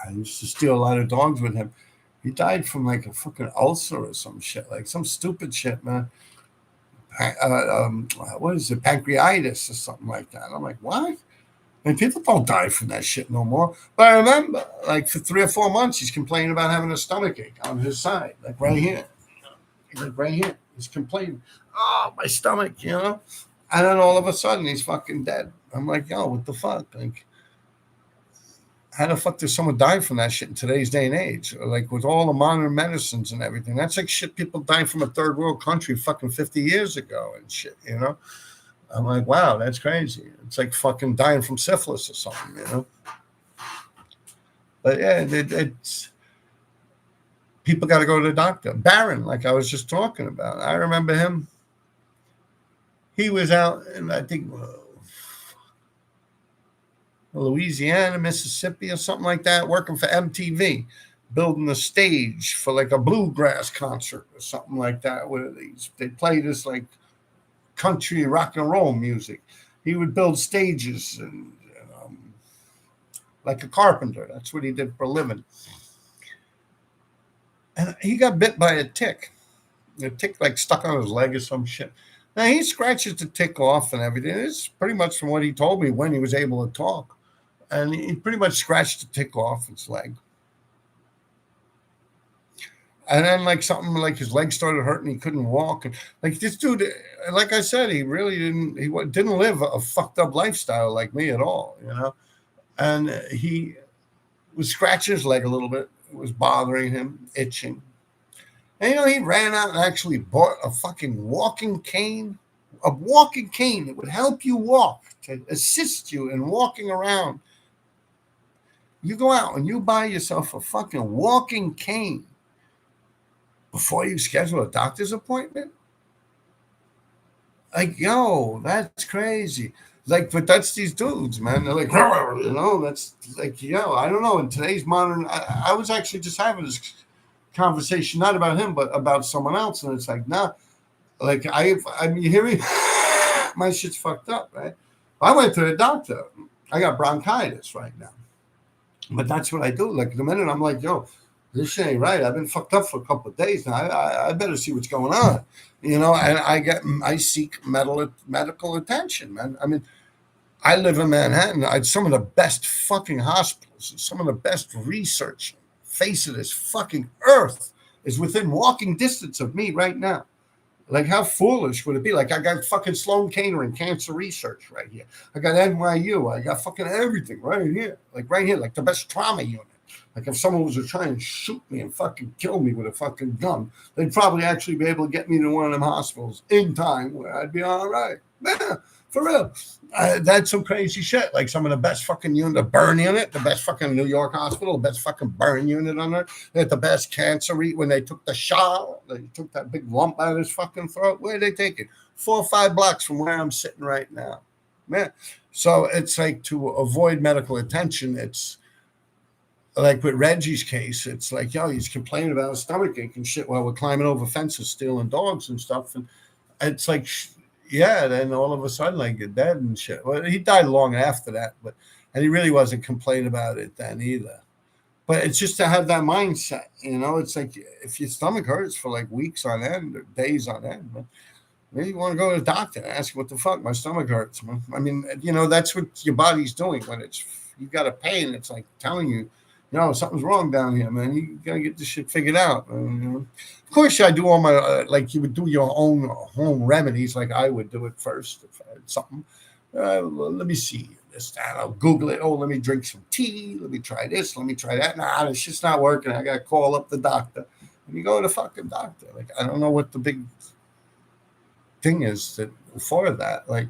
I used to steal a lot of dogs with him. He died from like a fucking ulcer or some shit, like some stupid shit, man. What is it, pancreatitis or something like that? I'm like, what? And people don't die from that shit no more. But I remember, like for 3 or 4 months, he's complaining about having a stomach ache on his side, like right here. Like right here, he's complaining, oh, my stomach, And then all of a sudden, he's fucking dead. I'm like, yo, what the fuck? Like, How the fuck does someone die from that shit in today's day and age? Like with all the modern medicines and everything, that's like shit people died from a third world country fucking 50 years ago and shit, you know? I'm like, wow, that's crazy. It's like fucking dying from syphilis or something, you know? But yeah, it's people got to go to the doctor. Barron, like I was just talking about, I remember him. He was out in, I think, Louisiana, Mississippi, or something like that, working for MTV, building a stage for like a bluegrass concert or something like that, where they play this like country rock and roll music. He would build stages and like a carpenter. That's what he did for a living. And he got bit by a tick. The tick like stuck on his leg or some shit. Now he scratches the tick off and everything. It's pretty much from what he told me when he was able to talk. And he pretty much scratched the tick off his leg. And then like something like his leg started hurting. He couldn't walk. And like this dude, like I said, he really didn't live a fucked up lifestyle like me at all, you know. And he was scratching his leg a little bit. It was bothering him, itching. And, you know, he ran out and actually bought a fucking walking cane. A walking cane that would help you walk, to assist you in walking around. You go out and you buy yourself a fucking walking cane before you schedule a doctor's appointment? Like, yo, that's crazy. Like, but that's these dudes, man. They're like, you know, that's like, yo, I don't know. In today's modern, I was actually just having this conversation, not about him, but about someone else. And it's like, nah, like, I mean, you hear me? My shit's fucked up, right? I went to the doctor. I got bronchitis right now. But that's what I do. Like, the minute I'm like, yo, this shit ain't right. I've been fucked up for a couple of days now. I better see what's going on, you know. And I seek medical attention, man. I mean, I live in Manhattan. I had some of the best fucking hospitals, some of the best research. Face of this fucking earth is within walking distance of me right now. Like, how foolish would it be? Like, I got fucking Sloan Kettering cancer research right here. I got NYU. I got fucking everything right here. Like, right here, like the best trauma unit. Like, if someone was to try and shoot me and fucking kill me with a fucking gun, they'd probably actually be able to get me to one of them hospitals in time where I'd be all right. Yeah, for real. That's some crazy shit. Like, some of the best fucking unit, the burn unit, the best fucking New York hospital, the best fucking burn unit on there. They had the best cancer when they took the shot, they took that big lump out of his fucking throat. Where did they take it? 4 or 5 blocks from where I'm sitting right now. Man. So it's like, to avoid medical attention, it's like with Reggie's case, it's like, yo, he's complaining about his stomach ache and shit while we're climbing over fences, stealing dogs and stuff. And it's like, yeah, then all of a sudden, like, you're dead and shit. Well, he died long after that, and he really wasn't complaining about it then either. But it's just to have that mindset, you know. It's like, if your stomach hurts for like weeks on end or days on end, but maybe you want to go to the doctor and ask, what the fuck, my stomach hurts, man. I mean, you know, that's what your body's doing when you got a pain. It's like telling you, no, something's wrong down here, man. You gotta get this shit figured out. You know? Of course, I do all my like you would do your own home remedies, like I would do it first if I had something. Let me see this, that. I'll Google it. Oh, let me drink some tea. Let me try this. Let me try that. Nah, this shit's not working. I gotta call up the doctor. And you go to the fucking doctor. Like, I don't know what the big thing is for that. Like,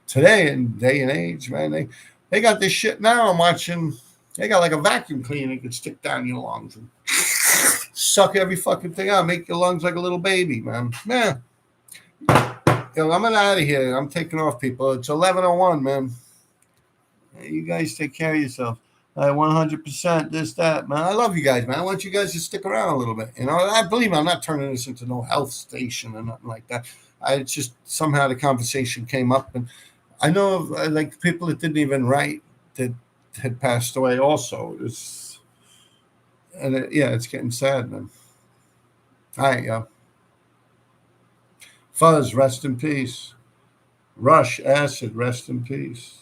today in day and age, man, they got this shit now. I'm watching. They got like a vacuum cleaner you can stick down your lungs and suck every fucking thing out, make your lungs like a little baby, man. Man, yo, I'm out of here. I'm taking off, people. It's 11:01, man. Hey, you guys take care of yourself. 100% this, that, man. I love you guys, man. I want you guys to stick around a little bit. You know, I believe I'm not turning this into no health station or nothing like that. It's just somehow the conversation came up, and I know of like people that didn't even write that had passed away also. It's getting sad, man. All right, yo. Fuzz, rest in peace. Rush, Acid, rest in peace.